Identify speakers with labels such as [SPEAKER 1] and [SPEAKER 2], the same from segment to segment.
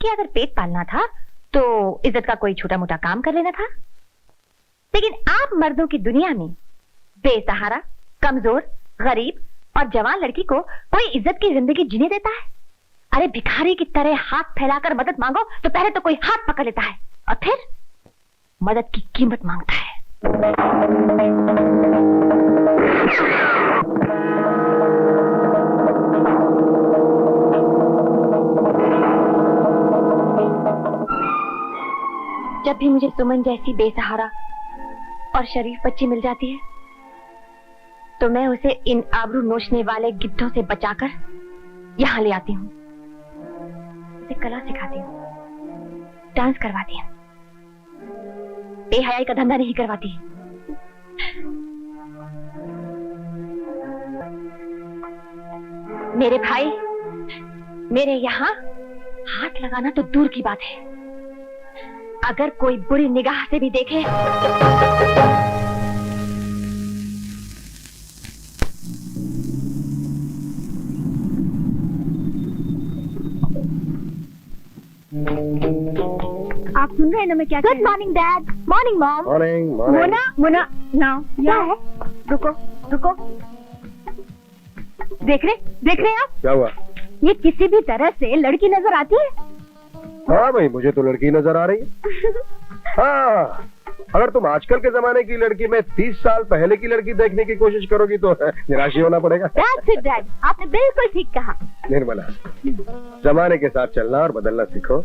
[SPEAKER 1] कि अगर पेट पालना था तो इज्जत का कोई छोटा मोटा काम कर लेना था। लेकिन आप मर्दों की दुनिया में बेसहारा, कमजोर, गरीब और जवान लड़की को कोई इज्जत की जिंदगी जीने देता है? अरे भिखारी की तरह हाथ फैलाकर मदद मांगो तो पहले तो कोई हाथ पकड़ लेता है और फिर मदद की कीमत मांगता है। जब भी मुझे सुमन जैसी बेसहारा और शरीफ बच्ची मिल जाती है तो मैं उसे इन आबरू नोचने वाले गिद्धों से बचाकर यहाँ ले आती हूँ। उसे कला सिखाती हूँ, डांस करवाती हूँ, बेहयाई का धंधा नहीं करवाती। मेरे भाई, मेरे यहाँ हाथ लगाना तो दूर की बात है, अगर कोई बुरी निगाह से भी देखे
[SPEAKER 2] आप सुन रहे हैं ना मैं क्या?
[SPEAKER 1] Good morning dad. Morning mom.
[SPEAKER 3] Morning
[SPEAKER 2] Mona Mona now
[SPEAKER 1] क्या है?
[SPEAKER 2] रुको रुको, देख रहे आप?
[SPEAKER 3] क्या हुआ?
[SPEAKER 2] ये किसी भी तरह से लड़की नजर आती है?
[SPEAKER 3] हाँ भाई, मुझे तो लड़की नजर आ रही है। हाँ, अगर तुम आजकल के जमाने की लड़की में 30 साल पहले की लड़की देखने की कोशिश करोगी तो निराश ही होना पड़ेगा।
[SPEAKER 1] That's it, Dad. आपने बिल्कुल ठीक कहा।
[SPEAKER 3] निर्मला, जमाने के साथ चलना और बदलना सीखो।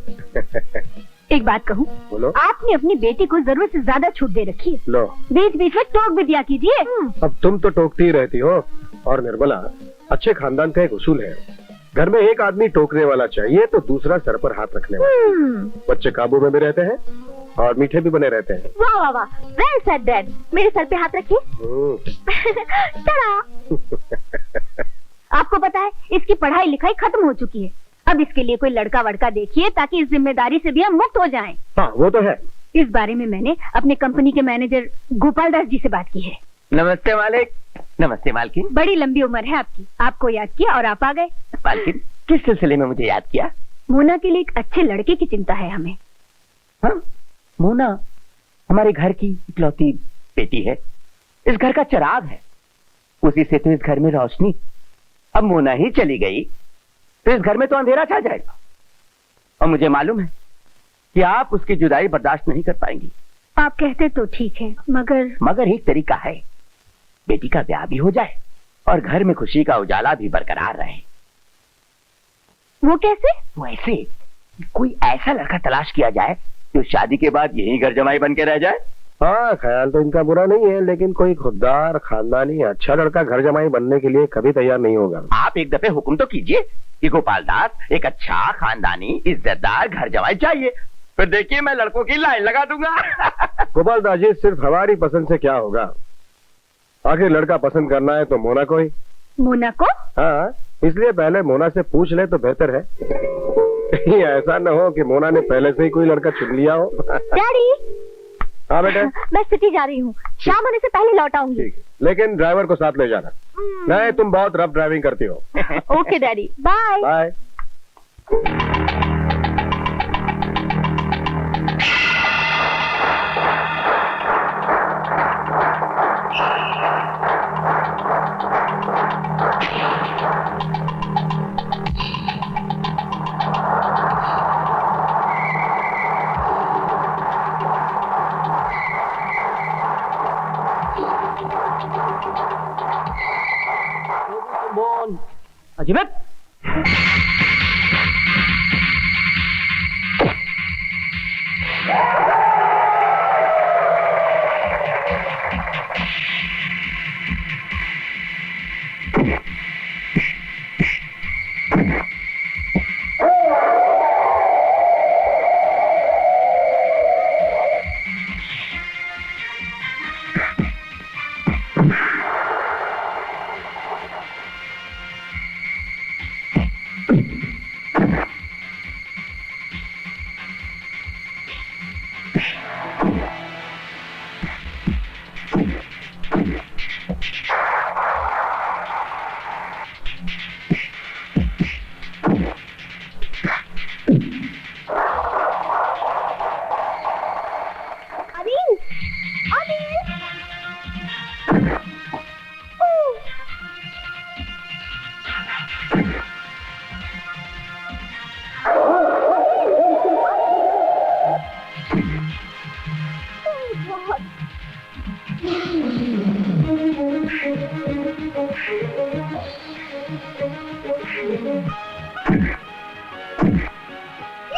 [SPEAKER 2] एक बात कहूँ,
[SPEAKER 3] बोलो।
[SPEAKER 2] आपने अपनी बेटी को जरूरत से ज्यादा छूट दे रखी है।
[SPEAKER 3] लो,
[SPEAKER 2] बीच बीच में टोक भी दिया कीजिए।
[SPEAKER 3] अब तुम तो टोकती ही रहती हो। और निर्मला, अच्छे खानदान का एक उसूल है, घर में एक आदमी टोकने वाला चाहिए तो दूसरा सर पर हाथ रखने वाला। बच्चे काबू में भी रहते हैं और मीठे भी बने रहते हैं।
[SPEAKER 1] वाह वाह वाह, वेल सेड डैड। मेरे सर पे हाथ रखिए।
[SPEAKER 2] आपको पता है, इसकी पढ़ाई लिखाई खत्म हो चुकी है। अब इसके लिए कोई लड़का वड़का देखिए ताकि इस जिम्मेदारी से भी हम मुक्त हो जाएं।
[SPEAKER 3] हाँ, वो तो है।
[SPEAKER 2] इस बारे में मैंने अपने कंपनी के मैनेजर गोपाल दास जी से बात की है।
[SPEAKER 4] नमस्ते मालिक। नमस्ते मालकिन।
[SPEAKER 2] बड़ी लंबी उम्र है आपकी, आपको याद किया और आप आ गए।
[SPEAKER 4] मालकिन, किस सिलसिले में मुझे याद किया?
[SPEAKER 2] मोना के लिए एक अच्छे लड़के की चिंता है हमें।
[SPEAKER 4] हाँ, मोना हमारे घर की इकलौती बेटी है, इस घर का चिराग है, उसी से तो इस घर में रोशनी। अब मोना ही चली गई तो इस घर में तो अंधेरा छा जाएगा। और मुझे मालूम है कि आप उसकी जुदाई बर्दाश्त नहीं कर पाएंगी।
[SPEAKER 2] आप कहते तो ठीक है,
[SPEAKER 4] मगर एक तरीका है, बेटी का ब्याह भी हो जाए और घर में खुशी का उजाला भी बरकरार रहे।
[SPEAKER 2] वो कैसे?
[SPEAKER 4] वैसे कोई ऐसा लड़का तलाश किया जाए जो शादी के बाद यही घर जमाई बन के रह जाए।
[SPEAKER 3] हाँ, ख्याल तो इनका बुरा नहीं है, लेकिन कोई खुददार, खानदानी, अच्छा लड़का घर जमाई बनने के लिए कभी तैयार नहीं होगा।
[SPEAKER 4] आप एक दफे हुक्म तो कीजिए कि गोपाल दास एक अच्छा, खानदानी, इज्जतदार घर जमाई चाहिए, फिर देखिए मैं लड़कों की लाइन लगा दूंगा।
[SPEAKER 3] गोपाल दास जी, सिर्फ हमारी पसंद से क्या होगा? आखिर लड़का पसंद करना है तो मोना को ही।
[SPEAKER 2] मोना को?
[SPEAKER 3] हाँ, इसलिए पहले मोना से पूछ ले तो बेहतर है। कहीं ऐसा न हो कि मोना ने पहले से ही कोई लड़का चुन लिया हो।
[SPEAKER 1] डैडी।
[SPEAKER 3] हाँ बेटा,
[SPEAKER 1] मैं सिटी जा रही हूँ, शाम होने से पहले लौट आऊंगी।
[SPEAKER 3] ठीक है, लेकिन ड्राइवर को साथ ले जाना। नहीं, तुम बहुत रफ ड्राइविंग करती हो।
[SPEAKER 1] Okay daddy, bye.
[SPEAKER 3] बाय।
[SPEAKER 4] अजीबत।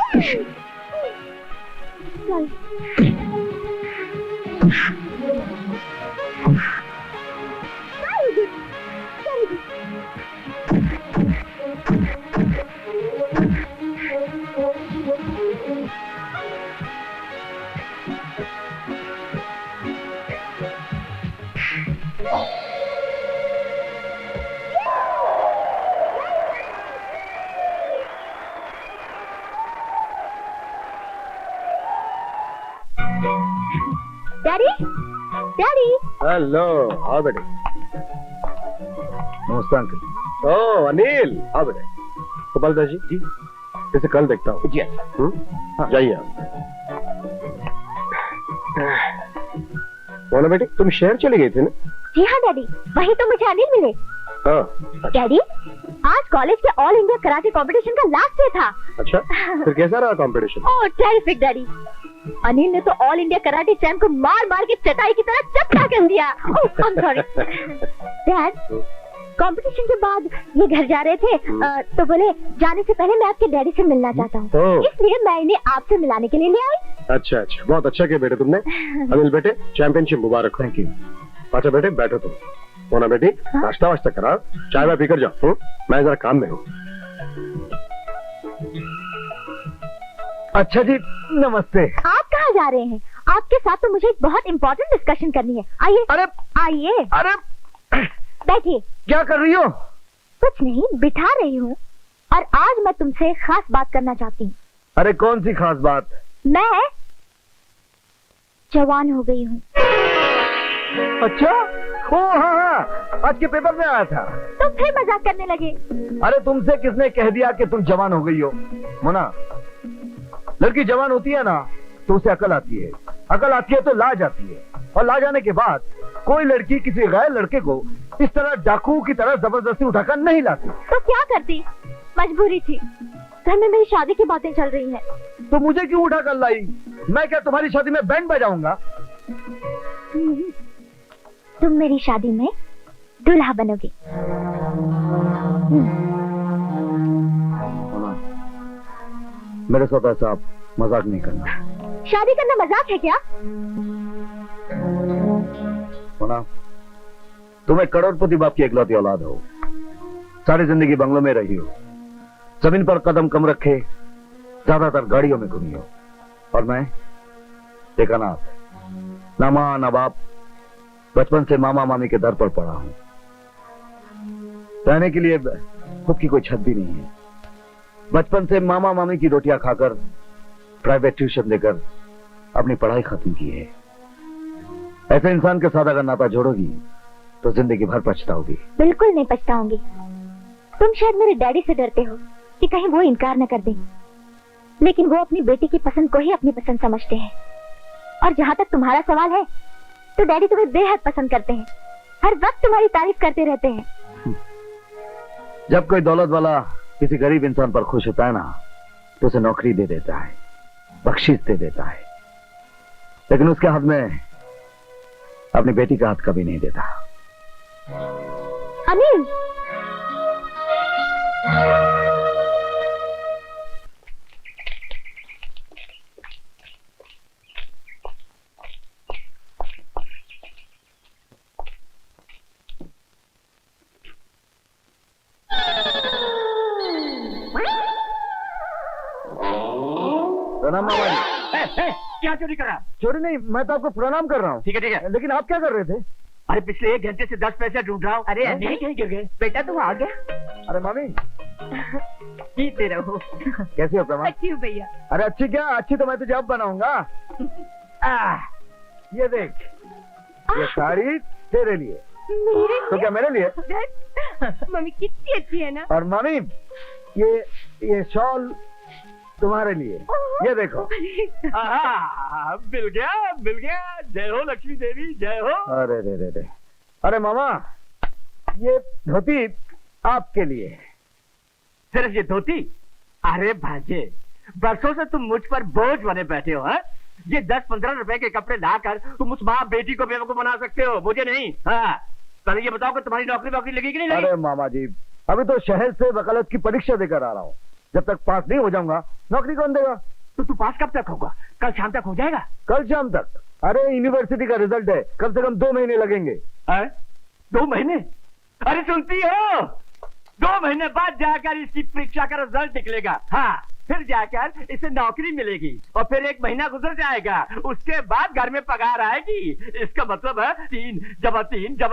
[SPEAKER 2] Daddy, daddy.
[SPEAKER 3] हेलो, आओ बेटे।
[SPEAKER 5] नमस्ते अंकल।
[SPEAKER 3] ओ अनिल, आओ बेटे। गोपाल दास जी, इसे कल देखता हूँ।
[SPEAKER 4] जी
[SPEAKER 3] हाँ, जाइए आप। बोलो बेटे, तुम शहर चली गई थी ना?
[SPEAKER 2] जी हाँ डैडी, वही तो मुझे अनिल मिले।
[SPEAKER 3] हाँ।
[SPEAKER 2] डैडी, आज कॉलेज के ऑल इंडिया कराटे कंपटीशन का लास्ट डे था।
[SPEAKER 3] अच्छा, फिर कैसा रहा कंपटीशन?
[SPEAKER 2] ओह टेरिफिक डैडी। अनिल ने तो ऑल इंडिया कराटे चैंप को मार मार के चटाई की तरह चपटा कर दिया। Oh I am sorry. Dad, competition के बाद ये घर जा रहे थे तो बोले जाने से पहले मैं आपके डैडी से मिलना चाहता हूँ, इसलिए मैं इन्हें आपसे मिलाने के लिए ले आई।
[SPEAKER 3] अच्छा अच्छा, बहुत अच्छा किया बेटे तुमने। अनिल बेटे, चैंपियनशिप मुबारक हो।
[SPEAKER 5] Thank you.
[SPEAKER 3] अच्छा बेटे, बैठो तुम। मोना बेटी, नाश्ता वाश्ता करा, चाय वाय पीकर जाओ। मैं जरा काम में हूँ।
[SPEAKER 5] अच्छा जी, नमस्ते।
[SPEAKER 2] आप कहाँ जा रहे हैं? आपके साथ तो मुझे एक बहुत इम्पोर्टेंट डिस्कशन करनी है। आइए।
[SPEAKER 5] अरे
[SPEAKER 2] आइए,
[SPEAKER 5] अरे,
[SPEAKER 2] बैठिए।
[SPEAKER 5] क्या कर रही हो?
[SPEAKER 2] कुछ नहीं, बिठा रही हूँ। और आज मैं तुमसे खास बात करना चाहती हूँ।
[SPEAKER 5] अरे कौन सी खास बात?
[SPEAKER 2] मैं जवान हो गई हूँ।
[SPEAKER 5] अच्छा, ओ हाँ हाँ, आज के पेपर में आया था।
[SPEAKER 2] तुम फिर मजाक करने लगे।
[SPEAKER 5] अरे तुमसे किसने कह दिया कि तुम जवान हो गई हो? मोना, लड़की जवान होती है ना तो उसे अकल आती है, अकल आती है तो लाज आती है, और लाज आने के बाद कोई लड़की किसी गैर लड़के को इस तरह डाकू की तरह जबरदस्ती उठाकर नहीं लाती।
[SPEAKER 2] तो क्या करती? मजबूरी थी। घर में मेरी शादी की बातें चल रही हैं।
[SPEAKER 5] तो मुझे क्यों उठाकर लाई? मैं क्या तुम्हारी शादी में बैंड बजाऊंगा?
[SPEAKER 2] तुम मेरी शादी में दूल्हा बनोगे।
[SPEAKER 5] मेरे साथ ऐसा आप मजाक नहीं करना।
[SPEAKER 2] शादी करना मजाक है क्या?
[SPEAKER 5] मोना, तुम एक करोड़पति बाप की इकलौती औलाद हो। सारी जिंदगी बंगलों में रही हो, जमीन पर कदम कम रखे, ज्यादातर गाड़ियों में घूमी हो। और मैं एक अनाथ, ना मां ना बाप, बचपन से मामा मामी के दर पर पड़ा हूं। रहने के लिए खुद की कोई छत भी नहीं है। बचपन से मामा मामी की रोटियां खाकर, प्राइवेट ट्यूशन देकर अपनी पढ़ाई खत्म की है। ऐसे इंसान के साथ अगर नाता जोड़ोगी तो जिंदगी भर पछताओगी।
[SPEAKER 2] बिल्कुल नहीं पछताऊंगी। तुम शायद मेरे डैडी से डरते हो कि कहीं वो इनकार न कर दें, लेकिन वो अपनी बेटी की पसंद को ही अपनी पसंद समझते हैं। और जहां तक तुम्हारा सवाल है, तो डैडी तुम्हें बेहद पसंद करते हैं, हर वक्त तुम्हारी तारीफ करते रहते हैं।
[SPEAKER 5] जब कोई दौलत वाला किसी गरीब इंसान पर खुश होता है ना, तो उसे नौकरी दे देता है, बख्शीश दे देता है, लेकिन उसके हाथ में अपनी बेटी का हाथ कभी नहीं देता।
[SPEAKER 2] अनिल,
[SPEAKER 5] प्रणाम मामा जी।
[SPEAKER 4] क्या चोरी करा?
[SPEAKER 5] चोरी नहीं, मैं तो आपको प्रणाम कर रहा हूँ।
[SPEAKER 4] ठीक है।
[SPEAKER 5] लेकिन आप क्या कर रहे थे?
[SPEAKER 4] अरे पिछले 1 घंटे से 10 पैसे ढूंढ रहा हूँ। अरे नहीं कहीं गिर गए। बेटा तुम आ गया?
[SPEAKER 5] अरे मामी,
[SPEAKER 4] जीते रहो।
[SPEAKER 5] कैसी हो प्रमा?
[SPEAKER 2] अच्छी हूँ भैया।
[SPEAKER 5] अरे अच्छी क्या, अच्छी तो मैं तुझे अब बनाऊंगा। ये देख, ये साड़ी तेरे लिए।
[SPEAKER 2] मेरे
[SPEAKER 5] तो क्या मेरे लिए?
[SPEAKER 2] मम्मी कितनी अच्छी है ना।
[SPEAKER 5] और मामी, ये शॉल तुम्हारे लिए। ये देखो।
[SPEAKER 4] मिल गया। जय हो लक्ष्मी देवी, जय हो।
[SPEAKER 5] अरे रे, अरे मामा, ये धोती आपके लिए।
[SPEAKER 4] सिर्फ ये धोती? अरे भांजे, बरसों से तुम मुझ पर बोझ बने बैठे हो। हैं? ये 10-15 रुपए के कपड़े लाकर तुम उस माँ बेटी को बेवकूफ बना सकते हो, मुझे नहीं। हाँ, पहले ये बताओ कि तुम्हारी नौकरी लगी कि नहीं लगी?
[SPEAKER 5] अरे मामा जी, अभी तो शहर से वकालत की परीक्षा देकर आ रहा हूँ। जब तक पास नहीं हो जाऊंगा नौकरी कौन देगा?
[SPEAKER 4] तो तू पास कब तक होगा? कल शाम तक हो जाएगा?
[SPEAKER 5] कल शाम तक? अरे यूनिवर्सिटी का रिजल्ट है, कम से कम 2 महीने लगेंगे।
[SPEAKER 4] 2 महीने? अरे सुनती हो, 2 महीने बाद जाकर इसकी परीक्षा का रिजल्ट निकलेगा। हाँ, फिर जाकर इसे नौकरी मिलेगी और फिर 1 महीना गुजर जाएगा, उसके बाद घर में पगार आएगी। इसका मतलब है 3 जमा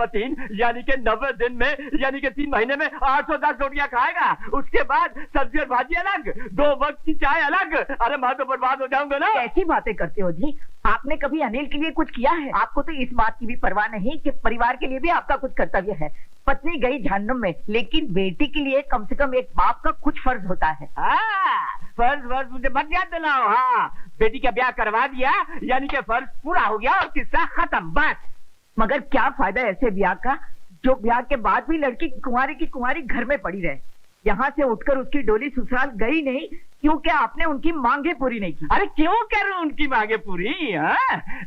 [SPEAKER 4] 3 यानी कि 90 दिन में, यानी कि 3 महीने में 810 रोटियां खाएगा। उसके बाद सब्जी और भाजी अलग, 2 वक्त की चाय अलग। अरे मैं तो बर्बाद हो जाऊंगा ना।
[SPEAKER 6] कैसी बातें करते हो जी? आपने कभी अनिल के लिए कुछ किया है? आपको तो इस बात की भी परवाह नहीं कि परिवार के लिए भी आपका कुछ कर्तव्य है। पत्नी गई जहन्नुम में, लेकिन बेटी के लिए कम से कम एक बाप का कुछ फर्ज होता है।
[SPEAKER 4] फर्ज मुझे मत याद दिलाओ। हाँ, बेटी का ब्याह करवा दिया, यानी कि फर्ज पूरा हो गया और किस्सा खत्म, बस।
[SPEAKER 6] मगर क्या फायदा ऐसे ब्याह का जो ब्याह के बाद भी लड़की कुंवारी की कुंवारी घर में पड़ी रहे। यहाँ से उठकर उसकी डोली ससुराल गई नहीं क्योंकि आपने उनकी मांगे पूरी नहीं की।
[SPEAKER 4] अरे क्यों करूं उनकी मांगे पूरी?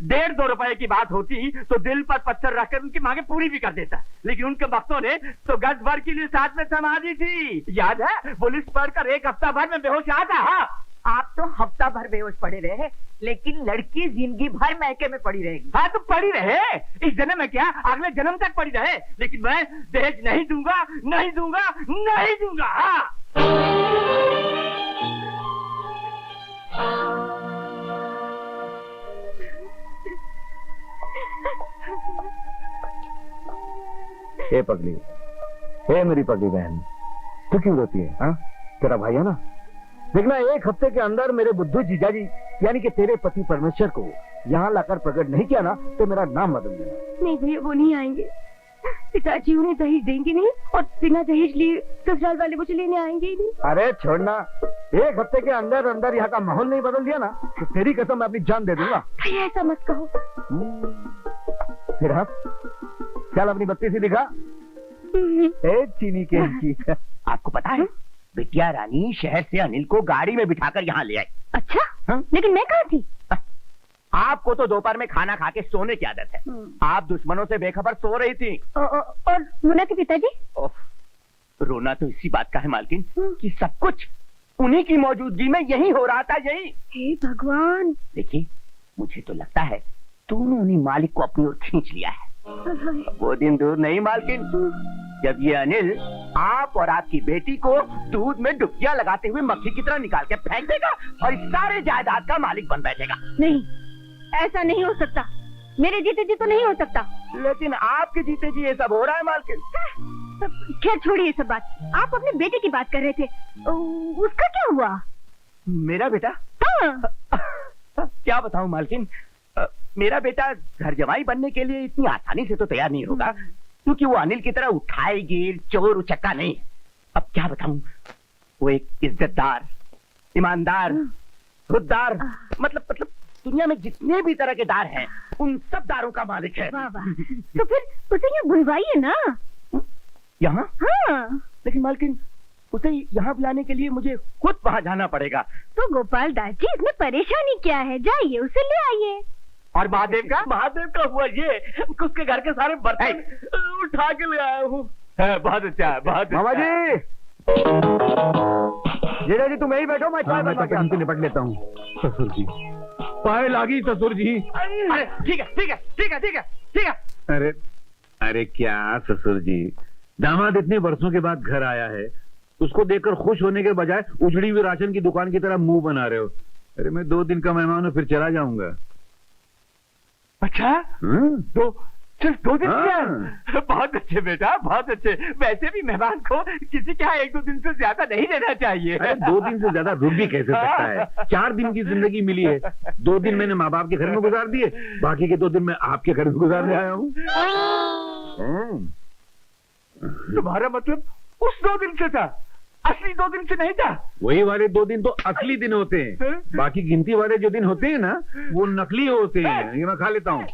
[SPEAKER 4] 1.5-2 रुपए की बात होती तो दिल पर पत्थर रखकर उनकी मांगे पूरी भी कर देता, लेकिन उनके भक्तों ने तो गज भर के लिए साथ में समाधि थी। याद है, पुलिस पढ़कर 1 हफ्ता भर में बेहोश आया था। हाँ,
[SPEAKER 6] आप तो हफ्ता भर बेहोश पड़े रहे, लेकिन लड़की जिंदगी भर मैके में पड़ी रहेगी।
[SPEAKER 4] हाँ, तो पड़ी रहे, इस जन्म में क्या अगले जन्म तक पड़ी रहे, लेकिन मैं दहेज नहीं दूंगा, नहीं दूंगा, नहीं दूंगा। हाँ।
[SPEAKER 5] हे पगली, हे मेरी पगली बहन, तू क्यों रोती है? हाँ, तेरा भाई है ना। देखना, 1 हफ्ते के अंदर मेरे बुद्धू जीजाजी यानी कि तेरे पति परमेश्वर को यहाँ लाकर प्रकट नहीं किया ना तो मेरा नाम बदल देना।
[SPEAKER 2] नहीं भैया, वो नहीं आएंगे। पिताजी उन्हें दहेज देंगे नहीं और बिना दहेज लिए ससुराल वाले मुझे लेने आएंगे ही नहीं।
[SPEAKER 5] अरे छोड़ना, 1 हफ्ते के अंदर अंदर यहाँ का माहौल नहीं बदल दिया ना तो तेरी कसम मैं अपनी जान दे दूंगा।
[SPEAKER 2] भैया ऐसा मत कहो।
[SPEAKER 5] फिर हंस, चल अपनी बत्ती सी दिखा। ए चीनी के
[SPEAKER 4] आपको पता है, बिटिया रानी शहर से अनिल को गाड़ी में बिठाकर यहाँ ले आई।
[SPEAKER 2] अच्छा?
[SPEAKER 5] हाँ?
[SPEAKER 2] लेकिन मैं कहाँ थी?
[SPEAKER 4] आपको तो दोपहर में खाना खा के सोने की आदत है, आप दुश्मनों से बेखबर सो रही थी।
[SPEAKER 2] और मुन्ना के पिताजी?
[SPEAKER 4] रोना तो इसी बात का है मालकिन कि सब कुछ उन्हीं की मौजूदगी में यही हो रहा था। यही।
[SPEAKER 2] हे भगवान।
[SPEAKER 4] देखिए, मुझे तो लगता है दोनों ने मालिक को अपनी ओर खींच लिया है। वो दिन दूर नहीं मालकिन, जब ये अनिल आप और आपकी बेटी को दूध में डुबकियां लगाते हुए मक्खी की तरह निकाल के फेंक देगा और इस सारे जायदाद का मालिक बन बैठेगा।
[SPEAKER 2] नहीं, ऐसा नहीं हो सकता। मेरे जीते जी तो नहीं हो सकता।
[SPEAKER 4] लेकिन आपके जीते जी ये सब हो रहा है मालकिन।
[SPEAKER 2] खैर छोड़िए ये सब बात। आप अपने बेटे की बात कर रहे थे, उसका क्या हुआ?
[SPEAKER 4] मेरा बेटा?
[SPEAKER 2] हाँ।
[SPEAKER 4] क्या बताऊं मालकिन, मेरा बेटा घर जमाई बनने के लिए इतनी आसानी से तो तैयार नहीं होगा, क्योंकि वो अनिल की तरह उठाई गिर चोर उचक्का नहीं है। अब क्या बताऊं, वो एक इज्जतदार, ईमानदार, खुददार, मतलब दुनिया में जितने भी तरह के दार हैं उन सब दारों का मालिक है।
[SPEAKER 2] वाह वाह। तो फिर उसे यहाँ बुलवाइए ना।
[SPEAKER 4] यहाँ?
[SPEAKER 2] हाँ।
[SPEAKER 4] लेकिन मालकिन, उसे यहाँ बुलाने के लिए मुझे खुद वहाँ जाना पड़ेगा।
[SPEAKER 2] तो गोपाल दास जी, इसमें परेशानी क्या है? जाइए, उसे ले आइए।
[SPEAKER 4] और महादेव का हुआ ये कि उसके घर के सारे बर्तन उठा के ले आया हूँ। बहुत अच्छा है, बहुत
[SPEAKER 5] मामा
[SPEAKER 4] अच्छा।
[SPEAKER 5] जी तुम यही बैठो, मैं चाय बना के निपट लेता हूँ।
[SPEAKER 3] ससुर जी, पाए लागी ससुर जी।
[SPEAKER 4] अरे ठीक है।
[SPEAKER 3] अरे क्या ससुर जी, दामाद इतने वर्षों के बाद घर आया है, उसको देखकर खुश होने के बजाय उजड़ी हुई राशन की दुकान की तरह मुंह बना रहे हो। अरे मैं 2 दिन का मेहमान हूँ, फिर चला जाऊंगा।
[SPEAKER 4] अच्छा? सिर्फ 2 दिन?
[SPEAKER 3] हाँ।
[SPEAKER 4] बहुत अच्छे बेटा, बहुत अच्छे। वैसे भी मेहमान को किसी के यहाँ 1-2 दिन से ज्यादा नहीं देना चाहिए।
[SPEAKER 3] अरे 2 दिन से ज्यादा रुक भी कैसे सकता है? 4 दिन की जिंदगी मिली है, 2 दिन मैंने माँ बाप के घर में गुजार दिए, बाकी के 2 दिन मैं आपके घर में गुजारने आया हूँ।
[SPEAKER 4] तुम्हारा मतलब उस 2 दिन से था, असली 2 दिन से नहीं था?
[SPEAKER 3] वही वाले 2 दिन तो असली दिन होते हैं, बाकी गिनती वाले जो दिन होते हैं ना वो नकली होते हैं। ये मैं खा लेता हूँ।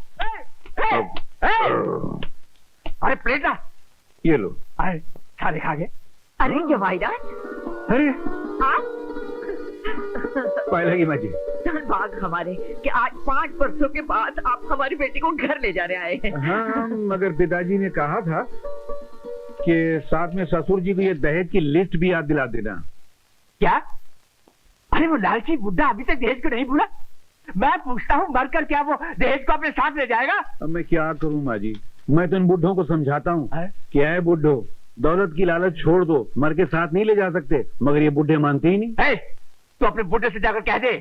[SPEAKER 4] अरे प्लेट ला।
[SPEAKER 3] ये लो।
[SPEAKER 4] अरे सारे खा गए।
[SPEAKER 6] अरे जवाईदार,
[SPEAKER 3] अरे
[SPEAKER 6] आप
[SPEAKER 3] पाए लगी माँ जी।
[SPEAKER 6] भाग हमारे कि आज 5 वर्षों के बाद आप हमारी बेटी को घर ले जाने आए हैं।
[SPEAKER 3] हाँ, मगर पिताजी ने कहा था कि साथ में ससुर जी को ये दहेज की लिस्ट भी याद दिला देना।
[SPEAKER 4] क्या? अरे वो लालची बुड्ढा अभी तक दहेज को नहीं भूला। मैं पूछता हूँ मरकर क्या वो दहेज को अपने साथ ले जाएगा?
[SPEAKER 7] अब मैं क्या करूं माँ जी, मैं तो इन बुड्ढों को समझाता हूँ। क्या है बुड्ढो, दौलत की लालच छोड़ दो, मर के साथ नहीं ले जा सकते, मगर ये बुड्ढे मानते ही नहीं।
[SPEAKER 4] तो अपने बुड्ढे से जाकर कह दे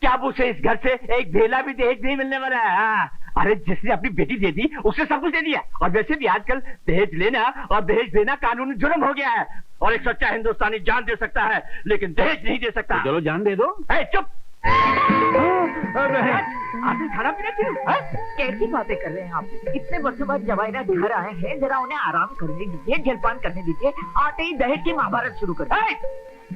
[SPEAKER 4] कि अब उसे इस घर से एक भेला भी दहेज नहीं मिलने वाला है। हाँ। अरे जिसने अपनी बेटी दे दी उसने सब कुछ दे दिया, और वैसे भी आजकल दहेज लेना और दहेज देना कानूनी जुर्म हो गया है, और एक सच्चा हिंदुस्तानी जान दे सकता है लेकिन दहेज नहीं दे सकता।
[SPEAKER 7] तो चलो जान दे दो।
[SPEAKER 4] चुप। आपने खाना पीना क्यों?
[SPEAKER 6] कैसी बातें कर रहे हैं आप? इतने वर्षों बाद जवाहिरा घर आए हैं, जरा उन्हें आराम करने दीजिए, जलपान करने दीजिए। आते ही दहेज की महाभारत शुरू कर।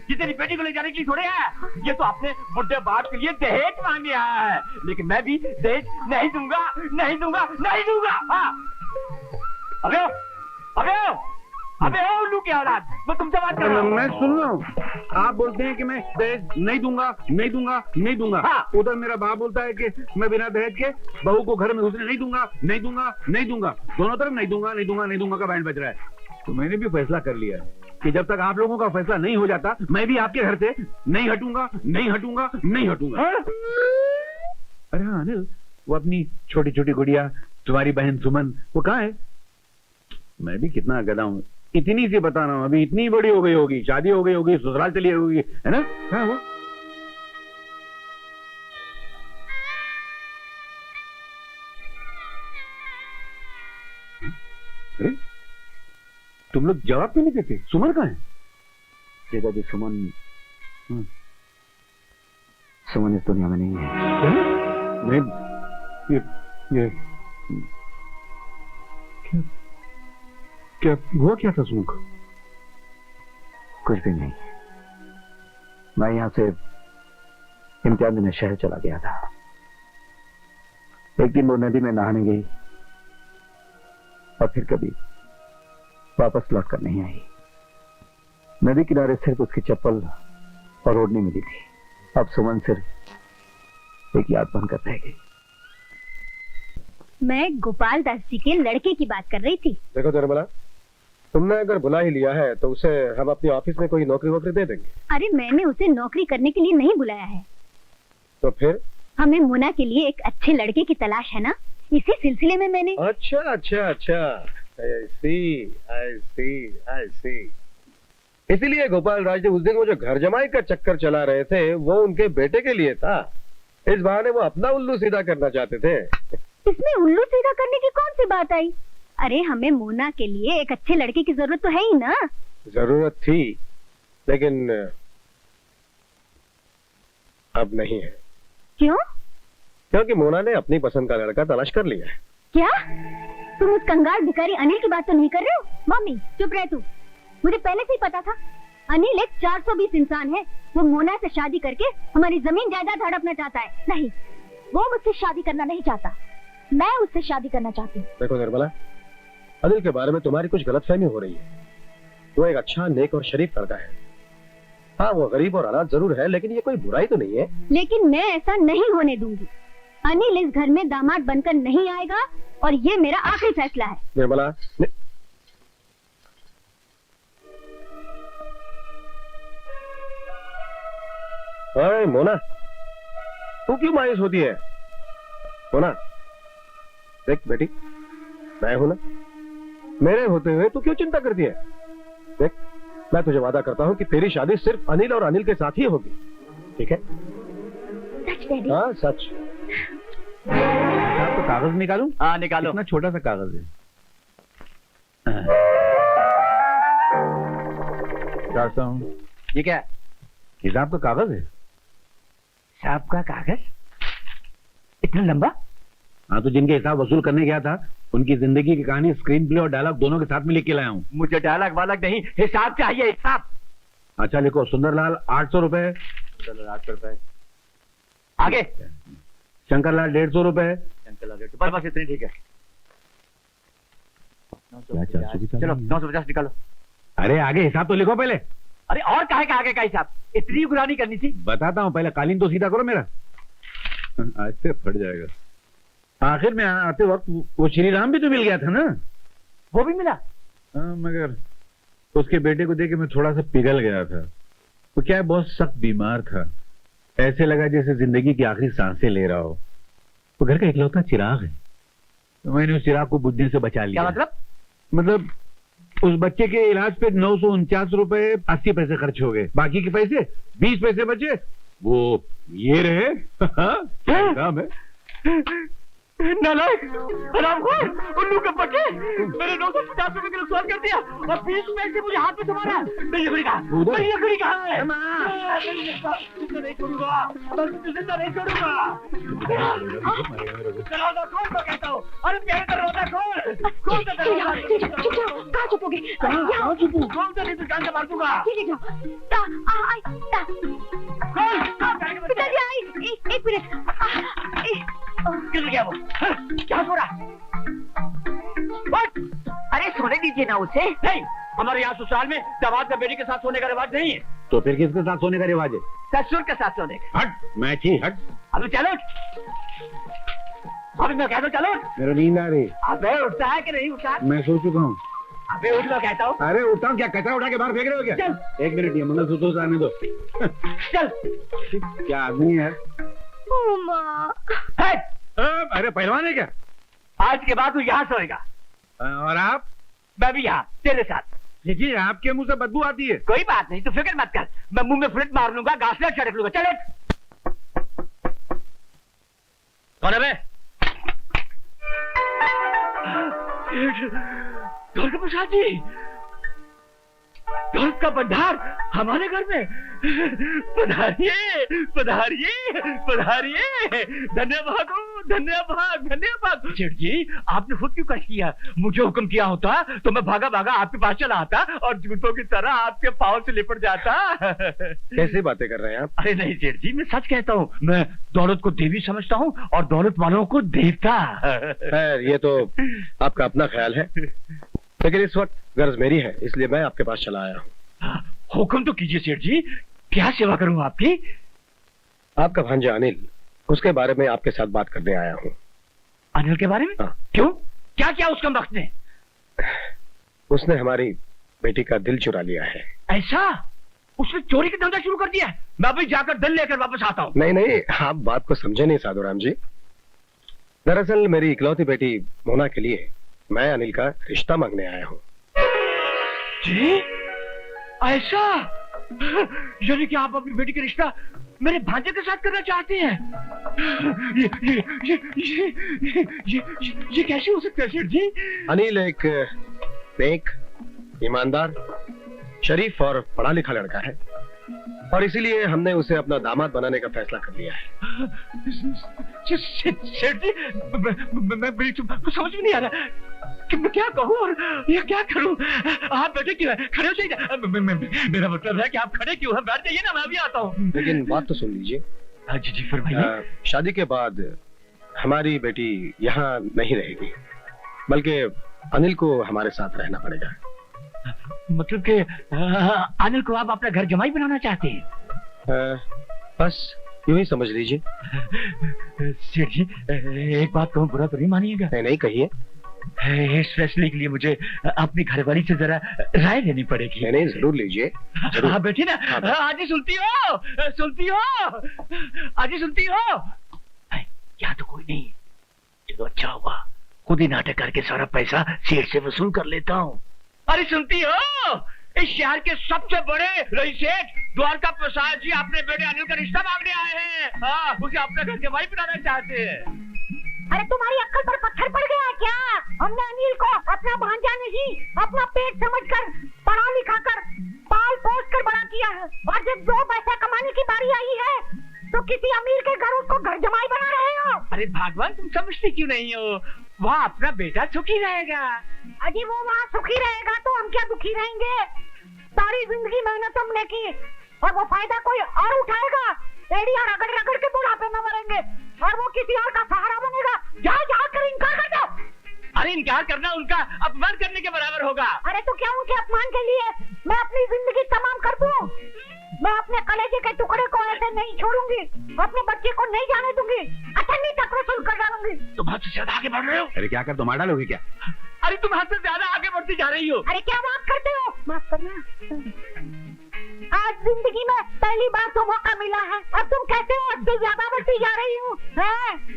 [SPEAKER 4] ये तेरी बेटी को ले जाने के लिए थोड़े है, ये तो अपने बुढ़े बाप के लिए दहेज मांगने आया है, लेकिन मैं भी दहेज नहीं दूंगा, नहीं दूंगा, नहीं दूंगा। हाँ। अबे अबे अबे ओ उल्लू की औलाद, मैं तुमसे बात कर रहा हूँ।
[SPEAKER 7] मैं सुन रहा हूँ, आप बोलते हैं कि मैं दहेज नहीं दूंगा, नहीं दूंगा, नहीं दूंगा।
[SPEAKER 4] हाँ।
[SPEAKER 7] उधर मेरा बाप बोलता है कि मैं बिना दहेज के बहू को घर में घुसने नहीं दूंगा, नहीं दूंगा, नहीं दूंगा। दोनों तरफ नहीं दूंगा, नहीं दूंगा, नहीं दूंगा का बैंड बज रहा है। तो मैंने भी फैसला कर लिया है कि जब तक आप लोगों का फैसला नहीं हो जाता, मैं भी आपके घर से नहीं हटूंगा, नहीं हटूंगा, नहीं हटूंगा। अरे हाँ अनिल, वो अपनी छोटी छोटी गुड़िया, तुम्हारी बहन सुमन, वो कहाँ है? मैं भी कितना गधा हूँ, इतनी सी बता रहा हूँ, अभी इतनी बड़ी हो गई होगी, शादी हो गई होगी, ससुराल चली होगी, है ना? हाँ वो अरे तुम लोग जवाब क्यों नहीं देते? सुमन कहाँ है?
[SPEAKER 5] पिताजी सुमन इस दुनिया में नहीं है।
[SPEAKER 7] नहीं, ये क्या हुआ? क्या था सुमन को?
[SPEAKER 5] कुछ भी नहीं, मैं यहाँ से इम्तिहान देने शहर चला गया था। एक दिन वो नदी में नहाने गई और फिर कभी वापस लौट कर नहीं आई। नदी किनारे सिर्फ उसकी चप्पल और ओढ़नी मिली थी। अब सुमन सिर्फ एक याद बनकर रह गई।
[SPEAKER 2] मैं गोपाल दास जी के लड़के की बात कर रही थी।
[SPEAKER 3] देखो निर्मला, तुमने अगर बुला ही लिया है तो उसे हम अपनी ऑफिस में कोई नौकरी वोकरी दे देंगे।
[SPEAKER 2] अरे मैंने उसे नौकरी करने के लिए नहीं बुलाया है।
[SPEAKER 3] तो फिर?
[SPEAKER 2] हमें मोना के लिए एक अच्छे लड़के की तलाश है ना, इसी सिलसिले में मैंने।
[SPEAKER 3] अच्छा अच्छा अच्छा, I see। इसीलिए गोपाल राज ने उस दिन वो जो घर जमाई का चक्कर चला रहे थे वो उनके बेटे के लिए था। इस बहाने वो अपना उल्लू सीधा करना चाहते थे।
[SPEAKER 2] इसमें उल्लू सीधा करने की कौन सी बात आई? अरे हमें मोना के लिए एक अच्छे लड़के की जरूरत तो है ही ना।
[SPEAKER 3] जरूरत थी लेकिन अब नहीं है।
[SPEAKER 2] क्यों?
[SPEAKER 3] क्योंकि मोना ने अपनी पसंद का लड़का तलाश कर लिया है।
[SPEAKER 2] क्या तुम उस कंगाल भिखारी अनिल की बात तो नहीं कर रहे हो? मम्मी चुप रह तू। मुझे पहले से ही पता था अनिल एक 420 इंसान है। वो मोना से शादी करके हमारी जमीन जायदाद हड़पना चाहता है। नहीं, वो मुझसे शादी करना नहीं चाहता, मैं उससे शादी करना चाहती हूँ।
[SPEAKER 3] देखो निर्मला, अनिल के बारे में तुम्हारी कुछ गलतफहमी हो रही है। वो एक अच्छा, नेक और शरीफ लड़का है। हाँ, वो गरीब और अनाथ जरूर है लेकिन ये कोई बुराई तो नहीं है।
[SPEAKER 2] लेकिन मैं ऐसा नहीं होने दूंगी। अनिल इस घर में दामाद बनकर नहीं आएगा और ये मेरा आखिरी फैसला है।
[SPEAKER 3] निर्मला अरे मोना, तू क्यों मायूस होती है? मोना देख बेटी, मैं हूं ना, मेरे होते हुए तू क्यों चिंता करती है? देख, मैं तुझे वादा करता हूं कि तेरी शादी सिर्फ अनिल और अनिल के साथ ही होगी, ठीक है?
[SPEAKER 2] सच डैडी?
[SPEAKER 3] हाँ सच।
[SPEAKER 7] आप तो कागज निकालूं?
[SPEAKER 4] हाँ निकालो।
[SPEAKER 7] इतना छोटा सा कागज है। चाहता हूँ।
[SPEAKER 4] ये क्या है?
[SPEAKER 7] हिसाब का कागज है।
[SPEAKER 4] हिसाब का कागज? इतना लंबा?
[SPEAKER 7] हाँ, तो जिनके हिसाब वसूल करने गया था उनकी जिंदगी की कहानी स्क्रीन प्ले और डायलॉग दोनों के साथ में लिख के लाया हूँ।
[SPEAKER 4] मुझे डायलॉग वालॉग नहीं, हिसाब चाहिए, हिसाब।
[SPEAKER 7] अच्छा लिखो, सुंदरलाल 800 रुपए।
[SPEAKER 4] 800 रुपए। आगे।
[SPEAKER 7] शंकरलाल 150 रुपए।
[SPEAKER 4] बस बस इतनी ठीक है। चलो 950 निकालो।
[SPEAKER 7] अरे आगे हिसाब तो लिखो पहले।
[SPEAKER 4] अरे और काहे का आगे का हिसाब? इतनी गुलानी करनी थी।
[SPEAKER 7] बताता हूँ, पहले कालीन तो सीधा करो मेरा। आज से फट जाएगा। आखिर में आते वक्त वो श्री राम भी तो मिल गया था ना?
[SPEAKER 4] वो भी मिला?
[SPEAKER 7] हाँ, मगर उसके बेटे को देख के मैं थोड़ा सा पिघल गया था। वो क्या है, बहुत सख्त बीमार था। ऐसे लगा जैसे जिंदगी की आखिरी सांसें ले रहा हो। वो घर का इकलौता चिराग है, तो मैंने उस चिराग को बुझने से बचा लिया।
[SPEAKER 6] क्या
[SPEAKER 7] मतलब उस बच्चे के इलाज पे 949 रुपए 80 पैसे खर्च हो गए। बाकी के पैसे 20 पैसे बचे, वो ये रहे। क्या काम है?
[SPEAKER 4] नालायक, हरामखोर, उल्लू के बच्चे, मेरे 950 रुपए का नुकसान कर दिया और 20 पैसे मुझे हाथ में थमाना। मेरी लकड़ी कहाँ है? जिंदा नहीं छोड़ूंगा, जिंदा नहीं छोड़ूंगा। दरवाजा खोल, मैं कहता हूँ। अरे मेरे दरवाजा खोल, खोल दे दरवाजा।
[SPEAKER 2] कहाँ छुपोगे?
[SPEAKER 4] कहाँ छुपू? खोल दे, नहीं तो जान से मार दूंगा।
[SPEAKER 2] पिताजी आई, एक मिनट।
[SPEAKER 4] किधर गया वो? क्या हो रहा?
[SPEAKER 6] अरे सोने दीजिए ना उसे।
[SPEAKER 4] नहीं, हमारे यहाँ ससुराल में दामाद का बेटी के साथ सोने का रिवाज नहीं है।
[SPEAKER 7] तो फिर किसके साथ सोने का रिवाज है?
[SPEAKER 6] ससुर के साथ सोने का।
[SPEAKER 7] हट, मैं छी, हट।
[SPEAKER 4] अभी चलो, अभी मैं कहता हूँ चलो।
[SPEAKER 7] मेरा नींद आ रही।
[SPEAKER 6] अबे उठता है कि नहीं उठता?
[SPEAKER 7] मैं सो चुका हूँ।
[SPEAKER 6] अबे उठ लो कहता हूँ।
[SPEAKER 7] अरे उठता हूँ क्या? कचरा उठा के बाहर फेंक रहे हो क्या?
[SPEAKER 4] चल।
[SPEAKER 7] एक मिनट, ये मंगलसूत्र से आने दो।
[SPEAKER 4] चल।
[SPEAKER 7] क्या आदमी है? अरे पहलवान है क्या?
[SPEAKER 4] आज के बाद तू यहाँ सोएगा
[SPEAKER 7] और आप?
[SPEAKER 4] मैं भी यहाँ तेरे साथ।
[SPEAKER 7] देखिए, आपके मुंह से बदबू आती है।
[SPEAKER 4] कोई बात नहीं, तू फिक्र मत कर, मैं मुंह में फ्लिट मार लूंगा, घासला छड़क लूंगा। चले। कौन है बे? दुर्गा प्रसाद जी, दौलत का भंडार हमारे घर में। पधारिए, पधारिए, पधारिए। धन्यवाद, धन्यवाद, धन्यवाद। सेठ जी, आपने खुद क्यों कष्ट किया? मुझे हुक्म किया होता तो मैं भागा भागा आपके पास चला आता और जूतों की तरह आपके पाँव से लिपट जाता।
[SPEAKER 3] कैसी बातें कर रहे हैं आप?
[SPEAKER 4] अरे नहीं सेठ जी, मैं सच कहता हूँ। मैं दौलत को देवी समझता हूँ और दौलत वालों को देवता।
[SPEAKER 3] खैर, ये तो आपका अपना ख्याल है, लेकिन इस वक्त गर्ज मेरी है, इसलिए मैं आपके पास चला आया हूँ।
[SPEAKER 4] हुक्म तो कीजिए सेठ जी, क्या सेवा करूँ आपकी?
[SPEAKER 3] आपका भांजा अनिल, उसके बारे में आपके साथ बात करने आया हूँ।
[SPEAKER 4] अनिल के बारे में?
[SPEAKER 3] हाँ।
[SPEAKER 4] क्यों? क्या किया उसका वक्त ने?
[SPEAKER 3] उसने हमारी बेटी का दिल चुरा लिया है।
[SPEAKER 4] ऐसा? उसने चोरी का धंधा शुरू कर दिया है? मैं अभी जाकर दिल लेकर वापस आता हूँ।
[SPEAKER 3] नहीं नहीं, आप बात को समझे नहीं साधुराम जी। दरअसल मेरी इकलौती बेटी मोना के लिए मैं अनिल का रिश्ता मांगने आया हूँ।
[SPEAKER 4] जी? ऐसा? यानी कि आप अपनी बेटी का रिश्ता मेरे भांजे के साथ करना चाहते हैं? ये कैसे हो सकता है सेठ जी?
[SPEAKER 3] अनिल एक नेक, ईमानदार, शरीफ और पढ़ा लिखा लड़का है और इसीलिए हमने उसे अपना दामाद बनाने का फैसला कर लिया है।
[SPEAKER 4] सेठ जी, मैं समझ में नहीं आ रहा कि मैं क्या कहूँ और ये क्या करूँ। आप बैठे क्यों हैं? खड़े हो जाइए। मेरा मतलब है कि आप खड़े क्यों हैं? बैठ जाइए ना, मैं अभी आता हूँ।
[SPEAKER 3] लेकिन बात तो सुन लीजिए।
[SPEAKER 4] हाँ जी जी, फरमाइए।
[SPEAKER 3] शादी के बाद हमारी बेटी यहाँ नहीं रहेगी, बल्कि अनिल को हमारे साथ रहना पड़ेगा।
[SPEAKER 4] मतलब कि अनिल को आप अपना घर जमाई बनाना चाहते हैं?
[SPEAKER 3] बस यूं ही समझ लीजिए।
[SPEAKER 4] सेठ जी, एक बात कहूँ, बुरा तो नहीं मानिएगा?
[SPEAKER 3] नहीं नहीं, कहिए।
[SPEAKER 4] इस फैसले के लिए मुझे अपनी घरवाली से जरा राय लेनी पड़ेगी।
[SPEAKER 3] नहीं नहीं, जरूर लीजिए।
[SPEAKER 4] हाँ बैठी ना। आजी सुनती हो? सुनती हो? आजी सुनती हो? यहाँ तो कोई नहीं। चलो अच्छा हुआ, खुद ही नाटक करके सारा पैसा सेठ से वसूल कर लेता हूँ। अरे सुनती हो? इस शहर के सबसे बड़े रईस सेठ द्वारका प्रसाद जी अपने बेटे अनिल का रिश्ता मांगने आए हैं। हाँ, उसे अपना घर जमाई बनाना चाहते हैं।
[SPEAKER 2] अरे तुम्हारी अक्ल पर पत्थर पड़ गया क्या? हमने अनिल को अपना भांजा नहीं, अपना पेट समझकर, पढ़ा लिखा कर, पाल पोस कर बड़ा किया है और जब 2 पैसा कमाने की बारी आई है तो किसी अमीर के घर उसको घर जमाई बना रहे हो।
[SPEAKER 4] अरे भगवान, तुम समझते क्यों नहीं हो? वहाँ अपना बेटा सुखी रहेगा।
[SPEAKER 2] अजी वो वहाँ सुखी रहेगा तो हम क्या दुखी रहेंगे? सारी जिंदगी मेहनत हमने की और वो फायदा कोई और उठाएगा। एड़ियां रगड़ रगड़ के बुढ़ापे में मरेंगे और वो किसी और का सहारा बनेगा। जा कर इनकार कर दो।
[SPEAKER 4] अरे इनकार करना उनका अपमान करने के बराबर होगा।
[SPEAKER 2] अरे तो क्या उनके अपमान के लिए मैं अपनी जिंदगी तमाम कर दूं? मैं अपने कलेजे के टुकड़े को ऐसे नहीं छोड़ूंगी, अपने बच्चे को नहीं जाने दूंगी, अठन्नी तक वसूल कर डालूंगी।
[SPEAKER 4] तुम हद से ज्यादा आगे बढ़ रहे हो।
[SPEAKER 7] अरे क्या कर दो, मार डालोगे क्या?
[SPEAKER 4] अरे तुम हद से ज्यादा आगे बढ़ती जा रही हो।
[SPEAKER 2] अरे क्या बात करते हो? माफ करना।
[SPEAKER 6] आज जिंदगी में पहली बार तो मौका मिला है और तुम कहते हो हद से ज्यादा बढ़ती जा रही हूँ।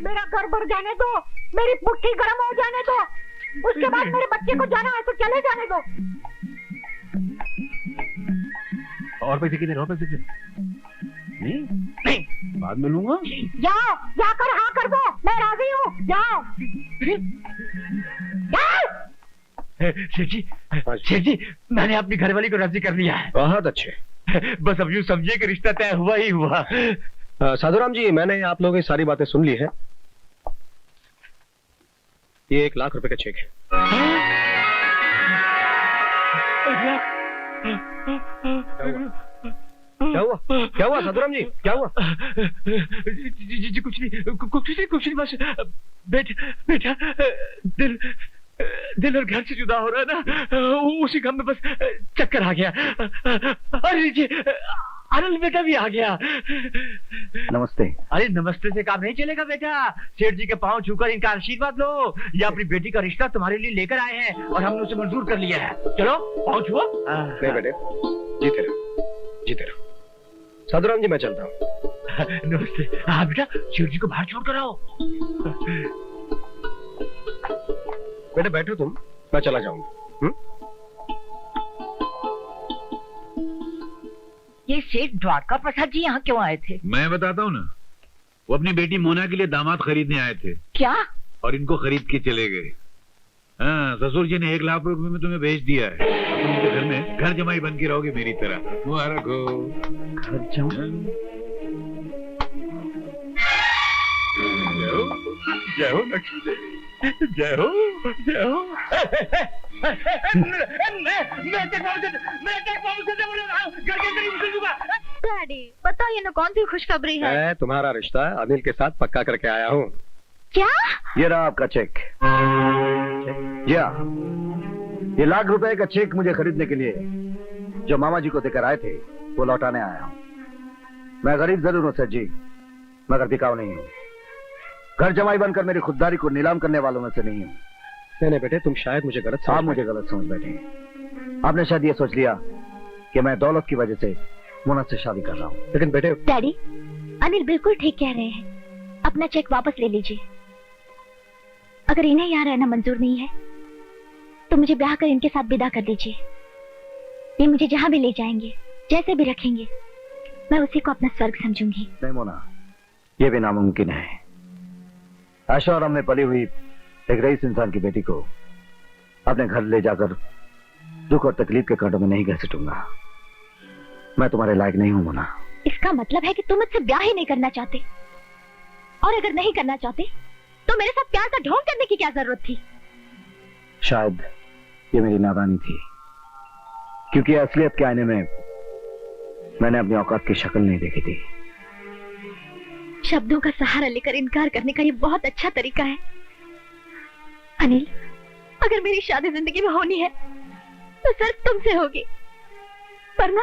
[SPEAKER 6] मेरा घर भर जाने दो, मेरी मुट्ठी गर्म हो जाने दो, उसके बाद मेरे बच्चे को जाना है तो चले जाने दो।
[SPEAKER 7] और पैसे कितने? और पैसे कितने? नहीं, बाद में लूंगा।
[SPEAKER 6] जाओ, जाकर हाँ कर दो, मैं राजी हूँ, जाओ।
[SPEAKER 4] सेठ जी, मैंने अपनी घरवाली को राजी कर लिया है।
[SPEAKER 3] बहुत अच्छे।
[SPEAKER 4] बस अब यूं समझिए कि रिश्ता तय हुआ ही हुआ।
[SPEAKER 3] साधुराम जी, मैंने आप लोगों की सारी बातें सुन ली है। ये 1 लाख रुपए का चेक है। क्या हुआ साधुराम जी, क्या हुआ?
[SPEAKER 4] जी कुछ नहीं, बस बेटा दिल और घर से जुदा हो रहा है ना, उसी गम में बस चक्कर आ गया। अरे लीजिए, अनिल बेटा भी आ गया।
[SPEAKER 5] नमस्ते।
[SPEAKER 4] अरे नमस्ते से काम नहीं चलेगा बेटा, सेठ जी के पांव छूकर इनका आशीर्वाद लो। ये अपनी बेटी का रिश्ता तुम्हारे लिए लेकर आए हैं और हमने उसे मंजूर कर लिया है। चलो पांव छुओ।
[SPEAKER 3] नहीं बेटे, जीते रहो। साधुराम जी, मैं चलता हूँ।
[SPEAKER 4] नमस्ते। हाँ बेटा, सेठ जी को बाहर छोड़ कर आओ।
[SPEAKER 3] बेटे बैठो तुम, मैं चला जाऊंगा।
[SPEAKER 6] ये सेठ द्वारका प्रसाद जी यहाँ क्यों आए थे?
[SPEAKER 7] मैं बताता हूँ ना, वो अपनी बेटी मोना के लिए दामाद खरीदने आए थे।
[SPEAKER 6] क्या?
[SPEAKER 7] और इनको खरीद के चले गए। हाँ, ससुर जी ने 1 लाख रुपए में तुम्हें भेज दिया है। तुम उनके घर में घर जमाई बन के रहोगे मेरी तरह। मुबारक हो।
[SPEAKER 5] घर जाऊं?
[SPEAKER 7] जय हो लक्ष्मी देवी, जय हो।
[SPEAKER 2] डैडी बताइए ना, कौन सी खुशखबरी है?
[SPEAKER 3] मैं तुम्हारा रिश्ता अनिल के साथ पक्का करके आया हूँ।
[SPEAKER 2] क्या?
[SPEAKER 5] ये रहा आपका चेक। या ये 1 लाख रुपए का चेक मुझे खरीदने के लिए जो मामा जी को देकर आए थे, वो लौटाने आया हूँ। मैं गरीब जरूर हूँ सेठ जी, मगर बिकाऊ नहीं हूँ। घर जमाई बनकर मेरी खुददारी को नीलाम करने वालों में से नहीं हूँ।
[SPEAKER 3] नहीं बेटे, तुम शायद मुझे गलत समझ।
[SPEAKER 5] आप मुझे गलत समझ बैठे। आपने शायद ये सोच लिया कि मैं दौलत की वजह से मोना से शादी कर रहा हूँ।
[SPEAKER 3] लेकिन बेटे,
[SPEAKER 2] डैडी अनिल बिल्कुल ठीक कह रहे हैं, अपना चेक वापस ले लीजिए। अगर इन्हें यहाँ रहना मंजूर नहीं है तो मुझे ब्याह कर इनके साथ विदा कर दीजिए। ये मुझे जहाँ भी ले जाएंगे, जैसे भी रखेंगे, मैं उसी को अपना स्वर्ग समझूंगी।
[SPEAKER 5] नहीं मोना, ये भी नामुमकिन है। आशा और में पली हुई एक रईस इंसान की बेटी को अपने घर ले जाकर दुख और तकलीफ के कांटों में नहीं घसीटूंगा। मैं तुम्हारे लायक नहीं हूं मोना।
[SPEAKER 2] इसका मतलब है कि तुम मुझसे ब्याह ही नहीं करना चाहते, और अगर नहीं करना चाहते तो मेरे साथ प्यार का ढोंग करने की क्या जरूरत थी?
[SPEAKER 5] शायद ये मेरी नादानी थी, क्योंकि असलियत के आईने में मैंने अपनी औकात की शक्ल नहीं देखी थी।
[SPEAKER 2] शब्दों का सहारा लेकर इनकार करने का ये बहुत अच्छा तरीका है। अनिल, अगर मेरी शादी जिंदगी में होनी है तो सिर्फ तुमसे होगी, वरना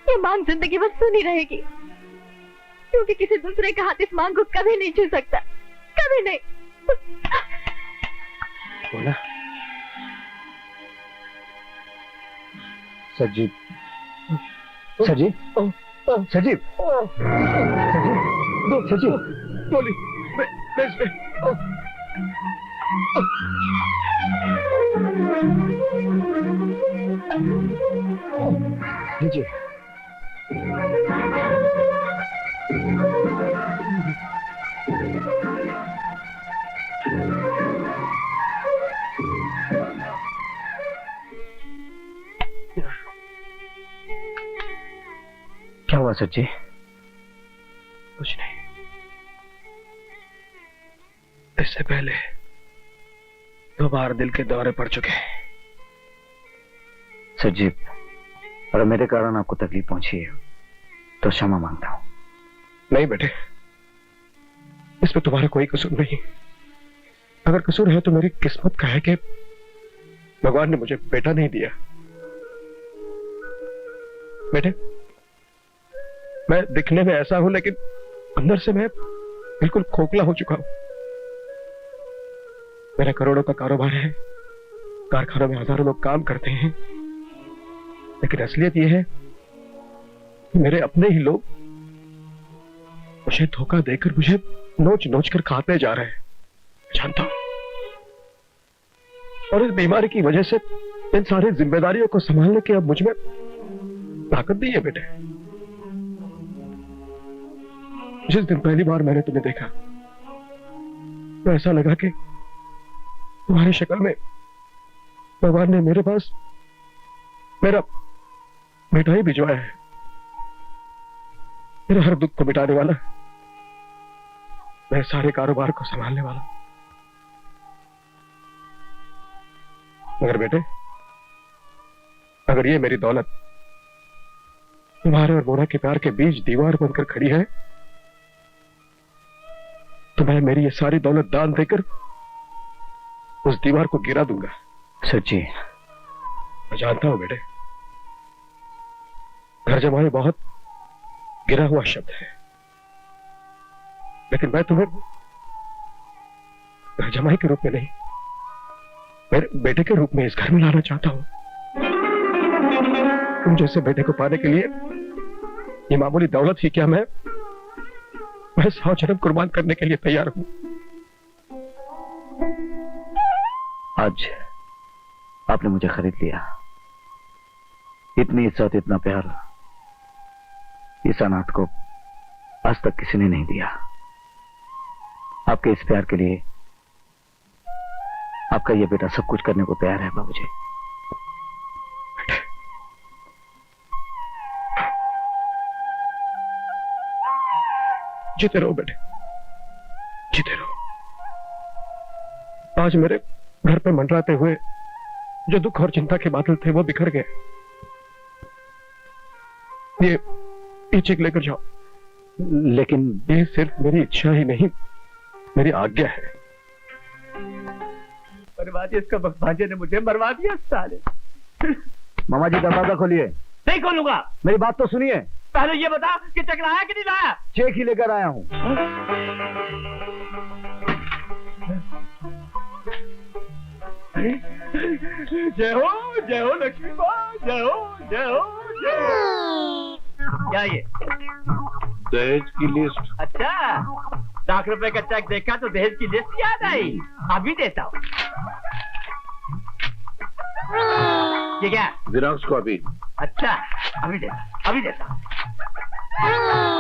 [SPEAKER 2] ये मांग जिंदगी भर सुनी रहेगी, क्योंकि किसी दूसरे का हाथ इस मांग को कभी नहीं छू सकता, कभी नहीं।
[SPEAKER 3] बोला सजीव,
[SPEAKER 5] सजीव, सजीव, सजीव,
[SPEAKER 3] बोली
[SPEAKER 5] लीजिए। क्या हुआ सच्ची?
[SPEAKER 3] कुछ नहीं। इससे पहले 2 बार दिल के दौरे पड़ चुके हैं।
[SPEAKER 5] सजीव, अगर मेरे कारण आपको तकलीफ पहुंची है तो क्षमा मांगता हूं।
[SPEAKER 3] नहीं बेटे, इसमें तुम्हारा कोई कसूर नहीं। अगर कसूर है तो मेरी किस्मत का है कि भगवान ने मुझे बेटा नहीं दिया। बेटे, मैं दिखने में ऐसा हूं, लेकिन अंदर से मैं बिल्कुल खोखला हो चुका हूं। मेरा करोड़ों का कारोबार है, कारखानों में हजारों लोग काम करते हैं, लेकिन असलियत यह है मेरे अपने ही लोग मुझे धोखा देकर मुझे नोच नोच कर खाते जा रहे हैं, जानता हूं। और इस बीमारी की वजह से इन सारी जिम्मेदारियों को संभालने की अब मुझ में ताकत नहीं है बेटे। जिस दिन पहली बार मैंने तुम्हें देखा तो ऐसा लगा कि तुम्हारी शक्ल में भगवान ने मेरे पास मेरा बेटा ही भिजवाया है, मेरे हर दुख को मिटाने वाला, मेरे सारे कारोबार को संभालने वाला। मगर बेटे, अगर ये मेरी दौलत तुम्हारे और मोना के प्यार के बीच दीवार बनकर खड़ी है तो मैं मेरी ये सारी दौलत दान देकर उस दीवार को गिरा दूंगा।
[SPEAKER 4] सच्ची?
[SPEAKER 3] मैं जानता हूं बेटे, घर जमाई बहुत गिरा हुआ शब्द है, लेकिन मैं तुम्हें घर जमाई के रूप में नहीं, मेरे बेटे के रूप में इस घर में लाना चाहता हूं। तुम जैसे बेटे को पाने के लिए ये मामूली दौलत ही क्या, मैं 100 जन्म कुर्बान करने के लिए तैयार हूं।
[SPEAKER 5] आज आपने मुझे खरीद लिया। इतनी इज्जत, इतना प्यार इस अनाथ को आज तक किसी ने नहीं दिया। आपके इस प्यार के लिए आपका ये बेटा सब कुछ करने को तैयार है बाबूजी।
[SPEAKER 3] जीते रहो बेटे, जीते रहो। आज मेरे घर पे मंडराते हुए जो दुख और चिंता के बादल थे वो बिखर गए। ये चेक लेकर जाओ।
[SPEAKER 5] लेकिन
[SPEAKER 3] ये सिर्फ मेरी इच्छा ही नहीं, मेरी आज्ञा है।
[SPEAKER 4] बर्बादी, इसका भांजे ने मुझे मरवा दिया साले।
[SPEAKER 5] मामा जी दरवाजा खोलिए।
[SPEAKER 4] नहीं खोलूंगा।
[SPEAKER 5] मेरी बात तो सुनिए।
[SPEAKER 4] पहले ये बता कि चेक लाया कि नहीं लाया?
[SPEAKER 5] चेक ही लेकर आया हूं।
[SPEAKER 4] जय हो लक्ष्मी माँ, जय हो जय हो जय हो। क्या ये?
[SPEAKER 7] दहेज की लिस्ट।
[SPEAKER 4] अच्छा, ₹1,00,000 का चेक देखा तो दहेज की लिस्ट याद आई। अभी देता हूँ। ये क्या?
[SPEAKER 7] Xerox copy.
[SPEAKER 4] अच्छा, अभी देता।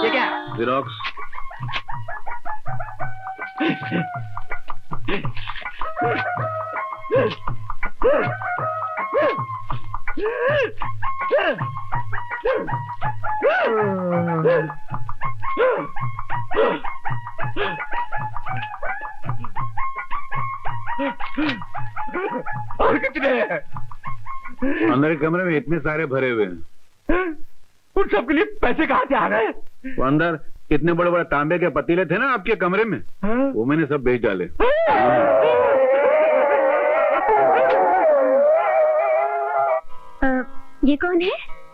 [SPEAKER 4] ये क्या?
[SPEAKER 7] जेरॉक्स।
[SPEAKER 4] और कितने हैं?
[SPEAKER 7] अंदर के कमरे में इतने सारे भरे हुए हैं।
[SPEAKER 4] उन सब के लिए पैसे कहाँ से आ रहे हैं?
[SPEAKER 7] वो अंदर इतने बड़े बड़े तांबे के पतीले थे ना आपके कमरे में, वो मैंने सब बेच डाले।
[SPEAKER 2] ये कौन है?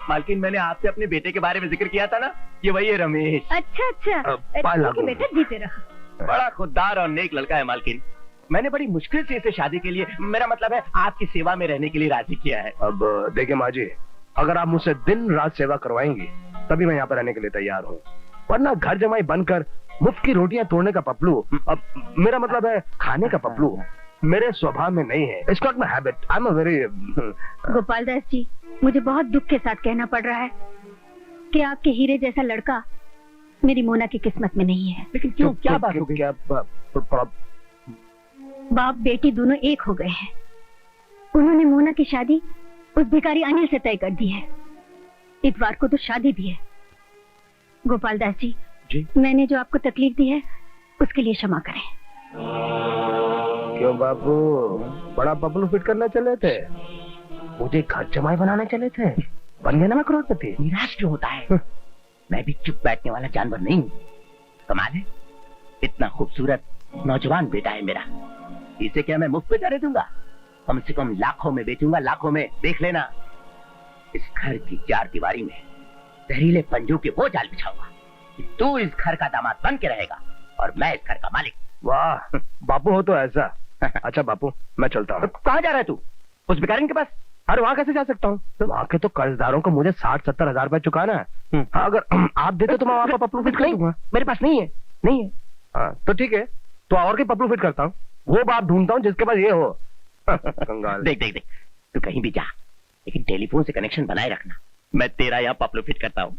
[SPEAKER 4] मालकिन, मैंने आपसे अपने बेटे के बारे में जिक्र किया था ना, ये वही है रमेश।
[SPEAKER 2] अच्छा ठीक है बेटा, जीते रहो।
[SPEAKER 4] बड़ा खुददार और नेक लड़का है मालकिन। मैंने बड़ी मुश्किल से इसे शादी के लिए, मेरा मतलब है आपकी सेवा में रहने के लिए राजी किया है।
[SPEAKER 3] अब देखिए माँ जी, अगर आप मुझसे दिन रात सेवा करवाएंगी तभी मैं यहाँ पर रहने के लिए तैयार हूँ, वरना घर जमाई बनकर मुफ्त की रोटियां तोड़ने का पपलू, अब मेरा मतलब है खाने का पपलू, मेरे स्वभाव में नहीं है। It's not my habit. I am a very
[SPEAKER 2] Gopal Das ji, मुझे बहुत दुख के साथ कहना पड़ रहा है कि आपके हीरे जैसा लड़का मेरी मोना की किस्मत में नहीं है।
[SPEAKER 4] लेकिन क्यों, क्या बात हो गई?
[SPEAKER 3] क्या
[SPEAKER 2] बाप बेटी दोनों एक हो गए हैं। उन्होंने मोना की शादी उस भिखारी अनिल से तय कर दी है। इतवार को तो शादी भी है। गोपाल दास जी, मैंने जो आपको तकलीफ दी है उसके लिए क्षमा करें।
[SPEAKER 3] क्यों बाबू, बड़ा बबलू फिट करना चले थे? मुझे घर जमाई बनाने चले थे? बन गया ना मैं करोड़पति।
[SPEAKER 4] निराश क्यों होता है? मैं भी चुप बैठने वाला जानवर नहीं हूँ। कमाल है, इतना खूबसूरत नौजवान बेटा है मेरा, इसे क्या मैं मुफ्त में जाने दूंगा? कम से कम लाखों में बेचूंगा, लाखों में। देख लेना, इस घर की 4 दीवारी में जहरीले पंजों के वो जाल बिछाऊंगा कि तू इस घर का दामाद बन के रहेगा और मैं इस घर का मालिक।
[SPEAKER 3] वाह बापू हो तो ऐसा। अच्छा बापू, मैं चलता हूँ।
[SPEAKER 4] कहाँ जा रहा है तू? उस भिखारी के पास?
[SPEAKER 3] अरे वहाँ कैसे जा सकता हूँ? तो वहाँ के तो कर्जदारों को मुझे 60-70 हजार रुपए चुकाना है। हाँ, अगर आप देते तो मैं वहाँ का पपलू फिट कर दूंगा।
[SPEAKER 4] मेरे पास नहीं है, नहीं है।
[SPEAKER 3] हाँ तो ठीक है, तो और के पपलू फिट करता हूँ, वो बात ढूंढता हूँ जिसके पास ये हो। कंगाल।
[SPEAKER 4] देख देख देख, तू कहीं भी जा, लेकिन टेलीफोन से कनेक्शन बनाए रखना। मैं तेरा यहाँ पपलू फिट करता हूँ।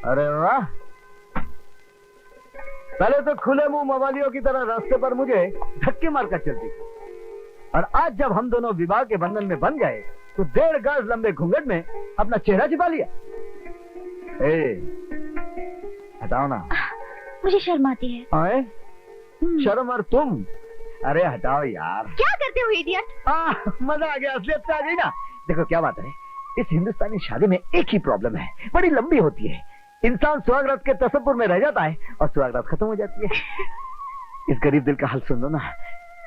[SPEAKER 5] अरे वाह, पहले तो खुले मुंह मवालियों की तरह रास्ते पर मुझे धक्के मारकर चलती थी, और आज जब हम दोनों विवाह के बंधन में बन गए तो 1.5 गज लंबे घूंघट में अपना चेहरा छिपा लिया। हटाओ ना।
[SPEAKER 2] मुझे शर्म आती है।
[SPEAKER 5] आए? शर्म और तुम? अरे हटाओ यार।
[SPEAKER 2] क्या करते हो इडियट?
[SPEAKER 5] मजा आ गया, असलियत से आ गई ना। देखो क्या बात है, इस हिंदुस्तानी शादी में एक ही प्रॉब्लम है, बड़ी लंबी होती है। इंसान सुहागरात के तसव्वुर में रह जाता है और सुहागरात खत्म हो जाती है। इस गरीब दिल का हाल सुन लो ना,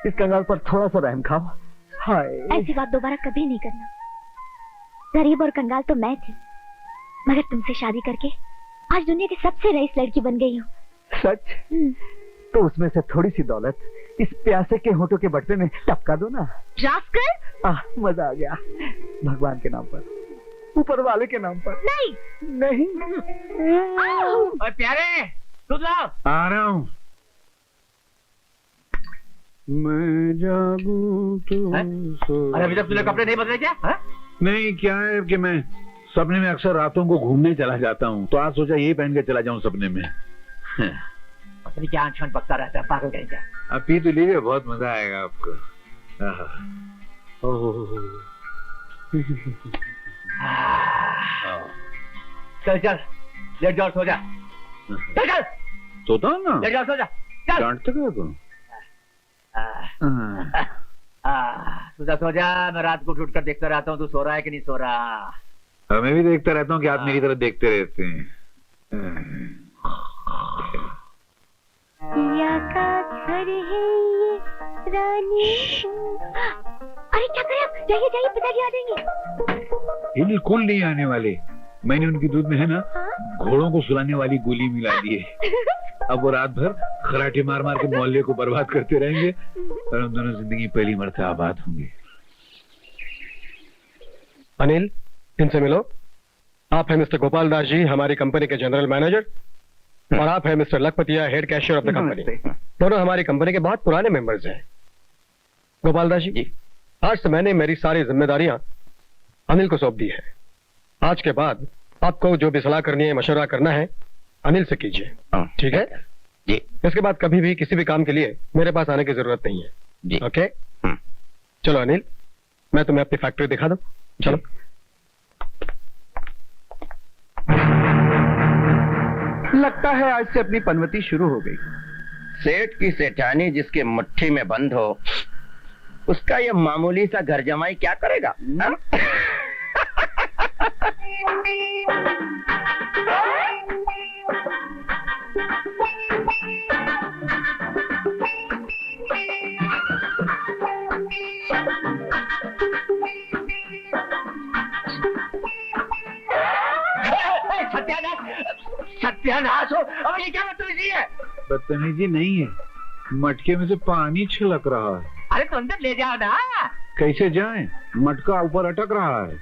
[SPEAKER 5] इस कंगाल पर थोड़ा सा रहम खाओ। हाय,
[SPEAKER 2] ऐसी बात दोबारा कभी नहीं करना। गरीब और कंगाल तो मैं थी, मगर तुमसे शादी करके आज दुनिया की सबसे रईस लड़की बन गई हूँ।
[SPEAKER 5] सच? तो उसमें से थोड़ी सी दौलत इस प्यासे के होठों के बटवे में टपका दो ना।
[SPEAKER 2] रास्कल!
[SPEAKER 5] मजा आ गया। भगवान के नाम पर, ऊपर वाले के नाम पर।
[SPEAKER 2] नहीं
[SPEAKER 5] नहीं।
[SPEAKER 6] और प्यारे दूध लाओ।
[SPEAKER 7] आ रहा हूँ। मैं जागूं तो
[SPEAKER 6] अरे अभी तक तूने कपड़े नहीं बदले क्या? हा?
[SPEAKER 7] नहीं, क्या है कि मैं सपने में अक्सर रातों को घूमने चला जाता हूँ, तो आज सोचा यही पहन के चला जाऊँ सपने में।
[SPEAKER 6] अपनी क्या आंख पकता रहता है, पागल कहीं क्या?
[SPEAKER 7] अब पी तो लीजिए, बहुत मजा आएगा आपको।
[SPEAKER 6] चल चल, लेट जाओ, सो जा। चल चल,
[SPEAKER 7] सोता हूँ ना,
[SPEAKER 6] लेट जाओ, सो जा। चल।
[SPEAKER 7] डांटते क्या तुम?
[SPEAKER 6] तू सो जा, मैं रात को उठ कर देखता रहता हूँ तू सो रहा है कि नहीं सो रहा।
[SPEAKER 7] मैं भी देखता रहता हूँ कि आप मेरी तरफ देखते रहते हैं।
[SPEAKER 2] का घर है ये रानी। अरे क्या करें? जाइए जाइए, पिताजी आ जाएंगे।
[SPEAKER 7] बिल्कुल नहीं आने वाले। मैंने उनके दूध में है ना घोड़ों को सुलाने वाली गोली मिला दी है। अब वो रात भर खराटे मार मार के मोहल्ले को बर्बाद करते रहेंगे और हम दोनों जिंदगी पहली मरतबा आबाद होंगे।
[SPEAKER 3] अनिल, इनसे मिलो। आप हैं मिस्टर गोपाल दास जी, हमारी कंपनी के जनरल मैनेजर, और आप हैं mister Lakhpatiya, head cashier of the company. दोनों हमारी कंपनी के बहुत पुराने मेंबर्स हैं। गोपाल दास जी, आज से मैंने मेरी सारी जिम्मेदारियां अनिल को सौंप दी है। आज के बाद आपको जो भी सलाह करनी है, मशवरा करना है, अनिल से कीजिए। ठीक है
[SPEAKER 4] जी।
[SPEAKER 3] इसके बाद कभी भी किसी भी काम के लिए मेरे पास आने की जरूरत नहीं है
[SPEAKER 4] जी।
[SPEAKER 3] ओके? चलो अनिल, मैं तुम्हें अपनी फैक्ट्री दिखा दूं। चलो।
[SPEAKER 4] लगता है आज से अपनी पनवती शुरू हो गई। सेठ की सेठानी जिसके मुट्ठी में बंद हो, उसका ये मामूली सा घर जमाई क्या करेगा?
[SPEAKER 6] सत्यानाश हो। अब ये क्या बदतमीजी है?
[SPEAKER 7] बदतमीजी नहीं है, मटके में से पानी छिलक रहा है।
[SPEAKER 6] अरे तो अंदर ले जाओ ना।
[SPEAKER 7] कैसे जाएं? मटका ऊपर अटक रहा है।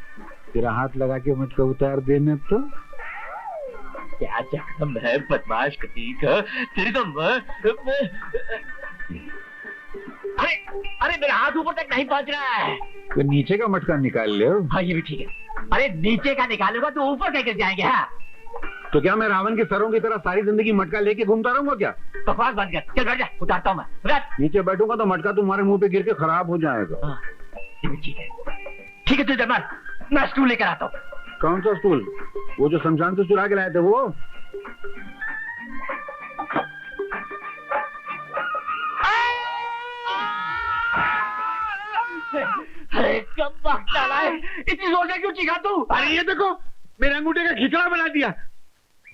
[SPEAKER 7] तेरा हाथ लगा के मटका उतार देने तो।
[SPEAKER 6] क्या जख्म है बदमाश कतीक, तेरी तो अरे अरे मेरा हाथ ऊपर तक नहीं पहुंच रहा है।
[SPEAKER 7] तो नीचे का मटका निकाल ले।
[SPEAKER 6] हाँ ये भी ठीक है। अरे नीचे का निकालूंगा तो ऊपर कैसे जाएंगे? हाँ
[SPEAKER 7] तो क्या मैं रावण के सरों की तरह सारी जिंदगी मटका लेके घूमता रहूंगा क्या?
[SPEAKER 6] बकवास बंद कर, चल बैठ जा, उतारता हूँ मैं।
[SPEAKER 7] नीचे बैठूंगा तो मटका तुम्हारे मुंह पे गिर के खराब हो जाएगा।
[SPEAKER 6] हाँ, ये भी ठीक है। ठीक है तू जमान, मैं स्टूल लेकर आता हूँ।
[SPEAKER 7] कौन सा स्टूल? वो जो शमशान से चुरा के लाए थे वो?
[SPEAKER 6] कब वक्त डाला है, इतनी जोर से क्यों चीखा तू?
[SPEAKER 7] अरे ये देखो, मेरे अंगूठे का खिचड़ा बना दिया।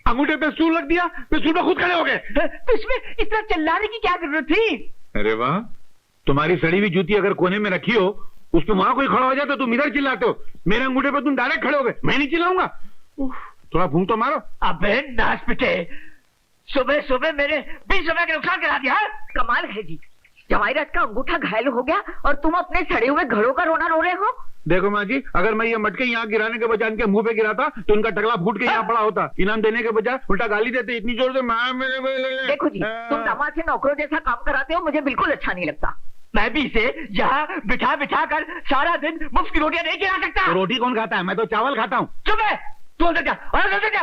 [SPEAKER 7] अंगूठे पे स्टूल रख दिया, फिर स्टूल पे खुद खड़े हो गए।
[SPEAKER 6] तो इसमें इतना चिल्लाने की क्या जरूरत थी?
[SPEAKER 7] अरे वाह, तुम्हारी सड़ी हुई जूती अगर कोने में रखी हो, उस पे वहां कोई खड़ा हो जाए तो तुम इधर चिल्लाते हो, मेरे अंगूठे पे तुम डायरेक्ट खड़े हो गए, मैं नहीं चिल्लाऊंगा। थोड़ा फूंक तो मारो।
[SPEAKER 6] अबे नाच पिटे, सुबह सुबह मेरे 20 रुपए का नुकसान करा दिया। कमाल है जी, जवाहिरत का अंगूठा घायल हो गया और तुम अपने सड़े हुए घड़ों का रोना रो रहे हो।
[SPEAKER 7] देखो माँ जी, अगर मैं ये मटके यहाँ गिराने के बजाय इनके मुंह पे गिराता तो इनका टकला फूट के यहाँ पड़ा होता। इनाम देने के बजाय उल्टा गाली देते इतनी जोर से।
[SPEAKER 6] देखो जी, तुम दामाद से नौकरों जैसा काम कराते हो, मुझे बिल्कुल अच्छा नहीं लगता। मैं भी इसे यहाँ बिठा बिठा कर सारा दिन मुफ्त की रोटियां नहीं खिला सकता।
[SPEAKER 7] तो रोटी कौन खाता है? मैं तो चावल खाता हूँ।
[SPEAKER 6] चुप है, तू अंदर जा और अंदर जा।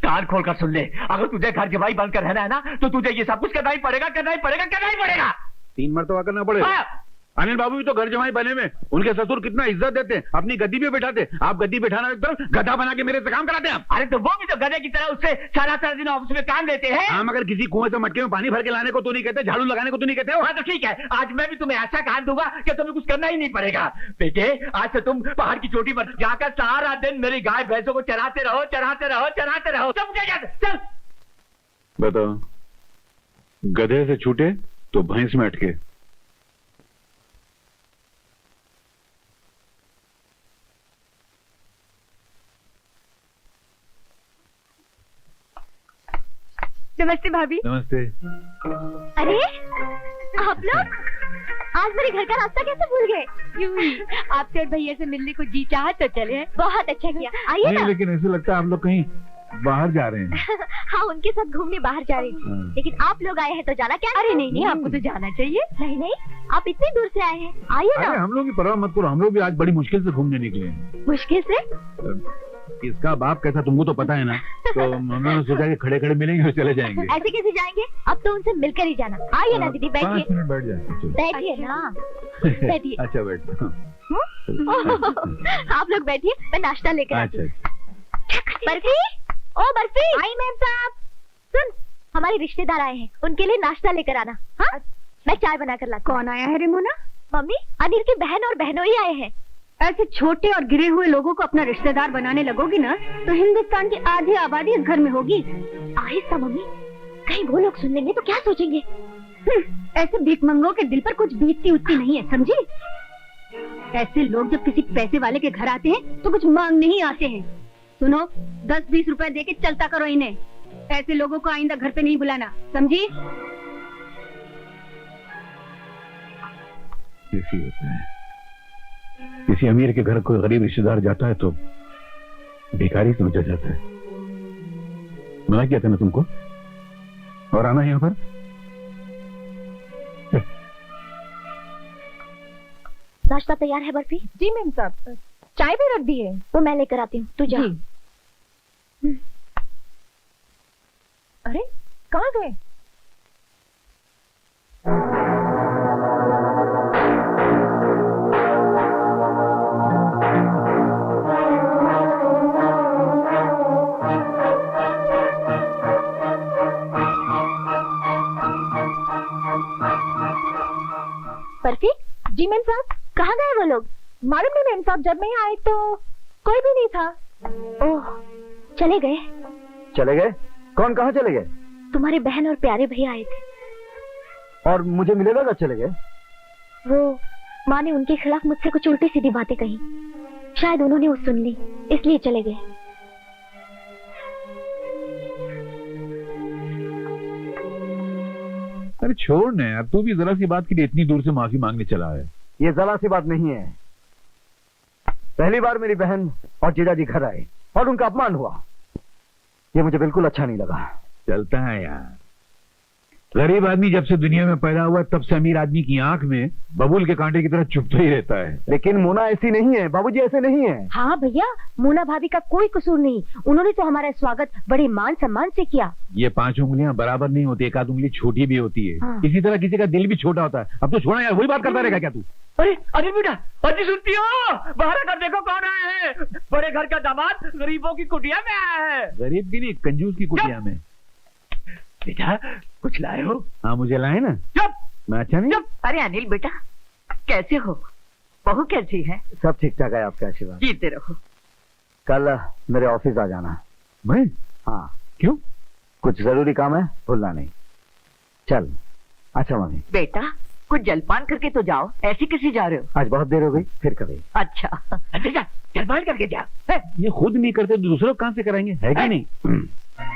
[SPEAKER 6] कान खोल कर सुन ले, अगर तुझे घर जमाई बनकर रहना है ना, तो तुझे ये सब कुछ करना ही पड़ेगा, करना ही पड़ेगा, करना ही पड़ेगा।
[SPEAKER 7] 3 मरतबा करना पड़ेगा। अनिल बाबू भी तो घर जमाई बने में, उनके ससुर कितना इज्जत देते हैं, अपनी गद्दी पे बैठाते। आप गद्दी बैठाना एक तरफ, गधा बना के मेरे से काम कराते हैं आप।
[SPEAKER 6] अरे तो वो भी तो गधे की तरह उससे सारा दिन ऑफिस में काम लेते हैं।
[SPEAKER 7] हम अगर किसी कुएं से मटके में पानी भर के लाने को तो नहीं कहते, झाड़ू लगाने को तो नहीं कहते हो।
[SPEAKER 6] हाँ तो ठीक है, आज मैं भी तुम्हें ऐसा काम दूंगा कि तुम्हें कुछ करना ही नहीं पड़ेगा। बेटे, आज से तुम पहाड़ की चोटी पर जाकर सारा दिन मेरी गाय भैंसों को चराते रहो, चराते रहो, चराते रहो। चल
[SPEAKER 7] बताओ, गधे से छूटे तो भैंस में अटके।
[SPEAKER 2] नमस्ते भाभी।
[SPEAKER 7] नमस्ते।
[SPEAKER 2] अरे आप लोग आज मेरे घर का रास्ता कैसे भूल गए? यूं ही आपसे और भैया से मिलने को जी चाहा तो चले। बहुत अच्छा किया, आइए ना।
[SPEAKER 7] लेकिन ऐसे लगता है आप लोग कहीं बाहर जा रहे हैं।
[SPEAKER 2] हाँ, उनके साथ घूमने बाहर जा रही थी, लेकिन आप लोग आए हैं तो जाना क्या? अरे नहीं नहीं, आपको तो जाना चाहिए। नहीं नहीं, आप इतनी दूर से आए हैं, आइए ना।
[SPEAKER 7] हम लोग की परवाह मत करो, हम लोग भी आज बड़ी मुश्किल से घूमने निकले हैं।
[SPEAKER 2] मुश्किल से?
[SPEAKER 7] इसका बाप कैसा तुमको तो पता है ना, तो हमने सोचा कि खड़े खड़े मिलेंगे और चले जाएंगे।
[SPEAKER 2] ऐसे कैसे जाएंगे? अब तो उनसे मिलकर ही जाना। आइए ना दीदी, बैठिए।
[SPEAKER 7] 5 मिनट बैठ जाए।
[SPEAKER 2] बैठिए ना, बैठिए।
[SPEAKER 7] अच्छा बैठ।
[SPEAKER 2] आप लोग बैठिए, मैं नाश्ता लेकर आती हूँ। बर्फी, ओ बर्फी। आई मैम साहब। सुन, हमारे रिश्तेदार आए हैं, उनके लिए नाश्ता लेकर आना। हाँ, मैं चाय बनाकर लाती। कौन आया है रेमोना? मम्मी, अनिल की बहन और बहनोई आए हैं। ऐसे छोटे और गिरे हुए लोगों को अपना रिश्तेदार बनाने लगोगी ना, तो हिंदुस्तान की आधी आबादी इस घर में होगी। आहिस्ता मम्मी, कहीं वो लोग सुन लेंगे तो क्या सोचेंगे? ऐसे भीखमंगों के दिल पर कुछ बीतती उठती नहीं है, समझी? ऐसे लोग जब किसी पैसे वाले के घर आते हैं तो कुछ मांगने ही आते हैं। सुनो, 10-20 रुपए देके चलता करो इन्हें। ऐसे लोगों को आइंदा घर पे नहीं बुलाना, समझी?
[SPEAKER 7] ऐसी होता है, किसी अमीर के घर कोई गरीब रिश्तेदार जाता है तो भिखारी समझा जाता है। मना किया था ना तुमको, और आना यहाँ पर।
[SPEAKER 2] नाश्ता तैयार है बर्फी?
[SPEAKER 1] जी मैम साहब, चाय भी रख दी है।
[SPEAKER 2] वो मैं लेकर आती हूँ, तू जा।
[SPEAKER 1] अरे कहाँ गए?
[SPEAKER 2] बर्फी,
[SPEAKER 1] जी मैम साहब,
[SPEAKER 2] कहाँ गए वो लोग?
[SPEAKER 1] मालूम नहीं मैम साहब, जब मैं आए तो कोई भी नहीं था।
[SPEAKER 2] ओह, चले गए?
[SPEAKER 5] चले गए? कौन कहाँ चले गए?
[SPEAKER 2] तुम्हारी बहन और प्यारे भैया आए थे।
[SPEAKER 5] और मुझे मिले लगा चले गए?
[SPEAKER 2] वो माँ ने उनके खिलाफ मुझसे कुछ उल्टी सीधी बातें कही, शायद उन्होंने वो सुन ली, इसलिए चले गए।
[SPEAKER 7] अरे छोड़ ना यार, तू भी जरा सी बात के लिए इतनी दूर से माफी मांगने चला है।
[SPEAKER 5] ये जरा सी बात नहीं है। पहली बार मेरी बहन और जीजाजी घर आए और उनका अपमान हुआ, ये मुझे बिल्कुल अच्छा नहीं लगा।
[SPEAKER 7] चलता है यार, गरीब आदमी जब से दुनिया में पैदा हुआ तब से अमीर आदमी की आंख में बबूल के कांटे की तरह चुभता ही रहता है।
[SPEAKER 5] लेकिन मोना ऐसी नहीं है, बाबूजी ऐसे नहीं है।
[SPEAKER 2] हाँ भैया, मोना भाभी का कोई कसूर नहीं, उन्होंने तो हमारा स्वागत बड़े मान सम्मान से किया।
[SPEAKER 7] ये 5 उंगलियां बराबर नहीं होती, एक आध उंगली छोटी भी होती है।
[SPEAKER 2] हाँ।
[SPEAKER 7] इसी तरह किसी का दिल भी छोटा होता है। अब तो छोड़ा यार, वही बात करता रहेगा क्या तू?
[SPEAKER 6] अरे अरे बेटा, अजी सुनती हो? बाहर आकर देखो कौन आया है। बड़े घर का दामाद गरीबों की कुटिया में आया है।
[SPEAKER 7] गरीब की नहीं, कंजूस की कुटिया में।
[SPEAKER 6] बेटा, कुछ लाए हो?
[SPEAKER 7] हाँ मुझे लाए ना।
[SPEAKER 6] चुप
[SPEAKER 7] मैं अच्छा नहीं?
[SPEAKER 6] चुप। अरे अनिल बेटा, कैसे हो? बहू कैसी है?
[SPEAKER 5] सब ठीक ठाक है, आपका आशीर्वाद।
[SPEAKER 6] जीते रहो।
[SPEAKER 5] कल मेरे ऑफिस आ जाना।
[SPEAKER 7] मैं?
[SPEAKER 5] हाँ।
[SPEAKER 7] क्यों?
[SPEAKER 5] कुछ जरूरी काम है, भूलना नहीं। चल। अच्छा मामी,
[SPEAKER 6] बेटा कुछ जलपान करके तो जाओ, ऐसे कैसे जा रहे हो?
[SPEAKER 5] आज बहुत देर हो गई, फिर कभी।
[SPEAKER 6] अच्छा अच्छा जलपान करके जा।
[SPEAKER 7] ये खुद नहीं करते तो दूसरों को कहां से कराएंगे, है कि नहीं?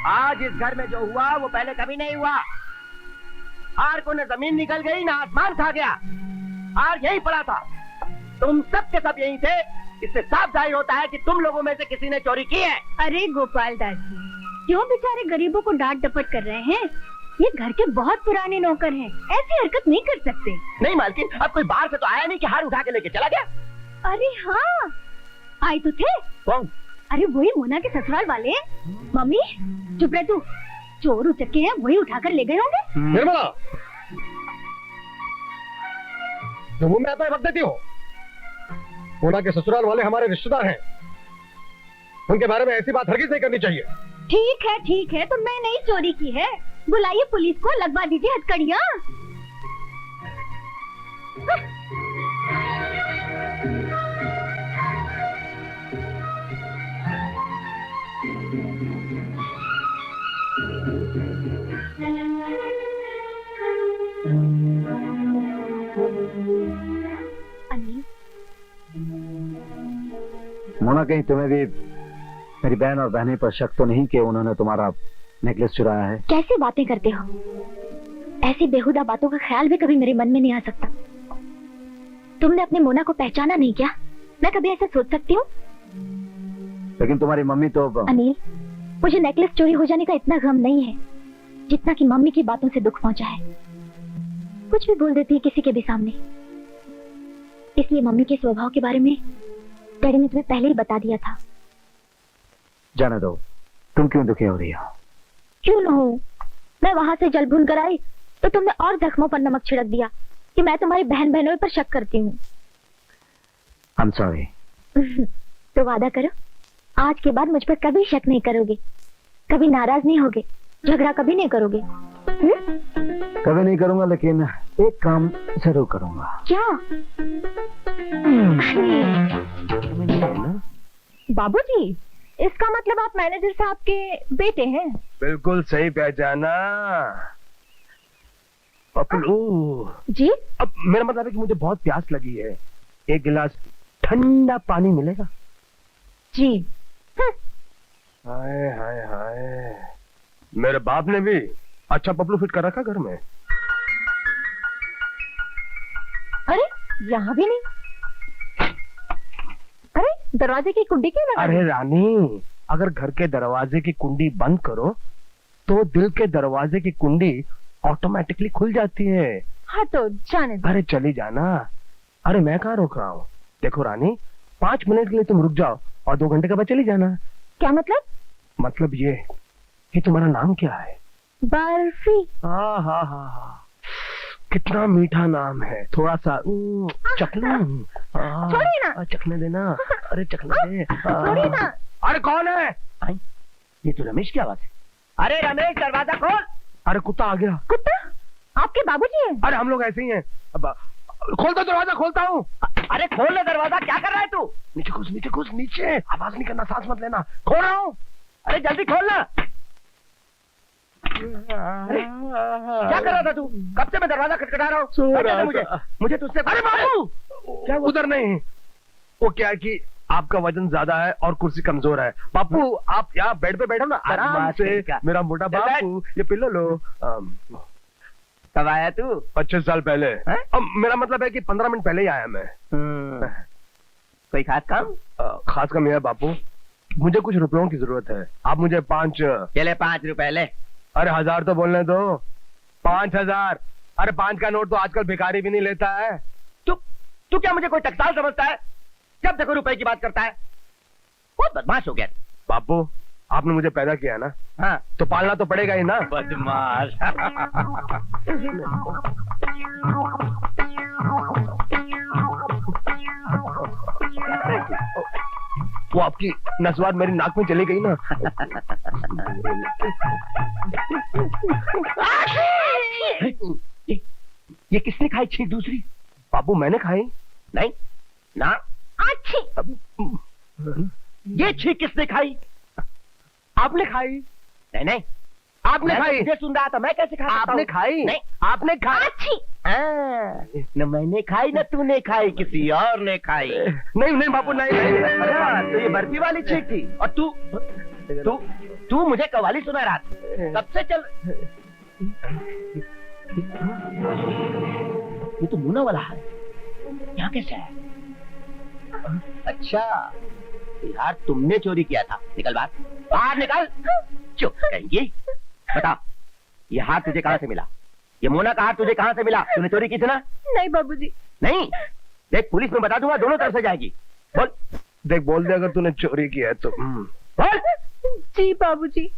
[SPEAKER 4] आज इस घर में जो हुआ वो पहले कभी नहीं हुआ। आर को न जमीन निकल गई न आसमान खा गया, आर यही पड़ा था। तुम सब के सब यही थे। इससे साफ जाहिर होता है कि तुम लोगों में से किसी ने चोरी की है।
[SPEAKER 2] अरे गोपाल दास जी, क्यों बेचारे गरीबों को डांट डपट कर रहे हैं? ये घर के बहुत पुराने नौकर हैं, ऐसी हरकत नहीं कर सकते।
[SPEAKER 4] नहीं मालकिन, अब कोई बाहर से तो आया नहीं कि हार उठा के लेके चला गया।
[SPEAKER 2] अरे हाँ, आए तो थे।
[SPEAKER 4] कौन?
[SPEAKER 2] अरे वही मोना के ससुराल वाले। मम्मी चुप रह तू, चोर उचक्के हैं, वही उठाकर ले गए होंगे।
[SPEAKER 3] निर्मला, जो मुंह में आता है वक्त देती हो। मोना के ससुराल वाले हमारे रिश्तेदार हैं, उनके बारे में ऐसी बात हरगिज नहीं करनी चाहिए।
[SPEAKER 2] ठीक है, तो मैंने ही चोरी की है। बुलाइए पुलिस को, लगवा दीजिए हथकड़ियाँ। अनिल,
[SPEAKER 5] मोना, कहीं तुम्हें भी मेरी बहन और बहनी पर शक तो नहीं कि उन्होंने तुम्हारा नेकलेस चुराया है?
[SPEAKER 2] कैसी बातें करते हो? ऐसी बेहुदा बातों का ख्याल भी कभी मेरे मन में नहीं आ सकता। तुमने अपनी मोना को पहचाना नहीं क्या? मैं कभी ऐसा सोच सकती हूँ?
[SPEAKER 5] लेकिन तुम्हारी मम्मी तो।
[SPEAKER 2] अनिल, मुझे नेकलेस चोरी हो जाने का इतना गम नहीं है जितना कि मम्मी की बातों से दुख पहुंचा है। कुछ भी बोल देती है किसी के भी सामने। इसलिए मम्मी के स्वभाव के बारे में डैडी ने तुम्हें पहले ही बता दिया था।
[SPEAKER 5] जाने दो, तुम क्यों दुखी हो रही हो?
[SPEAKER 2] क्यों न हो, मैं वहां से जल भून कर आई तो तुमने और जख्मों पर नमक छिड़क दिया कि मैं तुम्हारी बहन बहनों पर शक करती हूँ।
[SPEAKER 5] I'm sorry।
[SPEAKER 2] तो वादा करो, आज के बाद मुझ पर कभी शक नहीं करोगे, कभी नाराज नहीं होगे, झगड़ा कभी नहीं करोगे।
[SPEAKER 5] कभी नहीं करूंगा, लेकिन एक काम जरूर करूंगा।
[SPEAKER 2] क्या? बाबूजी, इसका मतलब आप मैनेजर साहब के बेटे हैं?
[SPEAKER 3] बिल्कुल सही पहचाना पपलू
[SPEAKER 2] जी।
[SPEAKER 3] अब मेरा मतलब है कि मुझे बहुत प्यास लगी है, एक गिलास ठंडा पानी मिलेगा?
[SPEAKER 2] जी।
[SPEAKER 3] हाय हाय हाय, मेरे बाप ने भी अच्छा पपलू फिट कर रखा घर में।
[SPEAKER 2] अरे यहाँ भी नहीं। अरे दरवाजे की कुंडी क्यों लगा?
[SPEAKER 3] अरे रानी, अगर घर के दरवाजे की कुंडी बंद करो तो दिल के दरवाजे की कुंडी ऑटोमेटिकली खुल जाती है।
[SPEAKER 2] हाँ तो जाने दो।
[SPEAKER 3] अरे चली जाना। अरे मैं कहाँ रोक रहा हूँ? देखो रानी, 5 मिनट के लिए तुम रुक जाओ और 2 घंटे के बाद चली जाना।
[SPEAKER 2] क्या मतलब?
[SPEAKER 3] मतलब ये कि तुम्हारा नाम क्या है?
[SPEAKER 2] बर्फी।
[SPEAKER 3] हाँ हाँ हाँ हाँ, कितना मीठा नाम है। थोड़ा सा चखना।
[SPEAKER 2] छोड़िए ना।
[SPEAKER 3] चखने देना। अरे चखने दे।
[SPEAKER 2] छोड़िए ना।
[SPEAKER 3] अरे कौन है?
[SPEAKER 4] ये तो रमेश की आवाज है। अरे रमेश, दरवाजा खोल।
[SPEAKER 3] अरे कुत्ता आ गया।
[SPEAKER 2] कुत्ता? आपके बाबूजी हैं?
[SPEAKER 3] अरे हम लोग ऐसे ही हैं। अब खोलता दरवाजा, खोलता हूँ।
[SPEAKER 4] अरे खोल ले दरवाजा, क्या कर रहा है तू?
[SPEAKER 3] नीचे घुस, नीचे घुस, नीचे। आवाज नहीं करना, सांस मत लेना। खोल रहा हूँ।
[SPEAKER 4] अरे जल्दी खोलना। क्या कर रहा था तू? कब से मैं दरवाजा खटखटा रहा हूँ? मुझे तुझसे।
[SPEAKER 3] अरे बाबू, क्या उधर नहीं? वो क्या है कि आपका वजन ज्यादा है और कुर्सी कमजोर है। बापू आप यहाँ बेड पे बैठो ना आराम से। मेरा मोटा बापू, ये पिल्लो लो।
[SPEAKER 4] कब आया तू?
[SPEAKER 3] 25 साल पहले। अब मेरा मतलब है कि 15 मिनट पहले ही आया मैं।
[SPEAKER 4] कोई खास काम?
[SPEAKER 3] खास काम यह है बापू, मुझे कुछ रुपयों की जरूरत है। आप मुझे 5
[SPEAKER 4] चले 5 रुपए ले।
[SPEAKER 3] अरे 1000 तो बोलने दो। 5000। अरे 5 का नोट तो आजकल भिखारी भी नहीं लेता है।
[SPEAKER 4] तू क्या मुझे कोई टकसाल समझता है? जब देखो रुपए की बात करता है। बहुत बदमाश हो गया।
[SPEAKER 3] बापू आपने मुझे पैदा किया ना,
[SPEAKER 4] हाँ
[SPEAKER 3] तो पालना तो पड़ेगा ही ना।
[SPEAKER 4] बदमाश।
[SPEAKER 3] वो आपकी नस्वार मेरी नाक में चली गई ना।
[SPEAKER 4] ये किसने खाई छींक दूसरी?
[SPEAKER 3] बापू मैंने खाई
[SPEAKER 4] नहीं ना।
[SPEAKER 2] अच्छी।
[SPEAKER 4] ये छींक किसने खाई?
[SPEAKER 3] आपने खाई?
[SPEAKER 4] नहीं नहीं,
[SPEAKER 3] आपने खाई?
[SPEAKER 4] मुझे सुन रहा था, मैं कैसे खा सकता
[SPEAKER 3] आपने
[SPEAKER 4] हूँ?
[SPEAKER 3] खाई?
[SPEAKER 4] नहीं।
[SPEAKER 3] आपने खाई?
[SPEAKER 2] अच्छी।
[SPEAKER 4] न मैंने खाई न तूने खाई, किसी और ने खाई।
[SPEAKER 3] नहीं नहीं बापू, नहीं नहीं।
[SPEAKER 4] अच्छा, तो ये बर्फी वाली चिक थी, और तू तू तू मुझे कवाली सुना रहा था, कब से चल। ये तो मुन्ना वाला है, यहाँ कैसे है? अच्छा, यार तुमने चोरी किया था। निकल बाहर निकल। चुप कहिए। बता, ये हाथ तुझे कहाँ से मिला? ये मोना का हाथ तुझे कहाँ से मिला? तूने चोरी की थी ना?
[SPEAKER 2] नहीं बाबूजी।
[SPEAKER 4] नहीं, देख पुलिस में बता दूंगा, दोनों तरफ से जाएगी। बोल।
[SPEAKER 3] देख, बोल दे अगर तूने चोरी किया है तो।
[SPEAKER 4] बोल।
[SPEAKER 2] जी बाबूजी,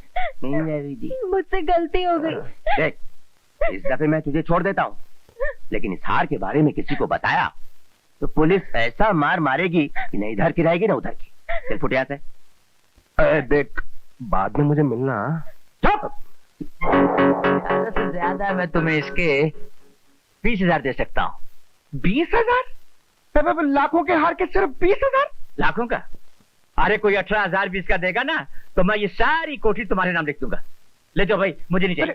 [SPEAKER 4] नहीं रवि जी,
[SPEAKER 2] मुझसे गलती हो गई।
[SPEAKER 4] देख इस दफे मैं तुझे छोड़ देता हूँ, लेकिन इस हार के बारे में किसी को बताया तो पुलिस ऐसा मार मारेगी कि न इधर की रहेगी न उधर की। चल फुट यहाँ से।
[SPEAKER 3] देख, बाद में मुझे मिलना।
[SPEAKER 4] चुप।
[SPEAKER 6] ज्यादा से ज्यादा मैं तुम्हें इसके 20,000 दे सकता हूँ।
[SPEAKER 3] 20,000? लाखों के हार के सिर्फ 20,000?
[SPEAKER 6] लाखों का? अरे कोई 18,000 20 का देगा ना, तो मैं ये सारी कोठी तुम्हारे नाम लिख दूंगा। ले जाओ भाई, मुझे नहीं चाहिए।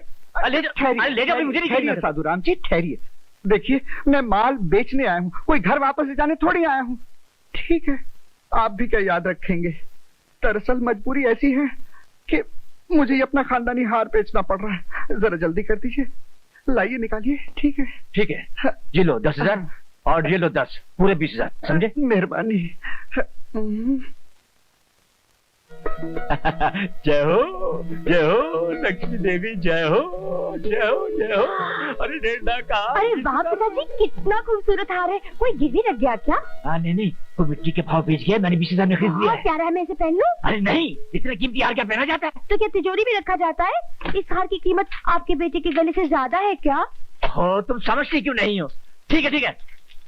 [SPEAKER 6] ले जाओ, अरे ले जाओ भाई, मुझे नहीं चाहिए।
[SPEAKER 8] साधुराम जी ठहरिए, देखिए मैं माल बेचने आया हूँ, कोई घर वापस ले जाने थोड़ी आया हूँ। ठीक है, आप भी क्या याद रखेंगे, दरअसल मजबूरी ऐसी है कि मुझे ये अपना खानदानी हार बेचना पड़ रहा है। जरा जल्दी कर दीजिए, लाइए निकालिए। ठीक है
[SPEAKER 6] ठीक है, ये लो 10,000 और ये लो 10, पूरे 20,000, समझे?
[SPEAKER 8] मेहरबानी।
[SPEAKER 6] जय हो लक्ष्मी देवी, जय हो जय हो जय हो। अरे डेढ़ा का।
[SPEAKER 2] अरे वाह पिताजी, कितना खूबसूरत हार है। कोई गिरवी रख गया क्या?
[SPEAKER 6] हाँ नहीं, वो मिट्टी के भाव बेच गया, मैंने 20,000 में खरीद लिया
[SPEAKER 2] और
[SPEAKER 6] है।
[SPEAKER 2] क्या रहा, मैं इसे पहन लूं?
[SPEAKER 6] अरे नहीं, इतने कीमती हार क्या पहना जाता है?
[SPEAKER 2] तो क्या तिजोरी में रखा जाता है? इस हार की कीमत आपके बेटे के गले से ज्यादा है क्या?
[SPEAKER 6] हो, तुम समझती क्यों नहीं हो? ठीक है,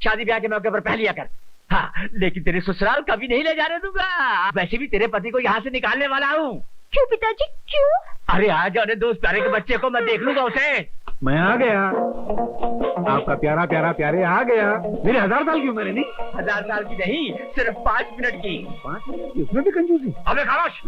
[SPEAKER 6] शादी ब्याह के मौके पर पहन लिया कर। हाँ, लेकिन तेरे ससुराल कभी नहीं ले जाने दूंगा। वैसे भी तेरे पति को यहाँ से निकालने वाला हूँ।
[SPEAKER 2] क्यों पिताजी, क्यों?
[SPEAKER 6] अरे आ जाने दो उस प्यारे के बच्चे को, मैं देख लूंगा उसे।
[SPEAKER 7] मैं आ गया, आपका प्यारा प्यारा प्यारे आ गया। मेरे 1000 साल की उम्र है। नहीं
[SPEAKER 6] 1000 साल की नहीं, सिर्फ 5 मिनट की।
[SPEAKER 7] 5 मिनट की, उसमें भी कंजूसी।
[SPEAKER 6] अबे खामोश,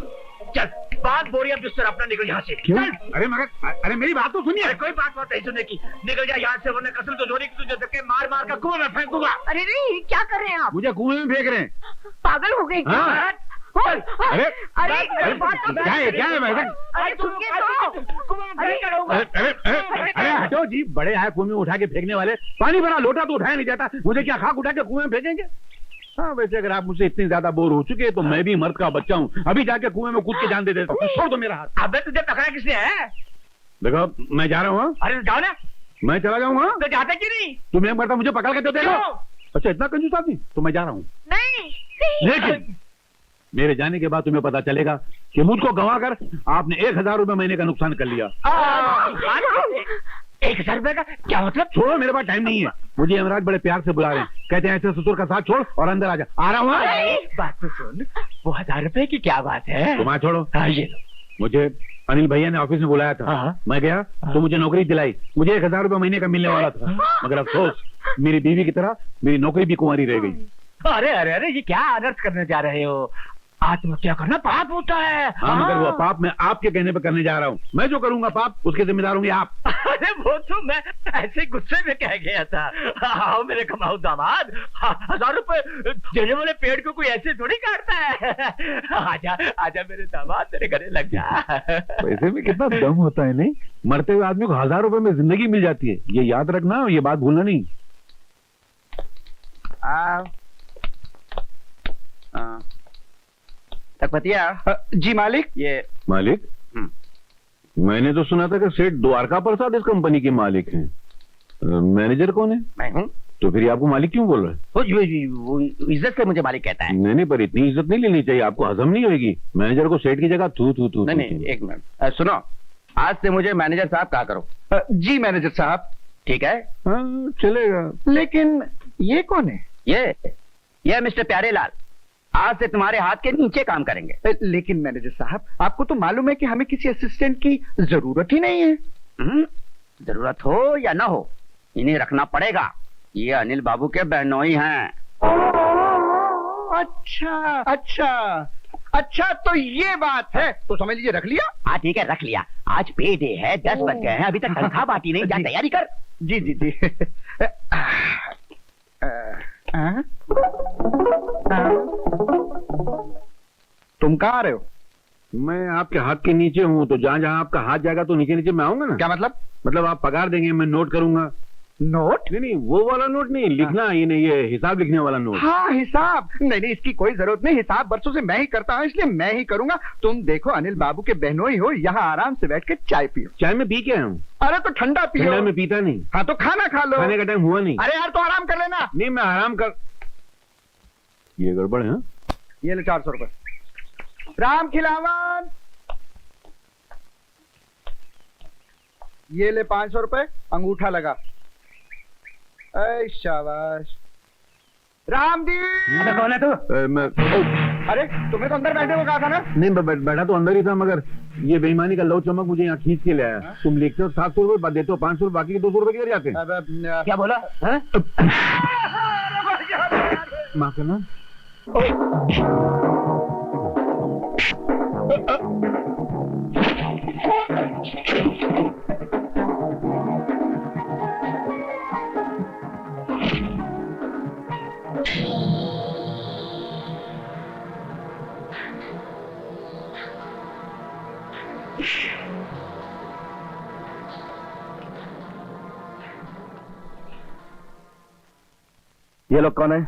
[SPEAKER 6] चल बात बोरी, अब बिस्तर अपना निकल यहाँ से।
[SPEAKER 7] क्यों?
[SPEAKER 6] चल।
[SPEAKER 7] अरे मगर, अरे मेरी बात तो सुनिए।
[SPEAKER 6] अरे कोई बात नहीं सुनने की, निकल जा यहाँ से, वरना कसम तो जोड़ी की तुझे धक्के मार मार कर कुएं में फेंक दूंगा।
[SPEAKER 2] अरे नहीं, क्या कर रहे हैं आप?
[SPEAKER 7] मुझे कुएं में फेंक रहे हैं।
[SPEAKER 2] पागल हो गए क्या?
[SPEAKER 7] हाँ।
[SPEAKER 2] अरे
[SPEAKER 7] अरे
[SPEAKER 2] अरे
[SPEAKER 7] क्या है मैं?
[SPEAKER 2] अरे सुनिए तो।
[SPEAKER 7] अरे हटो जी, बड़े आए कुएं में उठा के फेंकने वाले। पानी भरा लोटा तो उठाया नहीं जाता, मुझे क्या खाक उठा के कुएं में फेंकेंगे? हाँ, वैसे अगर आप मुझसे इतनी ज्यादा बोर हो चुके हैं तो मैं भी मर्द का बच्चा हूँ, अभी जाके कुएं में कूद के जान दे देता हूँ। छोड़ दो मेरा हाथ।
[SPEAKER 6] अबे तुझे पकड़ा किसने है?
[SPEAKER 7] देखो मैं जा रहा हूँ।
[SPEAKER 6] अरे जाओ ना।
[SPEAKER 7] मैं चला जाऊंगा।
[SPEAKER 6] तो जाते क्यों नहीं?
[SPEAKER 7] तुम एक मरता मुझे पकड़ के तो देखो। अच्छा, इतना कंजूस आदमी? तो मैं जा रहा हूँ।
[SPEAKER 2] नहीं
[SPEAKER 7] लेकिन मेरे जाने के बाद तुम्हें पता चलेगा कि मुझको गंवा कर आपने 1,000 रुपए महीने का नुकसान कर लिया।
[SPEAKER 6] 1,000 रुपए का क्या मतलब?
[SPEAKER 7] छोड़ो, मेरे पास टाइम नहीं है। मुझे यमराज बड़े प्यार से बुला रहे हैं, कहते हैं ऐसे ससुर का साथ छोड़ और अंदर आ जा। आ रहा हूँ।
[SPEAKER 6] बात तो सुन, वो 1000 रुपए की क्या बात है?
[SPEAKER 7] तुम आ, छोड़ो।
[SPEAKER 6] ये लो।
[SPEAKER 7] मुझे अनिल भैया ने ऑफिस में बुलाया था।
[SPEAKER 6] हाँ।
[SPEAKER 7] मैं गया तो मुझे नौकरी दिलाई। मुझे 1,000 रुपए महीने का मिलने वाला था, मगर अफसोस मेरी बीवी की तरह मेरी नौकरी भी कुंवारी रह गई।
[SPEAKER 6] अरे अरे अरे, ये क्या अनर्थ करने जा रहे हो? आत्महत्या करना पाप होता है।
[SPEAKER 7] हाँ, मगर वो पाप मैं आपके कहने पे करने जा रहा हूँ। मैं जो करूंगा पाप, उसके जिम्मेदार होंगे आप।
[SPEAKER 6] अरे वो तो मैं ऐसे गुस्से में कह गया था। आओ मेरे कमाऊ दामाद, 1000 रुपए देने वाले पेड़ को कोई ऐसे थोड़ी काटता है। आजा आजा मेरे दामाद, तेरे गले लग जा।
[SPEAKER 7] पैसे में कितना दम होता है। नहीं, मरते हुए आदमी को 1000 रुपए में जिंदगी मिल जाती है, ये याद रखना, ये बात भूलना नहीं।
[SPEAKER 8] तकपतिया जी मालिक।
[SPEAKER 7] ये मालिक? मैंने तो सुना था कि सेठ द्वारका प्रसाद इस कंपनी के मालिक हैं। मैनेजर कौन है?
[SPEAKER 4] मैं हूँ।
[SPEAKER 7] तो फिर ये आपको मालिक क्यों बोल रहे हैं?
[SPEAKER 4] वो इज्जत से मुझे मालिक कहता है।
[SPEAKER 7] नहीं, पर इतनी इज्जत नहीं लेनी चाहिए, आपको हजम नहीं होगी। मैनेजर को सेठ की जगह थू थू थू।
[SPEAKER 4] नहीं, एक मिनट सुनो, आज से मुझे मैनेजर साहब कहा करो।
[SPEAKER 8] जी मैनेजर साहब।
[SPEAKER 4] ठीक है?
[SPEAKER 7] हाँ, चलेगा।
[SPEAKER 8] लेकिन ये कौन है?
[SPEAKER 4] ये मिस्टर प्यारेलाल आज से तुम्हारे हाथ के नीचे काम करेंगे।
[SPEAKER 8] लेकिन मैनेजर साहब, आपको तो मालूम है कि हमें किसी असिस्टेंट की जरूरत ही नहीं है।
[SPEAKER 4] जरूरत हो या ना हो, इन्हें रखना पड़ेगा। ये अनिल बाबू के बहनोई हैं।
[SPEAKER 8] अच्छा अच्छा, अच्छा तो ये बात है, तो समझ लीजिए रख लिया।
[SPEAKER 4] हाँ ठीक है, रख लिया। आज पे डे है, 10 बज गए हैं, अभी तक तनख्वाह बांटी नहीं, जा तैयारी कर।
[SPEAKER 8] जी जी जी। तुम कहाँ आ रहे हो?
[SPEAKER 7] मैं आपके हाथ के नीचे हूँ, तो जहाँ जहाँ आपका हाथ जाएगा तो नीचे नीचे मैं आऊंगा ना।
[SPEAKER 8] क्या मतलब?
[SPEAKER 7] मतलब आप पगार देंगे, मैं नोट करूंगा।
[SPEAKER 8] नोट?
[SPEAKER 7] नहीं, वो वाला नोट नहीं, लिखना ये नहीं, ये हिसाब लिखने वाला नोट।
[SPEAKER 8] हाँ हिसाब? नहीं, इसकी कोई जरूरत नहीं, हिसाब बरसों से मैं ही करता हूँ, इसलिए मैं ही करूंगा। तुम देखो अनिल बाबू के बहनोई हो, यहाँ आराम से बैठ के चाय पियो।
[SPEAKER 7] चाय में पी के आया हूँ।
[SPEAKER 8] अरे तो ठंडा पियो।
[SPEAKER 7] ठंडा में पीता नहीं।
[SPEAKER 8] हाँ तो खाना खा लो।
[SPEAKER 7] खाने का टाइम हुआ नहीं।
[SPEAKER 8] अरे यार तो आराम कर लेना।
[SPEAKER 7] नहीं, मैं आराम कर। ये गड़बड़ है।
[SPEAKER 8] ये ले 400 रुपए। राम खिलावन, ये ले 500 रुपए, अंगूठा लगा। ऐ शाबाश। राम जी।
[SPEAKER 4] कौन है तू?
[SPEAKER 8] अरे तुम्हें तो अंदर बैठे को कहा था ना?
[SPEAKER 7] नहीं, बैठा तो अंदर ही था, मगर ये बेईमानी का लौ चमक मुझे यहाँ खींच के ले आया। तुम लिखते हो 700 रुपए, देते हो 500 रुपए, बाकी के 200 रुपए किधर जाते हैं?
[SPEAKER 4] क्या बोला?
[SPEAKER 7] माफ करना।
[SPEAKER 5] ये लोग कौन है?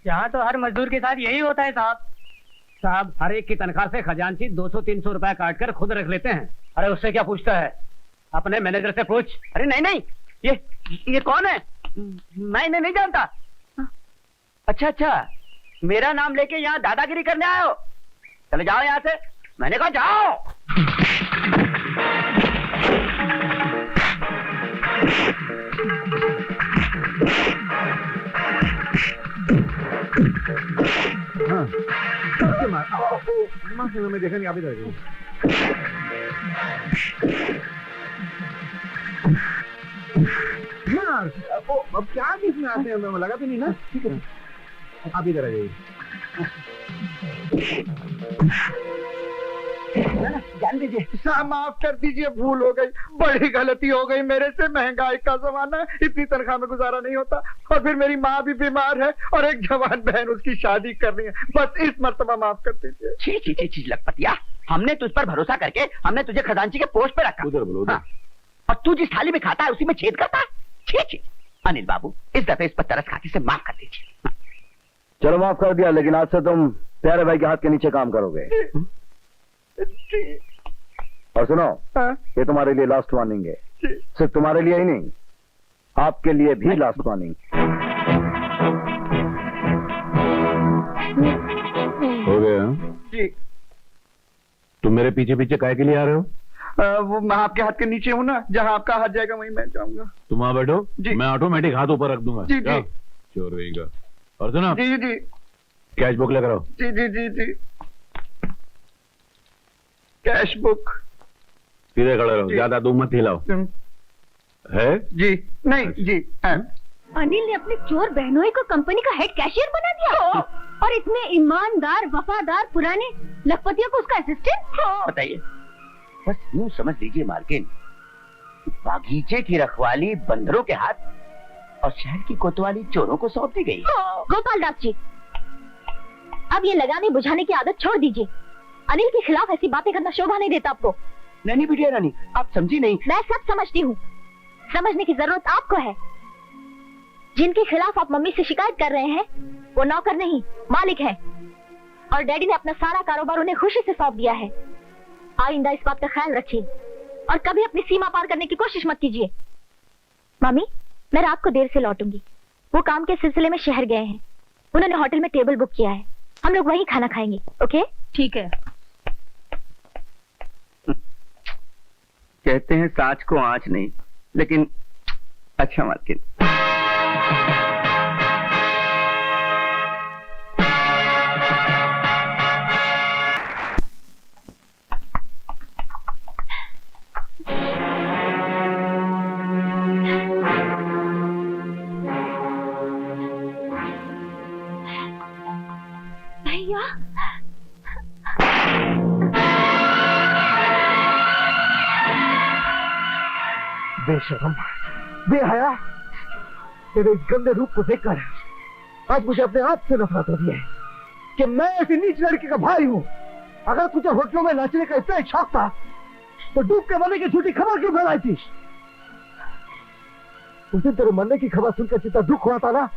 [SPEAKER 9] यहाँ तो हर मजदूर के साथ यही होता है साहब। साहब, हर एक की तनख्वाह से खजांची 200-300 रुपया काट कर खुद रख लेते हैं। अरे उससे क्या पूछता है, अपने मैनेजर से पूछ।
[SPEAKER 4] अरे नहीं, ये कौन है? मैं इन्हें नहीं जानता। अच्छा, मेरा नाम लेके यहाँ दादागिरी करने आए हो? चले जाओ यहाँ से, मैंने कहा जाओ।
[SPEAKER 7] मैं देखा नहीं, आप इधर यार, अब क्या इसमें आते हैं, मैं लगा तो नहीं ना। ठीक है, आप इधर आ जाइए।
[SPEAKER 4] जान दीजिए।
[SPEAKER 8] माफ कर दीजिए, भूल हो गई, बड़ी गलती हो गई मेरे से। महंगाई का जमाना है, इतनी तनख्वाह में गुजारा नहीं होता, और फिर मेरी माँ भी बीमार है और एक जवान बहन, उसकी शादी करनी है। बस इस मर्तबा माफ कर दीजिए।
[SPEAKER 4] छी लखपतिया, हमने तुझ पर भरोसा करके हमने तुझे खजांची के पोस्ट पे रखा।
[SPEAKER 7] उधर बोलो।
[SPEAKER 4] हाँ। और तू जिस थाली में खाता है उसी में छेद करता है। छी। अनिल बाबू, इस दफे इस पर तरस खाती से माफ कर दीजिए।
[SPEAKER 5] चलो माफ कर दिया, लेकिन आज से तुम प्यारे भाई के हाथ के नीचे काम करोगे। और सुनो, ये तुम्हारे लिए लास्ट वार्निंग है। सिर्फ तुम्हारे लिए ही नहीं, आपके लिए भी लास्ट वार्निंग।
[SPEAKER 7] हो गया
[SPEAKER 8] जी।
[SPEAKER 7] तुम मेरे पीछे पीछे काय के लिए आ रहे हो?
[SPEAKER 8] वो मैं आपके हाथ के नीचे हूँ ना, जहाँ आपका हाथ जाएगा वहीं मैं जाऊंगा।
[SPEAKER 7] तुम वहां बैठो
[SPEAKER 8] जी।
[SPEAKER 7] मैं ऑटोमेटिक हाथ ऊपर रख दूंगा।
[SPEAKER 8] जी, जी।
[SPEAKER 7] चोर रहेगा। और सुनो,
[SPEAKER 8] जी जी
[SPEAKER 7] कैश बुक लेकर आओ।
[SPEAKER 8] जी जी जी जी। Cash book.
[SPEAKER 7] सीधे खड़े रहो,
[SPEAKER 8] जी।
[SPEAKER 7] ज्यादा दो मत हिलाओ। है
[SPEAKER 8] जी नहीं जी।
[SPEAKER 2] अनिल ने अपने चोर बहनोई को कंपनी का हेड कैशियर बना दिया, और इतने ईमानदार वफादार पुराने लखपतियों को उसका असिस्टेंट।
[SPEAKER 4] बताइए, बस यूं समझ लीजिए मालकिन, बागीचे की रखवाली बंदरों के हाथ और शहर की कोतवाली चोरों को सौंप दी गई।
[SPEAKER 2] गोपाल दास जी, अब ये लगाने बुझाने की आदत छोड़ दीजिए। अनिल के खिलाफ ऐसी बातें करना शोभा नहीं देता आपको।
[SPEAKER 4] नहीं बिटिया रानी, आप समझी नहीं।
[SPEAKER 2] मैं सब समझती हूँ, समझने की जरूरत आपको है। जिनके खिलाफ आप मम्मी से शिकायत कर रहे हैं वो नौकर नहीं, मालिक है, और डैडी ने अपना सारा कारोबार उन्हें खुशी से सौंप दिया है। आइंदा इस बात का ख्याल रखिए और कभी अपनी सीमा पार करने की कोशिश मत कीजिए। मम्मी, मैं रात को देर से लौटूंगी। वो काम के सिलसिले में शहर गए हैं, उन्होंने होटल में टेबल बुक किया है, हम लोग वहीं खाना खाएंगे। ओके?
[SPEAKER 1] ठीक है।
[SPEAKER 4] कहते हैं साँच को आँच नहीं, लेकिन अच्छा मालकिन।
[SPEAKER 2] भैया
[SPEAKER 5] बेशरम, बेहया, तेरे इस गंदे रूप को देखकर आज मुझे अपने आप से नफरत हो रही है कि मैं ऐसी नीच लड़की का भाई हूं। अगर तुझे होटलों में नाचने का इतना शौक था तो डूब के मरने की झूठी खबर क्यों फैलाई थी? उस दिन तेरे मरने की खबर सुनकर जितना दुख हुआ था ना,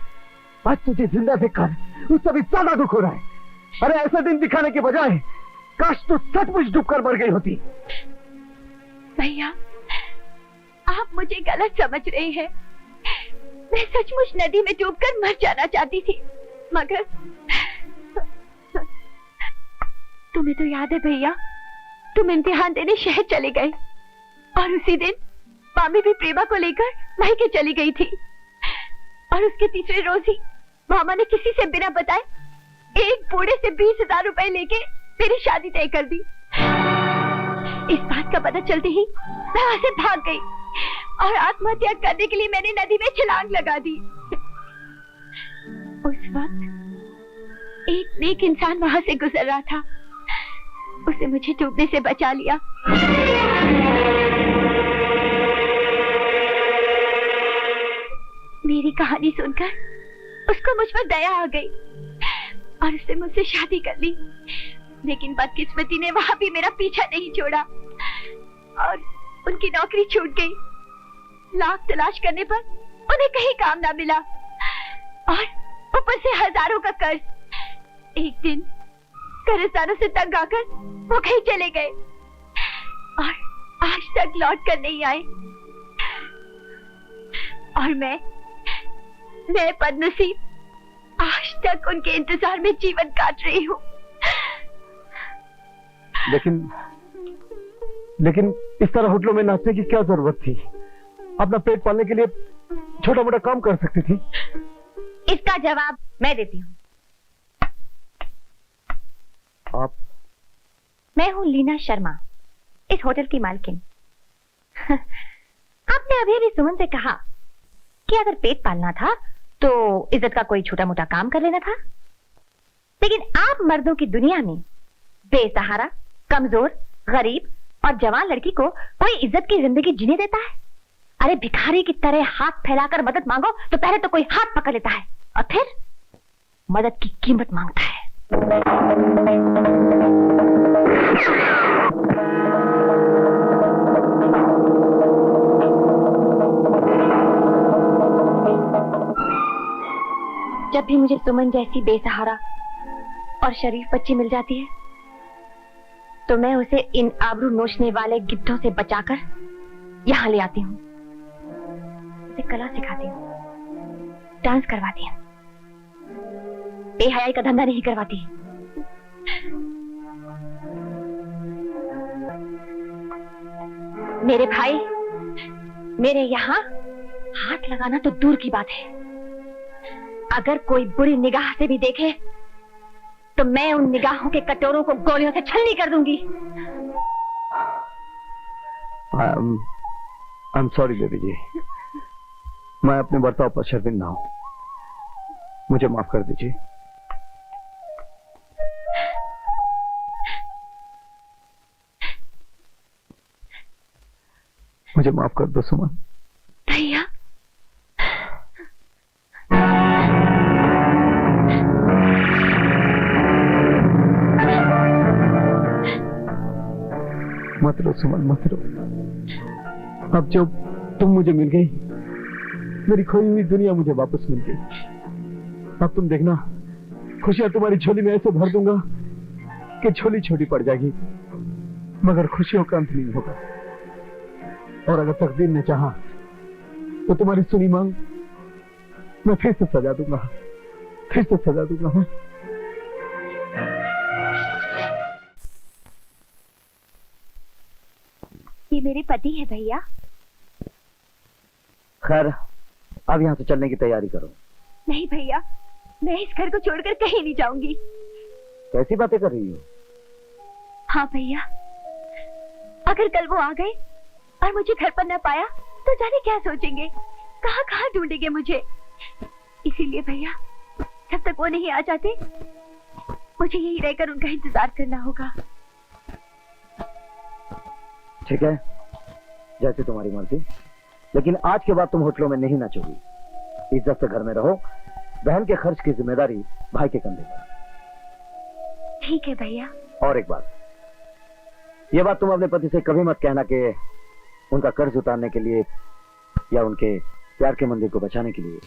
[SPEAKER 5] आज तुझे जिंदा देखकर उससे भी ज्यादा दुख हो रहा है। अरे ऐसे दिन दिखाने के बजाय काश तू सचमुच डूबकर मर गई होती।
[SPEAKER 2] भैया, आप मुझे गलत समझ रहे हैं। मैं सचमुच नदी में डूबकर मर जाना चाहती थी, मगर तुम्हें तो याद है भैया, तुम इम्तिहान देने शहर चले गए और उसी दिन मामी भी प्रेमा को लेकर मायके चली गई थी और उसके तीसरे रोज ही मामा ने किसी से बिना बताए एक बूढ़े से 20,000 रुपए लेके मेरी शादी तय कर दी। इस बात का पता चलते ही मैं वहां से भाग गई और आत्महत्या करने के लिए मैंने नदी में छलांग लगा दी। उस वक्त एक नेक इंसान वहां से गुजर रहा था, उसने मुझे डूबने से बचा लिया। मेरी कहानी सुनकर उसको मुझ पर दया आ गई और उसने मुझसे शादी कर ली। लेकिन बदकिस्मती ने वहां भी मेरा पीछा नहीं छोड़ा और उनकी नौकरी छूट गई। लाख तलाश करने पर उन्हें कहीं काम ना मिला और ऊपर से हजारों का कर्ज। एक दिन कर्जदारों से तंग आकर वो कहीं चले गए और आज तक लौट कर नहीं आए। और मैं बदनसीब आज तक उनके इंतजार में जीवन काट रही हूँ।
[SPEAKER 5] लेकिन इस तरह होटलों में नाचने की क्या जरूरत थी? अपना पेट पालने के लिए छोटा मोटा काम कर सकती थी।
[SPEAKER 1] इसका जवाब मैं देती हूँ।
[SPEAKER 5] आप?
[SPEAKER 1] मैं हूँ लीना शर्मा, इस होटल की मालकिन। आपने अभी अभी सुमन से कहा कि अगर पेट पालना था तो इज्जत का कोई छोटा मोटा काम कर लेना था। लेकिन आप मर्दों की दुनिया में बेसहारा, कमजोर, गरीब और जवान लड़की को कोई इज्जत की जिंदगी जीने देता है? अरे भिखारी की तरह हाथ फैलाकर मदद मांगो तो पहले तो कोई हाथ पकड़ लेता है और फिर मदद की कीमत मांगता है। जब भी मुझे सुमन जैसी बेसहारा और शरीफ बच्ची मिल जाती है तो मैं उसे इन आबरू नोचने वाले गिद्धों से बचाकर यहां ले आती हूँ। उसे कला सिखाती हूँ, डांस करवाती हूँ, बेहयाई का धंधा नहीं करवाती। मेरे भाई, मेरे यहाँ हाथ लगाना तो दूर की बात है, अगर कोई बुरी निगाह से भी देखे तो मैं उन निगाहों के कटोरों को गोलियों से छलनी कर दूंगी।
[SPEAKER 5] I'm sorry बेबी जी, मैं अपने बर्ताव पर शर्मिंदा हूं, मुझे माफ कर दीजिए। मुझे माफ कर दो सुमन।
[SPEAKER 2] भैया,
[SPEAKER 5] मत रो सुमन, मत रो। अब जब तुम मुझे मिल गई, मेरी खोई हुई दुनिया मुझे वापस मिल गई। अब तुम देखना, खुशियां तुम्हारी झोली में ऐसे भर दूंगा कि झोली छोटी पड़ जाएगी, मगर खुशियों का अंत नहीं होगा। और अगर तकदीर ने चाहा तो तुम्हारी सुनी मांग मैं फिर से सजा दूंगा, फिर से सजा दूंगा।
[SPEAKER 2] ये मेरे पति है भैया।
[SPEAKER 5] खैर, अब यहाँ से चलने की तैयारी करो।
[SPEAKER 2] नहीं भैया, मैं इस घर को छोड़कर कहीं नहीं जाऊंगी।
[SPEAKER 5] कैसी बातें कर रही हो?
[SPEAKER 2] हाँ भैया, अगर कल वो आ गए और मुझे घर पर न पाया तो जाने क्या सोचेंगे, कहाँ कहाँ ढूंढेंगे मुझे। इसीलिए भैया, जब तक वो नहीं आ जाते मुझे यही रहकर उनका इंतजार करना होगा।
[SPEAKER 5] ठीक है, जैसे तुम्हारी मर्जी। लेकिन आज के बाद तुम होटलों में नहीं नाचोगी। इज्जत से घर में रहो। बहन के खर्च की जिम्मेदारी भाई के कंधे पर।
[SPEAKER 2] ठीक है भैया।
[SPEAKER 5] और एक बात, यह बात तुम अपने पति से कभी मत कहना कि उनका कर्ज उतारने के लिए या उनके प्यार के मंदिर को बचाने के लिए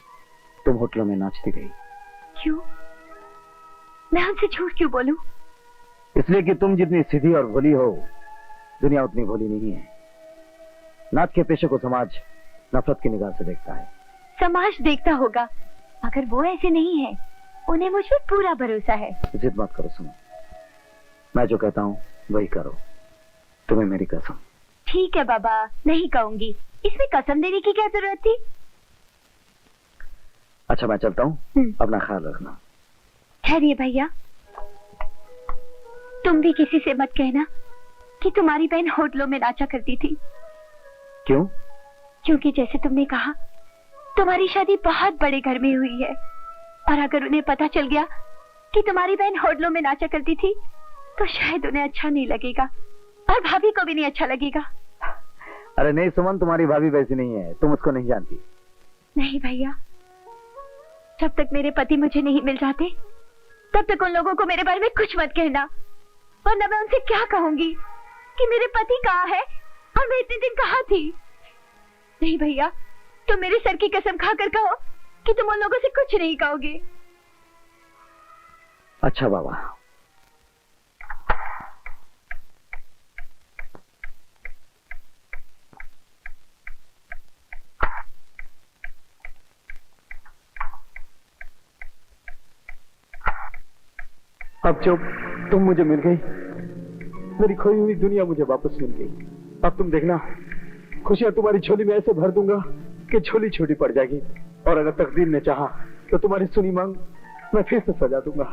[SPEAKER 5] तुम होटलों में नाचती रही।
[SPEAKER 2] क्यों? मैं उनसे झूठ क्यों बोलूं?
[SPEAKER 5] इसलिए कि तुम जितनी सीधी और भोली हो, दुनिया उतनी भोली नहीं है। नाच के पेशे को समाज नफरत की निगाह से देखता है।
[SPEAKER 2] समाज देखता होगा, मगर वो ऐसे नहीं है। उन्हें मुझ पर पूरा भरोसा है।
[SPEAKER 5] जिद मत करो सुनो, मैं जो कहता हूँ वही करो। तुम्हें मेरी कसम।
[SPEAKER 2] ठीक है बाबा, नहीं कहूंगी। इसमें कसम देने की क्या जरूरत थी?
[SPEAKER 5] अच्छा मैं चलता हूँ, अपना ख्याल रखना।
[SPEAKER 2] ठहरिए भैया, तुम भी किसी से मत कहना कि तुम्हारी बहन होटलों में नाचा करती थी।
[SPEAKER 5] क्यों?
[SPEAKER 2] क्योंकि जैसे तुमने कहा, तुम्हारी शादी बहुत बड़े घर में हुई है, और अगर उन्हें पता चल गया कि तुम्हारी बहन होटलों में नाचा करती थी तो शायद उन्हें अच्छा नहीं लगेगा, और भाभी को भी नहीं अच्छा लगेगा।
[SPEAKER 5] अरे नहीं सुमन, तुम्हारी भाभी वैसी नहीं है, तुम उसको नहीं जानती।
[SPEAKER 2] नहीं भैया, जब तक मेरे पति मुझे नहीं मिल जाते तब तक उन लोगों को मेरे बारे में कुछ मत कहना, वरना मैं उनसे क्या कहूंगी कि मेरे पति कहाँ है और मैं इतने दिन कहाँ थी। नहीं भैया, तुम मेरे सर की कसम खाकर कहो कि तुम उन लोगों से कुछ नहीं कहोगे।
[SPEAKER 5] अच्छा बाबा।
[SPEAKER 3] अब जब तुम मुझे मिल गई, मेरी खोई हुई दुनिया मुझे वापस मिल गई। अब तुम देखना, खुशियां तुम्हारी झोली में ऐसे भर दूंगा कि झोली छोटी पड़ जाएगी, और अगर तकदीर ने चाहा तो तुम्हारी सुनी मांग मैं फिर से सजा दूंगा।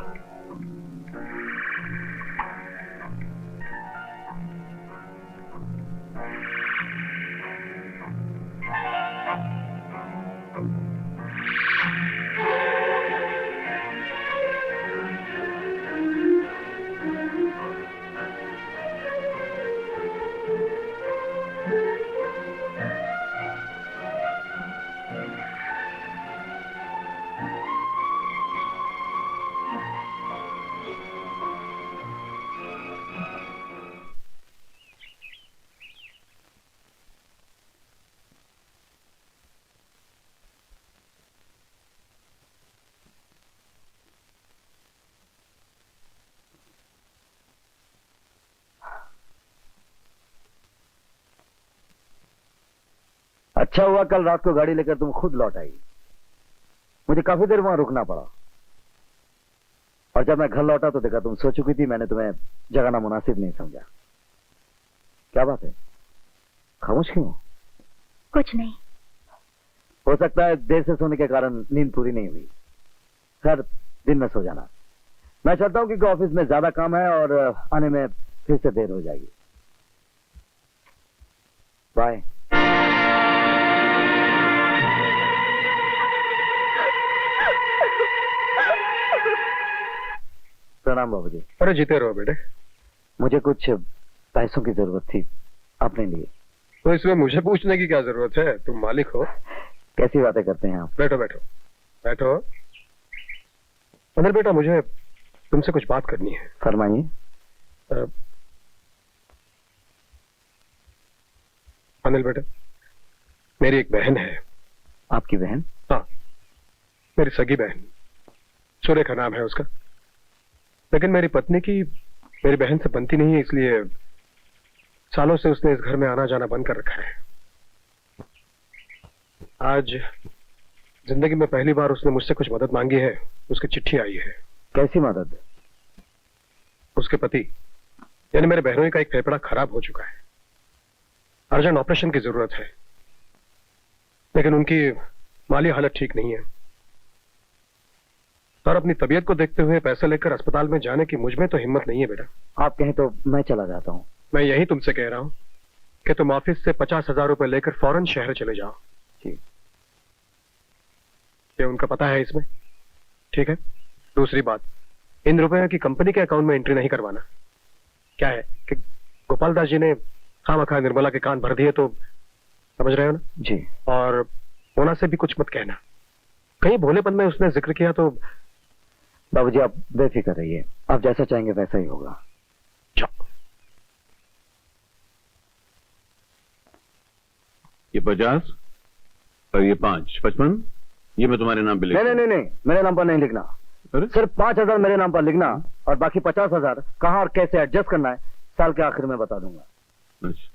[SPEAKER 5] अच्छा हुआ कल रात को गाड़ी लेकर तुम खुद लौट आई। मुझे काफी देर वहां रुकना पड़ा, और जब मैं घर लौटा तो देखा तुम सो चुकी थी। मैंने तुम्हें जगाना मुनासिब नहीं समझा। क्या बात है, खामोश क्यों?
[SPEAKER 2] कुछ नहीं।
[SPEAKER 5] हो सकता है देर से सोने के कारण नींद पूरी नहीं हुई। खैर, दिन में सो जाना। मैं चाहता हूं कि ऑफिस में ज्यादा काम है और आने में फिर से देर हो जाएगी। बाय। प्रणाम बाबूजी।
[SPEAKER 3] अरे जीते रहो बेटे।
[SPEAKER 5] मुझे कुछ पैसों की जरूरत थी अपने लिए।
[SPEAKER 3] तो इसमें मुझे पूछने की क्या जरूरत है, तुम मालिक हो।
[SPEAKER 5] कैसी बातें करते हैं आप?
[SPEAKER 3] बैठो बैठो बैठो। अनिल बेटा, मुझे तुमसे कुछ बात करनी है।
[SPEAKER 5] फरमाइए।
[SPEAKER 3] अनिल बेटा, मेरी एक बहन है।
[SPEAKER 5] आपकी बहन?
[SPEAKER 3] हाँ, मेरी सगी बहन। सुरेखा नाम है उसका। लेकिन मेरी पत्नी की मेरी बहन से बनती नहीं है, इसलिए सालों से उसने इस घर में आना जाना बंद कर रखा है। आज जिंदगी में पहली बार उसने मुझसे कुछ मदद मांगी है। उसकी चिट्ठी आई है।
[SPEAKER 5] कैसी मदद?
[SPEAKER 3] उसके पति यानी मेरे बहनोई का एक फेफड़ा खराब हो चुका है। अर्जेंट ऑपरेशन की जरूरत है, लेकिन उनकी माली हालत ठीक नहीं है, और अपनी तबीयत को देखते हुए पैसे लेकर अस्पताल में जाने की मुझ में तो हिम्मत नहीं है बेटा।
[SPEAKER 5] आप कहें तो मैं चला जाता हूँ।
[SPEAKER 3] मैं यही तुमसे कह रहा हूँ कि तुम ऑफिस से 50,000 रुपए लेकर फौरन शहर चले जाओ।
[SPEAKER 5] जी।
[SPEAKER 3] ये उनका पता है इसमें, ठीक है? दूसरी बात, इन रुपयों की कंपनी के अकाउंट में एंट्री नहीं करवाना। क्या है कि गोपाल दास जी ने खामखा निर्मला के कान भर दिए तो समझ रहे हो ना?
[SPEAKER 5] जी।
[SPEAKER 3] और मोना से भी कुछ मत कहना, कहीं भोलेपन में उसने जिक्र किया तो।
[SPEAKER 5] बाबूजी आप बेफिक्र रहिए, आप जैसा चाहेंगे वैसा ही होगा।
[SPEAKER 7] ये 50 और ये 5, 55, ये मैं तुम्हारे नाम पे लिख।
[SPEAKER 5] नहीं, मेरे नाम पर नहीं लिखना।
[SPEAKER 7] अरे?
[SPEAKER 5] सिर्फ 5,000 मेरे नाम पर लिखना, और बाकी 50,000 कहाँ और कैसे एडजस्ट करना है साल के आखिर में बता दूंगा।
[SPEAKER 7] अच्छा।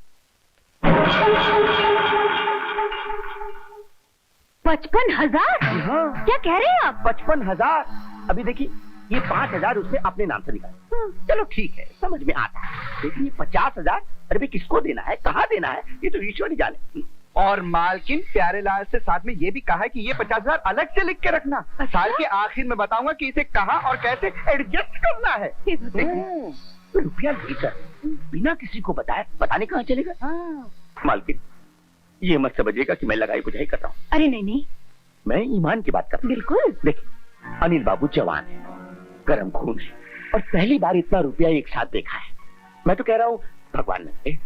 [SPEAKER 2] 55,000?
[SPEAKER 4] हाँ।
[SPEAKER 2] क्या कह रहे हैं आप?
[SPEAKER 4] 55,000। अभी देखिए, ये 5,000 उसने अपने नाम से निकाला। चलो ठीक है, समझ में आता है, लेकिन ये 50,000 अरे भाई किसको देना है, कहाँ देना है, ये तो ईश्वर ही जाने।
[SPEAKER 8] और मालकिन प्यारे लाल से साथ में ये भी कहा है कि ये 50,000 अलग से लिख के रखना। साल के आखिर में बताऊंगा कि इसे कहाँ और कैसे एडजस्ट करना है।
[SPEAKER 4] रुपया लेकर बिना किसी को बताए बताने कहाँ चलेगा? मालकिन ये मत समझिएगा कि मैं लगाई बुझाई कर रहा हूँ।
[SPEAKER 2] अरे नहीं,
[SPEAKER 4] मैं ईमान की बात कर रहा हूँ।
[SPEAKER 2] बिल्कुल।
[SPEAKER 4] देखिए, अनिल बाबू जवान है, गर्म खून है, और पहली बार इतना रुपया एक साथ देखा है। मैं तो कह रहा हूँ भगवान ने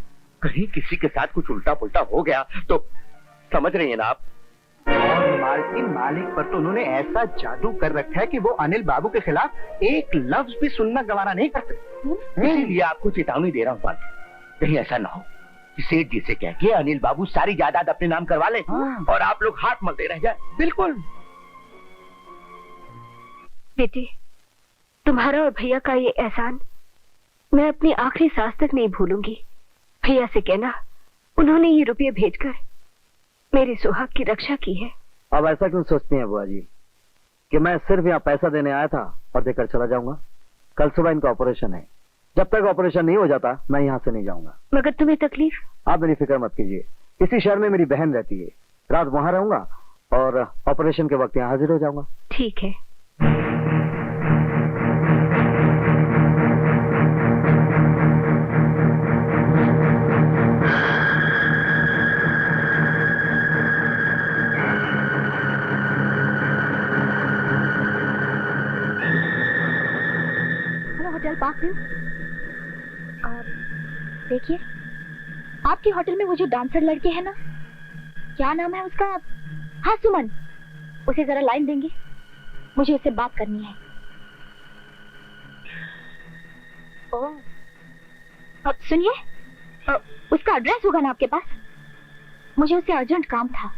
[SPEAKER 4] कहीं किसी के साथ कुछ उल्टा पुल्टा हो गया तो, समझ रही है ना आप?
[SPEAKER 8] और मालकिन मालिक पर तो उन्होंने ऐसा जादू कर रखा है कि वो अनिल बाबू के खिलाफ एक लफ्ज भी सुनना गवारा नहीं करते।
[SPEAKER 4] इसीलिए आपको चेतावनी दे रहा हूँ मालकिन, कहीं ऐसा ना हो कि सेठ जी से कह के अनिल बाबू सारी जायदाद अपने नाम करवा ले और आप लोग हाथ मलते रह जाए।
[SPEAKER 8] बिल्कुल।
[SPEAKER 2] बेटी, तुम्हारा और भैया का ये एहसान मैं अपनी आखिरी सांस तक नहीं भूलूंगी। भैया से कहना उन्होंने ये रुपये भेजकर मेरे सुहाग की रक्षा की है।
[SPEAKER 5] अब ऐसा क्यों सोचती हैं बुआ जी कि मैं सिर्फ यहाँ पैसा देने आया था और देकर चला जाऊंगा? कल सुबह इनका ऑपरेशन है, जब तक ऑपरेशन नहीं हो जाता मैं यहाँ से नहीं जाऊंगा।
[SPEAKER 2] मगर तुम्हें तकलीफ?
[SPEAKER 5] आप मेरी फिक्र मत कीजिए, इसी शहर में मेरी बहन रहती है, रात वहां रहूंगा और ऑपरेशन के वक्त यहाँ हाजिर हो जाऊंगा।
[SPEAKER 2] ठीक है। Hotel park view. देखिए, आपके होटल में वो जो डांसर लड़के हैं ना, क्या नाम है उसका? हाँ, सुमन। उसे जरा लाइन देंगे, मुझे उससे बात करनी है। ओह, अब सुनिए, उसका एड्रेस होगा ना आपके पास? मुझे उससे अर्जेंट काम था।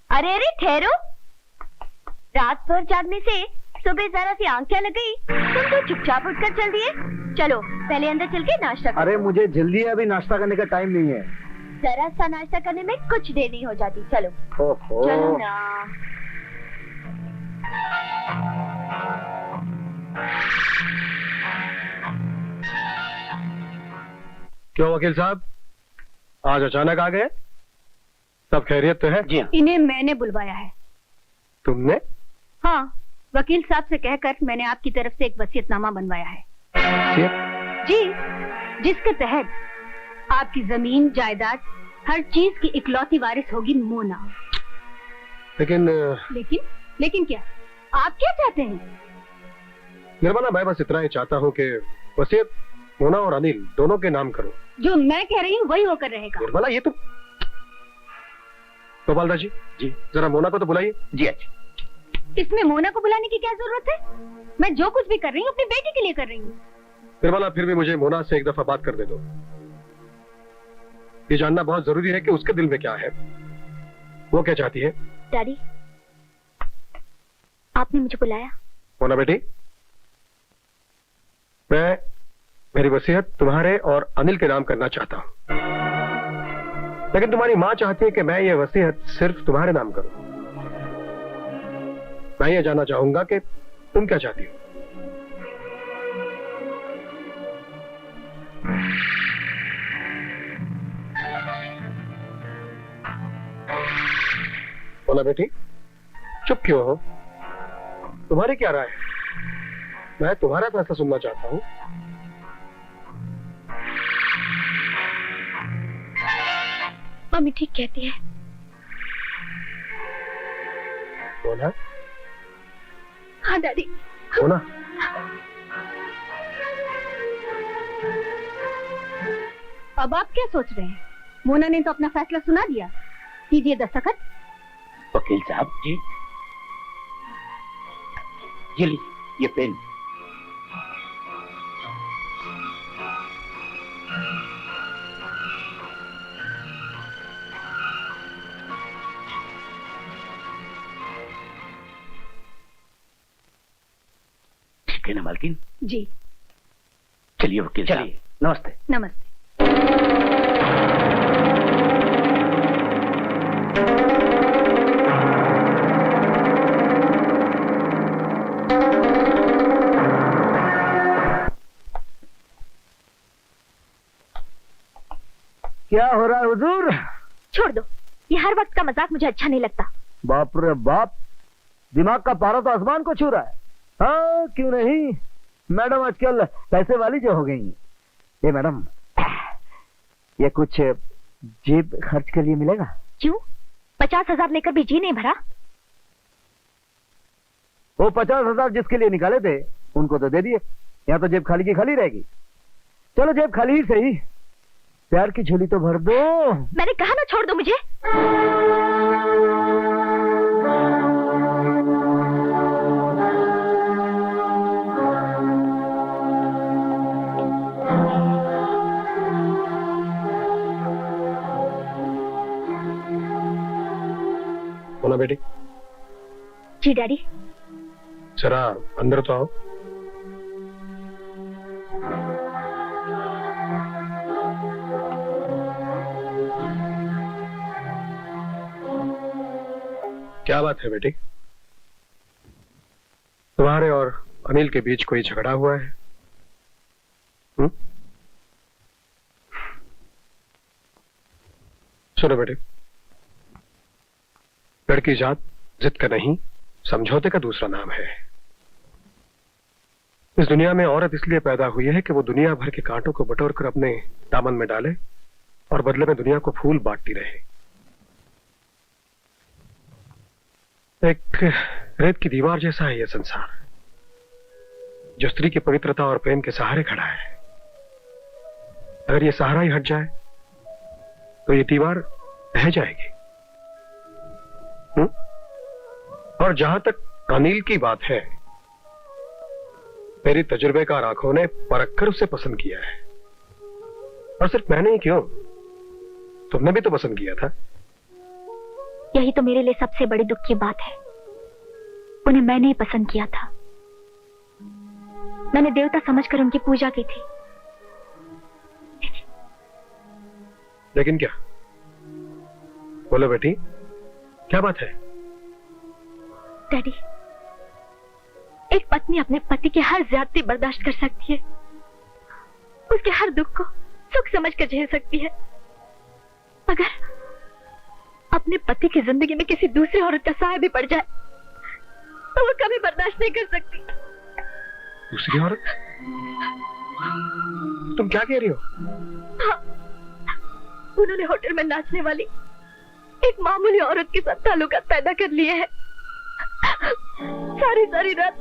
[SPEAKER 1] अरे अरे ठहरो, रात भर जागने से सुबह जरा सी आंख क्या लग गई? तुम तो चुपचाप उठकर चल दिए। चलो पहले अंदर चल के नाश्ता करो।
[SPEAKER 5] अरे मुझे जल्दी है, अभी नाश्ता करने का टाइम नहीं है।
[SPEAKER 1] जरा सा नाश्ता करने में कुछ देर नहीं हो जाती। चलो
[SPEAKER 5] ओहो।
[SPEAKER 1] चलो ना।
[SPEAKER 3] क्यों वकील साहब, आज अचानक आ गए? सब खैरियत तो है?
[SPEAKER 4] जी हाँ।
[SPEAKER 2] इन्हें मैंने बुलवाया है।
[SPEAKER 3] तुमने?
[SPEAKER 2] हाँ, वकील साहब से कहकर मैंने आपकी तरफ से एक वसीयतनामा बनवाया है। जी, जिसके तहत आपकी जमीन जायदाद हर चीज की इकलौती वारिस होगी मोना।
[SPEAKER 3] लेकिन
[SPEAKER 2] लेकिन क्या? आप क्या चाहते हैं?
[SPEAKER 3] निर्मला, मैं बस इतना ही चाहता हूँ कि वसीयत मोना और अनिल दोनों के नाम करो।
[SPEAKER 2] जो मैं कह रही हूँ वही होकर रहेगा।
[SPEAKER 3] निर्मला, ये तो गोपालदास जी, जरा मोना को तो बुलाइए।
[SPEAKER 4] जी अच्छा।
[SPEAKER 2] इसमें मोना को बुलाने की क्या जरूरत है? मैं जो कुछ भी कर रही हूँ अपनी बेटी के लिए कर रही हूँ।
[SPEAKER 3] निर्मला, फिर भी मुझे मोना से एक दफा बात करने दो। ये जानना बहुत जरूरी है कि उसके दिल में क्या है, वो क्या चाहती है।
[SPEAKER 2] डैडी, आपने मुझे बुलाया?
[SPEAKER 3] मोना बेटी, मैं मेरी वसीयत तुम्हारे और अनिल के नाम करना चाहता हूं, लेकिन तुम्हारी मां चाहती है कि मैं ये वसीयत सिर्फ तुम्हारे नाम करूं। मैं ये जानना चाहूंगा कि तुम क्या चाहती हो। मोना बेटी, चुप क्यों हो? तुम्हारी क्या राय है? मैं तुम्हारा फैसला सुनना चाहता हूं।
[SPEAKER 2] मम्मी ठीक कहती है।
[SPEAKER 3] मोना।
[SPEAKER 2] हाँ डैडी।
[SPEAKER 3] मोना,
[SPEAKER 2] अब आप क्या सोच रहे हैं? मोना ने तो अपना फैसला सुना दिया। कीजिए दस्तखत।
[SPEAKER 4] वकील साहब जी, ये लीजिए ये पेन। ठीक है ना मालकिन?
[SPEAKER 2] जी।
[SPEAKER 4] चलिए वकील साहब। चलिए, नमस्ते।
[SPEAKER 2] नमस्ते।
[SPEAKER 5] क्या हो रहा है हुजूर?
[SPEAKER 2] छोड़ दो, ये हर वक्त का मजाक मुझे अच्छा नहीं लगता।
[SPEAKER 5] बाप रे बाप, दिमाग का पारा तो आसमान को छू रहा है। हाँ क्यों नहीं, मैडम आजकल पैसे वाली जो हो गई। ये मैडम, ये कुछ जेब खर्च के लिए मिलेगा?
[SPEAKER 2] क्यों? 50,000 लेकर भी जी नहीं भरा?
[SPEAKER 5] वो 50,000 जिसके लिए निकाले थे उनको तो दे दिए, यहाँ तो जेब खाली की खाली रहेगी। चलो जेब खाली ही सही, प्यार की झोली तो भर दो।
[SPEAKER 2] मैंने कहा ना छोड़ दो मुझे।
[SPEAKER 3] मोना बेटी।
[SPEAKER 2] जी डैडी।
[SPEAKER 3] जरा अंदर तो आओ। क्या बात है बेटी? तुम्हारे और अनिल के बीच कोई झगड़ा हुआ है? सुनो बेटी, लड़की जात जिद का नहीं, समझौते का दूसरा नाम है। इस दुनिया में औरत इसलिए पैदा हुई है कि वो दुनिया भर के कांटों को बटोर कर अपने दामन में डाले और बदले में दुनिया को फूल बांटती रहे। एक रेत की दीवार जैसा है यह संसार, जो स्त्री की पवित्रता और प्रेम के सहारे खड़ा है। अगर ये सहारा ही हट जाए तो ये दीवार रह जाएगी। और जहां तक अनिल की बात है, मेरी तजुर्बेकार आंखों ने परख कर उसे पसंद किया है। और सिर्फ मैंने ही क्यों, तुमने भी तो पसंद किया था।
[SPEAKER 2] यही तो मेरे लिए सबसे बड़ी दुख की बात है। उन्हें मैंने ही पसंद किया था। मैंने देवता समझकर उनकी पूजा की थी।
[SPEAKER 3] लेकिन क्या? बोलो बेटी, क्या बात है?
[SPEAKER 2] डैडी, एक पत्नी अपने पति की हर ज्यादती बर्दाश्त कर सकती है, उसके हर दुख को सुख समझकर झेल सकती है, मगर अपने पति की जिंदगी में किसी दूसरी औरत का साया भी पड़ जाए तो वो कभी बर्दाश्त नहीं कर सकती।
[SPEAKER 3] दूसरी औरत? तुम क्या कह रही हो?
[SPEAKER 2] हाँ, उन्होंने होटल में नाचने वाली एक मामूली औरत के साथ ताल्लुकात पैदा कर लिए हैं। सारी सारी रात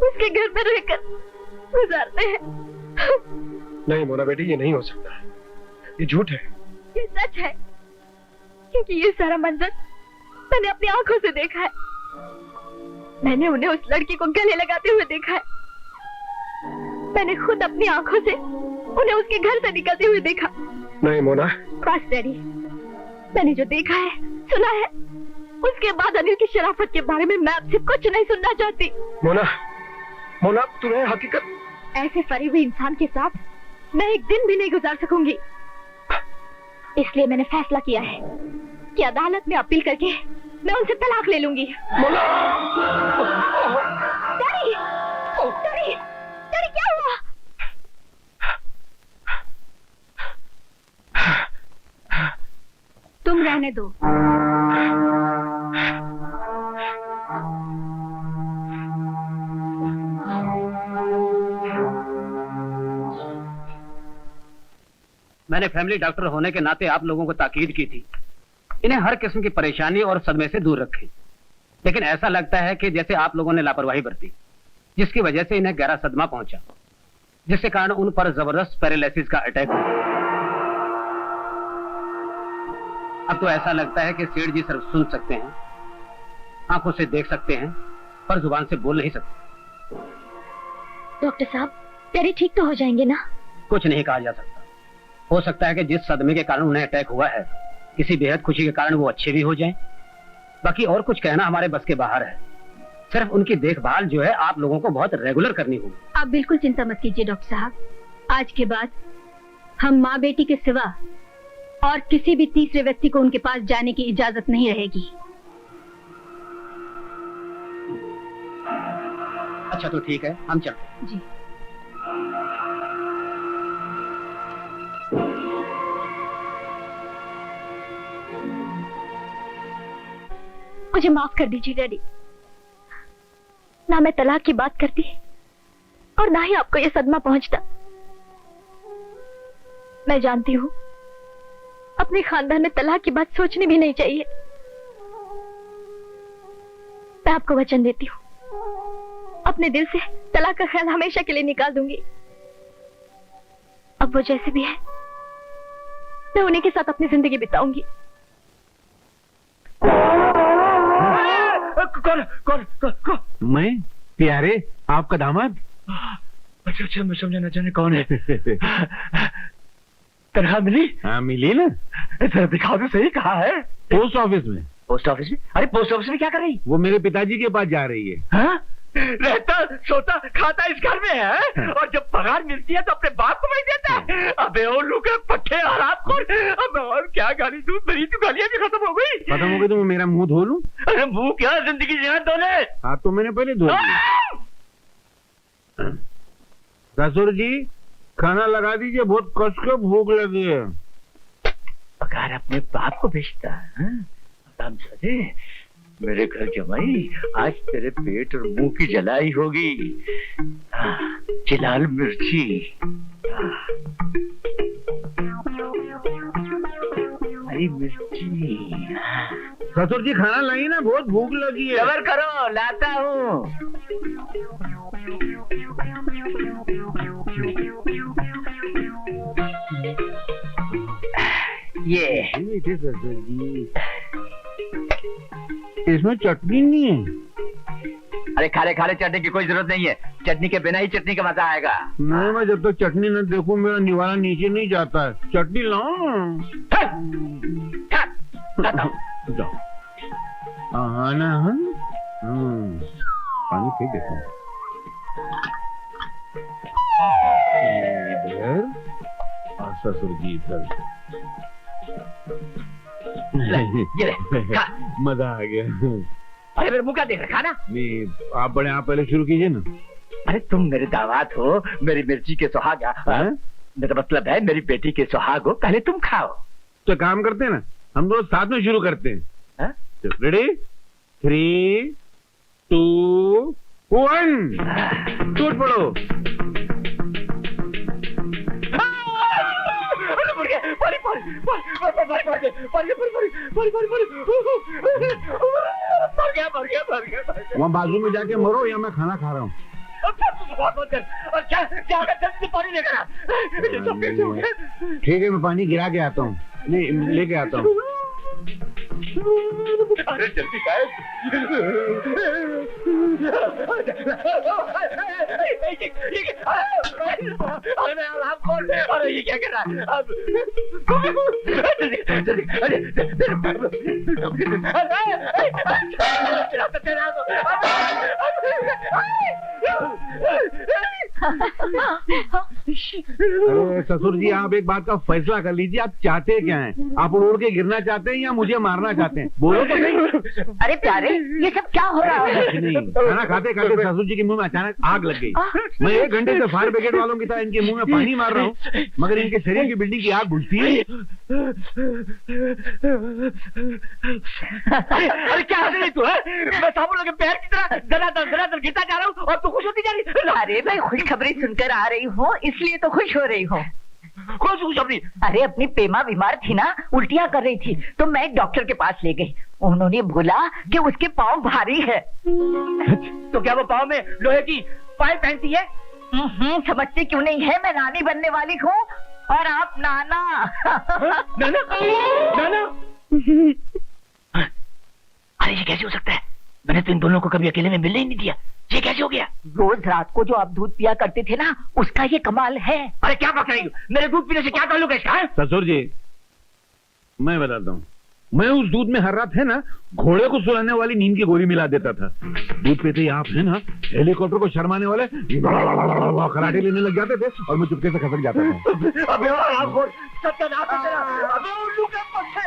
[SPEAKER 2] उसके घर में रहकर गुजारते हैं।
[SPEAKER 3] नहीं मोना बेटी, ये नहीं हो सकता, ये झूठ है।
[SPEAKER 2] ये सच है, क्योंकि ये सारा मंजर मैंने अपनी आंखों से देखा है। मैंने उन्हें उस लड़की को गले लगाते हुए देखा है। मैंने खुद अपनी आंखों से उन्हें उसके घर से निकलते हुए देखा।
[SPEAKER 3] नहीं मोना।
[SPEAKER 2] बस डैडी, मैंने जो देखा है, सुना है, उसके बाद अनिल की शराफत के बारे में मैं आपसे कुछ नहीं सुनना चाहती।
[SPEAKER 3] मोना, मोना तुम्हें हकीकत।
[SPEAKER 2] ऐसे फरीबी इंसान के साथ मैं एक दिन भी नहीं गुजार सकूंगी। इसलिए मैंने फैसला किया है कि अदालत में अपील करके मैं उनसे तलाक ले लूंगी।
[SPEAKER 3] मोना!
[SPEAKER 2] डैडी, डैडी, डैडी क्या हुआ? तुम रहने दो।
[SPEAKER 9] मैंने फैमिली डॉक्टर होने के नाते आप लोगों को ताकीद की थी, इन्हें हर किस्म की परेशानी और सदमे से दूर रखें। लेकिन ऐसा लगता है कि जैसे आप लोगों ने लापरवाही बरती, जिसकी वजह से इन्हें गहरा सदमा पहुंचा, जिसके कारण उन पर जबरदस्त पैरालिसिस का अटैक हुआ। अब तो ऐसा लगता है कि सेठ जी सिर्फ सुन सकते हैं, आंखों से देख सकते हैं, पर जुबान से बोल नहीं सकते।
[SPEAKER 2] डॉक्टर साहब, प्यारे ठीक तो हो जाएंगे ना?
[SPEAKER 9] कुछ नहीं कहा जा सकता। हो सकता है कि जिस सदमे के कारण उन्हें अटैक हुआ है, किसी बेहद खुशी के कारण वो अच्छे भी हो जाएं। बाकी और कुछ कहना हमारे बस के बाहर है। सिर्फ उनकी देखभाल जो है आप लोगों को बहुत रेगुलर करनी होगी।
[SPEAKER 2] आप बिल्कुल चिंता मत कीजिए डॉक्टर साहब। आज के बाद हम माँ बेटी के सिवा और किसी भी तीसरे व्यक्ति को उनके पास जाने की इजाजत नहीं रहेगी।
[SPEAKER 9] अच्छा तो ठीक है, हम चलते हैं।
[SPEAKER 2] जी। मुझे माफ कर दीजिए डैडी, ना मैं तलाक की बात करती और ना ही आपको यह सदमा पहुंचता। मैं जानती हूं अपने खानदान में तलाक की बात सोचनी भी नहीं चाहिए। मैं आपको वचन देती हूं, अपने दिल से तलाक का ख्याल हमेशा के लिए निकाल दूंगी। अब वो जैसे भी है, मैं उन्हीं के साथ अपनी जिंदगी बिताऊंगी।
[SPEAKER 7] कौन? मैं? प्यारे, आपका दामाद?
[SPEAKER 8] अच्छा, मैं समझा ना जाने कौन है। तनख्वाह मिली?
[SPEAKER 7] हाँ मिली ना।
[SPEAKER 8] दिखाओ तो सही, कहाँ है?
[SPEAKER 7] पोस्ट ऑफिस में।
[SPEAKER 8] पोस्ट ऑफिस में? अरे पोस्ट ऑफिस में क्या कर रही?
[SPEAKER 7] वो मेरे पिताजी के पास जा रही है।
[SPEAKER 8] हाँ? रहता सोता खाता इस घर में है, और जब पगार मिलती है तो अपने बाप को नहीं देता है। अबे ओ लुके पट्टे हरामखोर, अब और क्या गाली दूं? मेरी तो गालियां भी खत्म हो गई।
[SPEAKER 7] खत्म हो गई तो मैं मेरा मुंह धो लूं?
[SPEAKER 8] अरे मुंह क्या, जिंदगी जिया दोने।
[SPEAKER 7] हाँ तो मैंने पहले धो लिया। ससुर जी खाना लगा दीजिए, बहुत कस के भूख लगी है।
[SPEAKER 8] पगार अपने बाप को भेजता है। मेरे घर जमाई, आज तेरे पेट और मुंह की जलाई होगी। चिलाल मिर्ची। हरी मिर्ची।
[SPEAKER 7] ससुर जी खाना लाई ना, बहुत भूख लगी है।
[SPEAKER 8] सबर करो, लाता हूँ। ये
[SPEAKER 7] ससुर जी, इसमें चटनी नहीं है।
[SPEAKER 8] अरे खारे खारे चटनी की कोई जरूरत नहीं है, चटनी के बिना ही चटनी का मजा आएगा।
[SPEAKER 7] नहीं, मैं जब तक चटनी न देखूं मेरा निवाला नीचे नहीं जाता है। चटनी लाओ। जाओ आना। पानी फेंक देता हूँ इधर, और ससुर जी इधर।
[SPEAKER 8] ये ले, खा।
[SPEAKER 7] मजा आ गया।
[SPEAKER 8] अरे मेरे मुंह क्या देख रखा ना?
[SPEAKER 7] नहीं, आप बड़े, आप पहले शुरू कीजिए ना।
[SPEAKER 8] अरे तुम मेरे दामाद हो, मेरी मिर्ची के सुहागा। मेरा मतलब है मेरी बेटी के सुहाग हो, पहले तुम खाओ।
[SPEAKER 7] तो काम करते हैं ना, हम दोनों साथ में शुरू करते हैं। रेडी? 3, 2, 1 टूट पड़ो। वहाँ बाजू में जाके मरो या मैं खाना खा रहा हूँ। ठीक है, मैं पानी गिरा के आता हूँ, नहीं लेके आता हूँ।
[SPEAKER 8] अरे जल्दी गायब। अरे ये क्या कर रहा है?
[SPEAKER 7] अरे ससुर जी, आप एक बात का फैसला कर लीजिए, आप चाहते क्या हैं? आप उड़ के गिरना चाहते हैं या मुझे मारना चाहते हैं? बोलो तो नहीं।
[SPEAKER 6] अरे प्यारे, ये सब क्या हो रहा है?
[SPEAKER 7] नहीं, खाना खाते खाते ससुर जी के मुंह में अचानक आग लग गई। मैं 1 घंटे से फायर ब्रिगेड वालों की तरह इनके मुंह में पानी मार रहा हूँ, मगर इनके शरीर की बिल्डिंग की आग बुझती है।
[SPEAKER 8] अरे क्या हंस रही तू है? मैं साबुन के पैर की तरह दरादर गिरता जा रहा हूँ और तू खुश होती जा रही।
[SPEAKER 6] अरे मैं खुशखबरी सुनकर आ रही हूँ, इसलिए तो खुश हो रही हूँ। कौन सी खुशखबरी? अरे अपनी पेमा बीमार थी ना, उल्टियां कर रही थी, तो मैं एक डॉक्टर के पास ले गई। उन्होंने बोला कि उसके पाँव भारी है।
[SPEAKER 4] तो क्या वो पाँव में लोहे की पाइप पहनती है?
[SPEAKER 6] समझती क्यों नहीं है, मैं नानी बनने वाली हूँ और आप नाना।
[SPEAKER 4] नाना? नाना? अरे ये कैसे हो सकता है? मैंने तो इन दोनों को कभी अकेले में मिलने ही नहीं दिया। ये कैसे हो गया?
[SPEAKER 6] रोज रात को जो आप दूध पिया करते थे ना, उसका ये कमाल है।
[SPEAKER 4] अरे क्या बक रही हो? मेरे दूध पीने से क्या ताल्लुक है इसका?
[SPEAKER 7] ससुर जी, मैं बताता हूँ। मैं उस दूध में हर रात है ना घोड़े को सुलाने वाली नींद की गोली मिला देता था। दूध पीते ही आप है ना हेलीकॉप्टर को शर्माने वाले कराटे लेने लग जाते थे और मैं चुपके से खसक जाता था।
[SPEAKER 4] अबे आप सत्यानाश है तेरा। अबे उल्लू के पत्ते।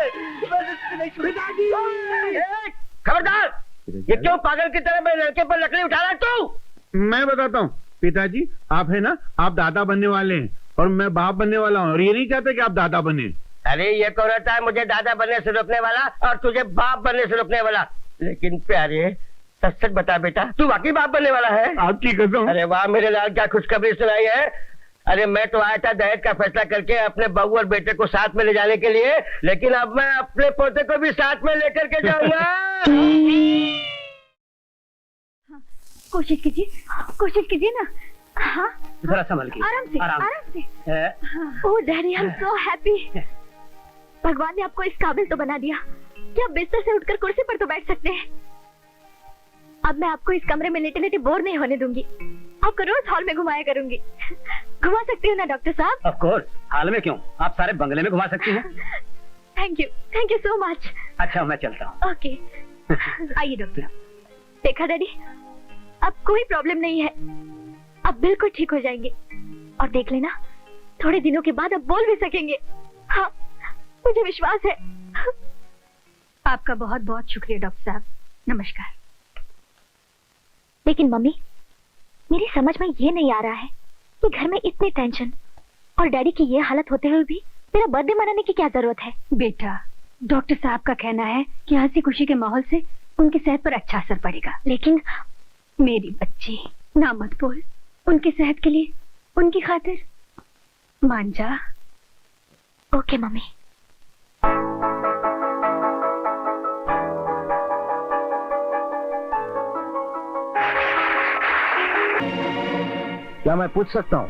[SPEAKER 4] खबरदार! ये क्यों पागल की तरह मेरे लड़के पर लकड़ी उठा रहा है तू?
[SPEAKER 7] मैं बताता हूँ पिताजी, आप है ना आप दादा बनने वाले हैं और मैं बाप बनने वाला हूँ और ये नहीं चाहते कि आप दादा बने।
[SPEAKER 4] अरे ये कौन रहता है मुझे दादा बनने से रोकने वाला और तुझे बाप बनने से रोकने वाला? लेकिन प्यारे सच सच बता बेटा, तू वाकई बाप बनने वाला है?
[SPEAKER 7] आपकी कसम।
[SPEAKER 4] अरे वाह मेरे लाल, क्या खुशखबरी सुनाई है। अरे मैं तो आया था दहेज का फैसला करके अपने बहू और बेटे को साथ में ले जाने के लिए, लेकिन अब मैं अपने पोते को भी साथ में लेकर के जाऊंगा।
[SPEAKER 2] कोशिश कीजिए ना। हाँ,
[SPEAKER 9] जरा संभल के।
[SPEAKER 2] आराम से। Oh daddy, I am so happy. भगवान ने आपको इस काबिल तो बना दिया कि आप बिस्तर से उठकर कुर्सी पर तो बैठ सकते हैं। अब मैं आपको इस कमरे में लेटे लेटे बोर नहीं होने दूंगी। आपको रोज हॉल में घुमाया करूंगी। घुमा सकती हूँ ना डॉक्टर साहब?
[SPEAKER 9] Of course. हाल में क्यों, आप सारे बंगले में घुमा सकती हैं।
[SPEAKER 2] Thank you so much.
[SPEAKER 9] अच्छा मैं चलता हूँ।
[SPEAKER 2] ओके। आइए डॉक्टर। देखा डैडी, अब कोई प्रॉब्लम नहीं है, अब बिल्कुल ठीक हो जाएंगे। और देख लेना, थोड़े दिनों के बाद अब बोल भी सकेंगे। हाँ, मुझे विश्वास है। आपका बहुत बहुत शुक्रिया डॉक्टर साहब। नमस्कार। लेकिन मम्मी, मेरी समझ में ये नहीं आ रहा है कि घर में इतनी टेंशन और डैडी की ये हालत होते हुए भी मेरा बर्थडे मनाने की क्या जरूरत है?
[SPEAKER 1] बेटा, डॉक्टर साहब का कहना है कि हंसी खुशी के माहौल से उनकी सेहत पर अच्छा असर पड़ेगा।
[SPEAKER 2] लेकिन
[SPEAKER 1] मेरी बच्ची, ना मत बोल। उनकी सेहत के लिए, उनकी खातिर मान जा।
[SPEAKER 2] Okay mummy.
[SPEAKER 5] क्या मैं पूछ सकता हूं,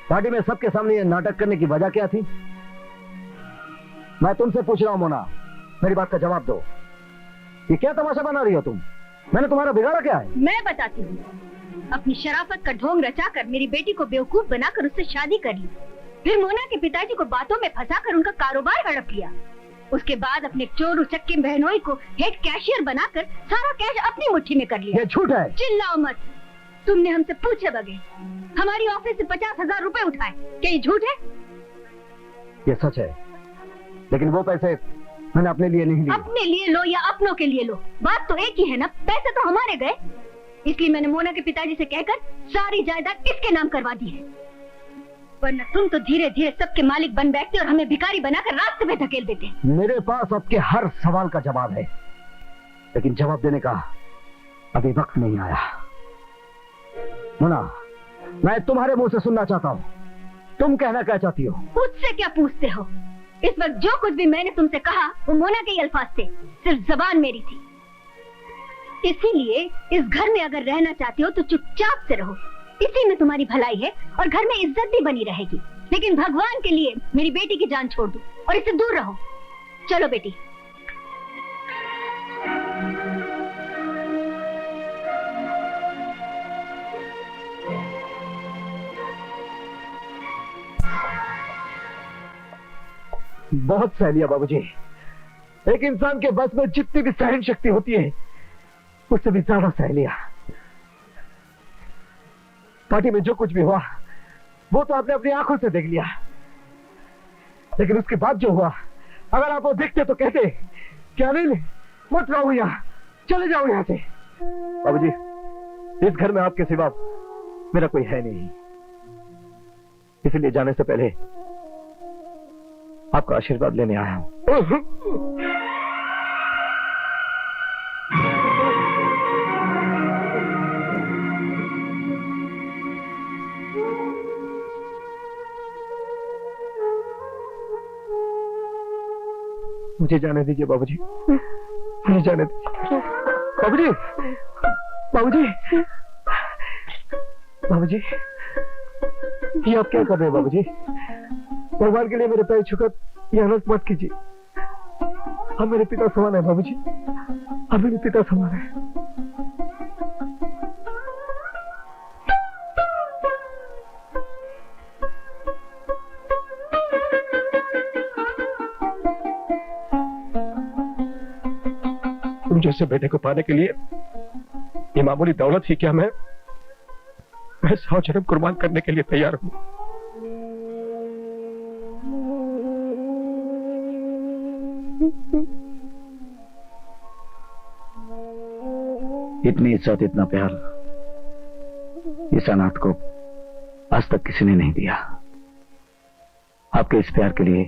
[SPEAKER 5] पार्टी में सबके सामने ये नाटक करने की वजह क्या थी? मैं तुमसे पूछ रहा हूं मोना, मेरी बात का जवाब दो। ये क्या तमाशा बना रही हो तुम? मैंने तुम्हारा बिगाड़ा क्या है?
[SPEAKER 2] मैं बताती हूँ। अपनी शराफत का ढोंग रचाकर मेरी बेटी को बेवकूफ बनाकर उससे शादी कर ली, फिर मोना के पिताजी को बातों में फंसाकर उनका कारोबार हड़प लिया। उसके बाद अपने चोर उचक्के बहनोई को हेड कैशियर बनाकर सारा कैश अपनी मुट्ठी में कर लिया।
[SPEAKER 5] ये झूठ है।
[SPEAKER 2] चिल्लाओ मत। तुमने हमसे पूछे बगैर हमारी ऑफिस से 50,000 रुपए उठाए, क्या ये झूठ है?
[SPEAKER 5] ये सच है, लेकिन वो पैसे मैंने अपने लिए नहीं लिए।
[SPEAKER 2] अपने लिए लो या अपनों के लिए लो, बात तो एक ही है ना। पैसे तो हमारे गए, इसलिए मैंने मोना के पिताजी से कहकर सारी जायदाद इसके नाम करवा दी है। वरना तुम तो धीरे धीरे सबके मालिक बन बैठते और हमें भिखारी बनाकर रास्ते में धकेल देते।
[SPEAKER 5] मेरे पास आपके हर सवाल का जवाब है, लेकिन जवाब देने का अभी वक्त नहीं आया। मोना, मैं तुम्हारे मुंह से सुनना चाहता हूँ, तुम कहना क्या चाहती हो?
[SPEAKER 2] मुझसे क्या पूछते हो? इस वक्त जो कुछ भी मैंने तुमसे कहा वो मोना के ही अल्फाज थे, सिर्फ जबान मेरी थी। इसीलिए इस घर में अगर रहना चाहती हो तो चुपचाप से रहो, इसी में तुम्हारी भलाई है और घर में इज्जत भी बनी रहेगी। लेकिन भगवान के लिए मेरी बेटी की जान छोड़ दो और इससे दूर रहो। चलो बेटी।
[SPEAKER 5] बहुत सह लिया बाबूजी। एक इंसान के बस में जितनी भी सहन शक्ति होती है उससे भी ज्यादा सह लिया। पार्टी में जो कुछ भी हुआ वो तो आपने अपनी आंखों से देख लिया, लेकिन उसके बाद जो हुआ, अगर आप वो देखते तो कहते क्या नहीं, मत रहो यहाँ, चले जाओ यहाँ से। बाबूजी, इस घर में आपके सिवा मेरा कोई है नहीं, इसलिए जाने से पहले आपका आशीर्वाद लेने आया हूं।
[SPEAKER 3] मुझे जाने दीजिए बाबूजी, मुझे जाने दीजिए। बाबूजी, बाबूजी, बाबूजी, ये आप क्या कर रहे हैं बाबूजी? भगवान के लिए मेरे पैर छूकर ये हालत मत कीजिए। आप मेरे पिता समान है बाबूजी, आप मेरे पिता समान है। तुम जैसे बेटे को पाने के लिए ये मामूली दौलत ही क्या, मैं 100 जन्म कुर्बान करने के लिए तैयार हूं।
[SPEAKER 5] इतनी इज्जत, इतना प्यार इस अनाथ को आज तक किसी ने नहीं दिया। आपके इस प्यार के लिए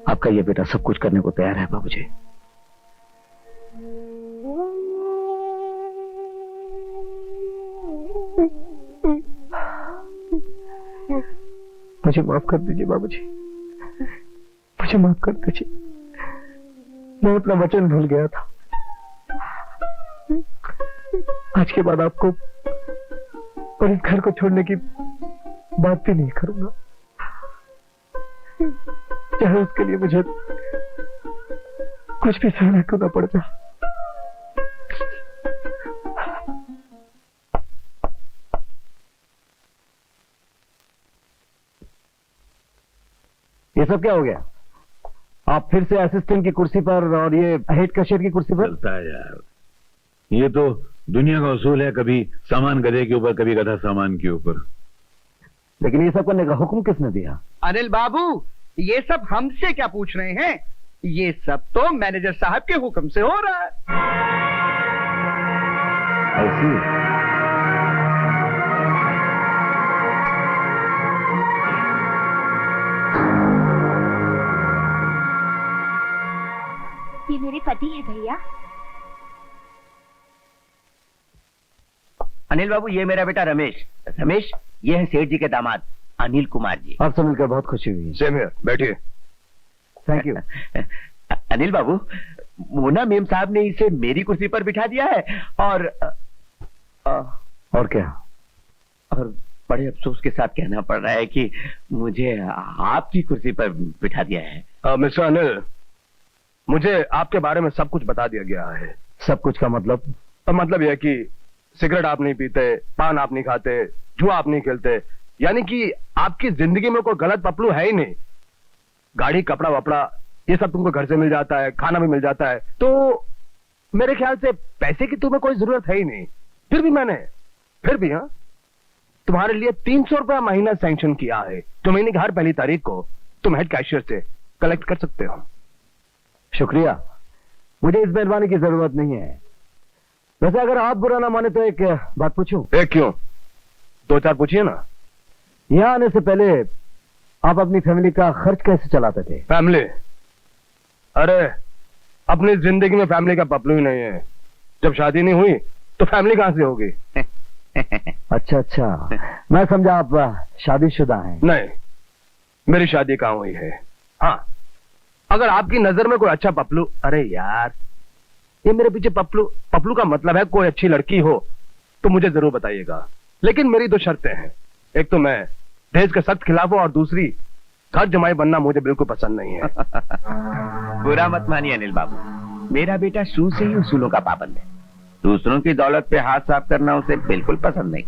[SPEAKER 5] आपका ये बेटा सब कुछ करने को तैयार है बाबूजी।
[SPEAKER 3] मुझे माफ कर दीजिए बाबूजी, मुझे माफ कर दीजिए। मैं अपना वचन भूल गया था। आज के बाद आपको और इस घर को छोड़ने की बात भी नहीं करूंगा, चाहे उसके लिए मुझे कुछ भी सहना क्यों ना पड़ जाए।
[SPEAKER 5] ये सब क्या हो गया? आप फिर से असिस्टेंट की कुर्सी पर और ये हेड कैशियर की कुर्सी पर?
[SPEAKER 7] चलता है यार, ये तो दुनिया का उसूल है, कभी सामान गधे के ऊपर, कभी गधा सामान के ऊपर।
[SPEAKER 5] लेकिन ये सब करने का हुक्म किसने दिया?
[SPEAKER 8] अनिल बाबू, ये सब हमसे क्या पूछ रहे हैं? ये सब तो मैनेजर साहब के हुक्म से हो रहा है।
[SPEAKER 5] ऐसी
[SPEAKER 2] ये मेरे पति है भैया।
[SPEAKER 4] अनिल बाबू, ये मेरा बेटा रमेश। रमेश, ये है सेठ जी के दामाद अनिल कुमार जी।
[SPEAKER 5] आपसे मिलकर बहुत खुशी हुई।
[SPEAKER 3] सेम हियर, बैठिए।
[SPEAKER 5] Thank you.
[SPEAKER 4] Anil Babu, Mona ma'am साहब ने इसे मेरी कुर्सी पर बिठा दिया है और
[SPEAKER 5] क्या?
[SPEAKER 4] और बड़े अफसोस के साथ कहना पड़ रहा है कि मुझे आपकी कुर्सी पर बिठा दिया है।
[SPEAKER 3] मिस्टर अनिल, मुझे आपके बारे में सब कुछ बता दिया गया है।
[SPEAKER 5] सब कुछ का मतलब?
[SPEAKER 3] मतलब यह कि सिगरेट आप नहीं पीते, पान आप नहीं खाते, जुआ आप नहीं खेलते, यानी कि आपकी जिंदगी में कोई गलत पपलू है ही नहीं। गाड़ी, कपड़ा वपड़ा ये सब तुमको घर से मिल जाता है, खाना भी मिल जाता है, तो मेरे ख्याल से पैसे की तुम्हें कोई जरूरत है ही नहीं। फिर भी हाँ, तुम्हारे लिए 300 रुपया महीना सैंक्शन किया है, तो महीने की हर पहली तारीख को तुम हेड कैशियर से कलेक्ट कर सकते हो।
[SPEAKER 5] शुक्रिया, मुझे इस मेहरबानी की जरूरत नहीं है। वैसे अगर आप बुरा ना माने तो एक बात पूछूं?
[SPEAKER 3] एक क्यों, 2-4 पूछिए ना।
[SPEAKER 5] यहाँ आने से पहले आप अपनी फैमिली का खर्च कैसे चलाते थे?
[SPEAKER 3] फैमिली? अरे अपनी जिंदगी में फैमिली का पपलू ही नहीं है। जब शादी नहीं हुई तो फैमिली कहां से होगी?
[SPEAKER 5] अच्छा, मैं समझा आप शादीशुदा हैं।
[SPEAKER 3] नहीं, मेरी शादी कहां हुई है। हाँ, अगर आपकी नजर में कोई अच्छा पपलू, अरे यार ये मेरे पीछे पपलू का मतलब है कोई अच्छी लड़की हो तो मुझे जरूर बताइएगा। लेकिन मेरी 2 शर्तें हैं। एक तो मैं दहेज के सख्त खिलाफ हूं और दूसरी घर जमाई बनना मुझे बिल्कुल पसंद नहीं है।
[SPEAKER 4] बुरा मत मानिए अनिल बाबू, मेरा बेटा शुरू से ही उसूलों का पाबंद है। दूसरों की दौलत पे हाथ साफ करना उसे बिल्कुल पसंद नहीं।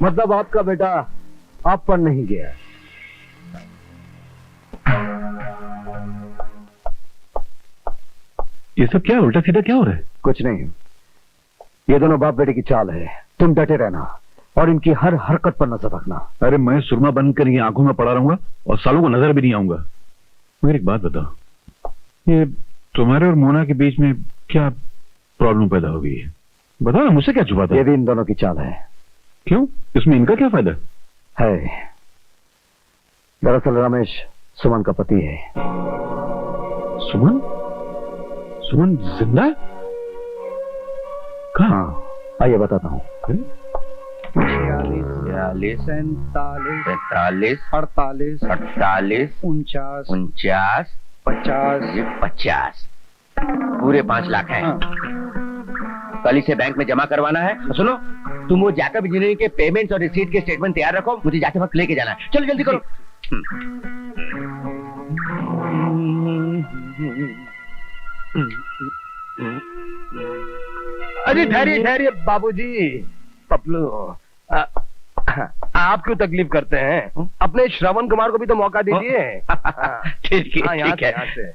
[SPEAKER 5] मतलब आपका बेटा आप पर नहीं गया?
[SPEAKER 7] ये सब क्या उल्टा सीधा क्या हो रहा है?
[SPEAKER 5] कुछ नहीं, ये दोनों बाप बेटे की चाल है। तुम डटे रहना और इनकी हर हरकत पर नजर रखना।
[SPEAKER 7] अरे मैं सुरमा बनकर ये आंखों में पड़ा रहूंगा और सालों को नजर भी नहीं आऊंगा। मगर एक बात बताओ, ये तुम्हारे और मोना के बीच में क्या प्रॉब्लम पैदा हो गई है? बताओ ना, मुझसे क्या छुपाता?
[SPEAKER 5] ये भी इन दोनों की चाल है।
[SPEAKER 7] क्यों, इसमें इनका क्या फायदा
[SPEAKER 5] है? दरअसल रमेश सुमन का पति है।
[SPEAKER 7] सुमन? सुमन जिंदा है? कहाँ?
[SPEAKER 5] आइए बताता हूँ।
[SPEAKER 4] 46,
[SPEAKER 8] 47,
[SPEAKER 4] 43,
[SPEAKER 8] 48,
[SPEAKER 4] 48,
[SPEAKER 8] 49,
[SPEAKER 4] 49,
[SPEAKER 8] 50।
[SPEAKER 4] ये 50 पूरे 5 लाख हैं।
[SPEAKER 8] हाँ।
[SPEAKER 4] कल इसे बैंक में जमा करवाना है। सुनो, तुम वो जैकब इंजीनियरिंग के पेमेंट्स और रिसीट के स्टेटमेंट तैयार रखो, मुझे जाते वक्त लेके जाना है। चलो जल्दी करो।
[SPEAKER 3] अरे ठहरिए ठहरिए बाबूजी। पपलू, आप क्यों तकलीफ करते हैं? अपने श्रवण कुमार को भी तो मौका दीजिए।
[SPEAKER 4] ठीक है,
[SPEAKER 3] यहाँ
[SPEAKER 4] ठीक है।
[SPEAKER 3] यहाँ से।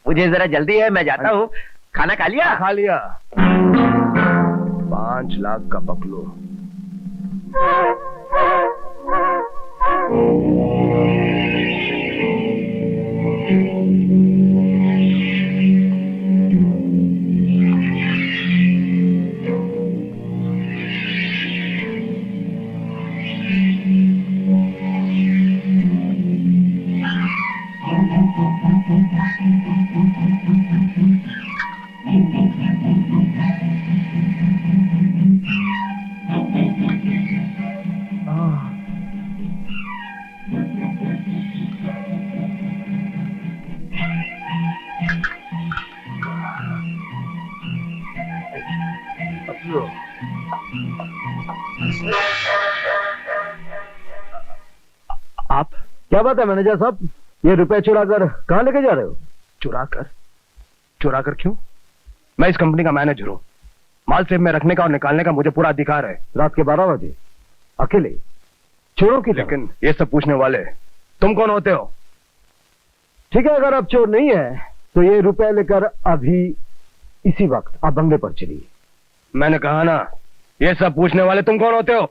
[SPEAKER 4] मुझे जरा जल्दी है, मैं जाता हूँ। खाना खा लिया?
[SPEAKER 3] खा लिया। 5 लाख का पपलू। आप?
[SPEAKER 5] क्या बात है मैनेजर साहब, ये रुपए चुरा कर कहाँ लेके जा रहे हो?
[SPEAKER 3] चुरा कर क्यों? मैं इस कंपनी का मैनेजर हूँ। माल सेफ में रखने का और निकालने का मुझे पूरा अधिकार है।
[SPEAKER 5] रात के 12 बजे अकेले चोरों की?
[SPEAKER 3] लेकिन ये सब पूछने वाले तुम कौन होते हो?
[SPEAKER 5] ठीक है, अगर आप चोर नहीं है तो ये रुपए लेकर अभी इसी वक्त आप बंगले पर चलिए।
[SPEAKER 3] मैंने कहा ना, ये सब पूछने वाले तुम कौन होते हो?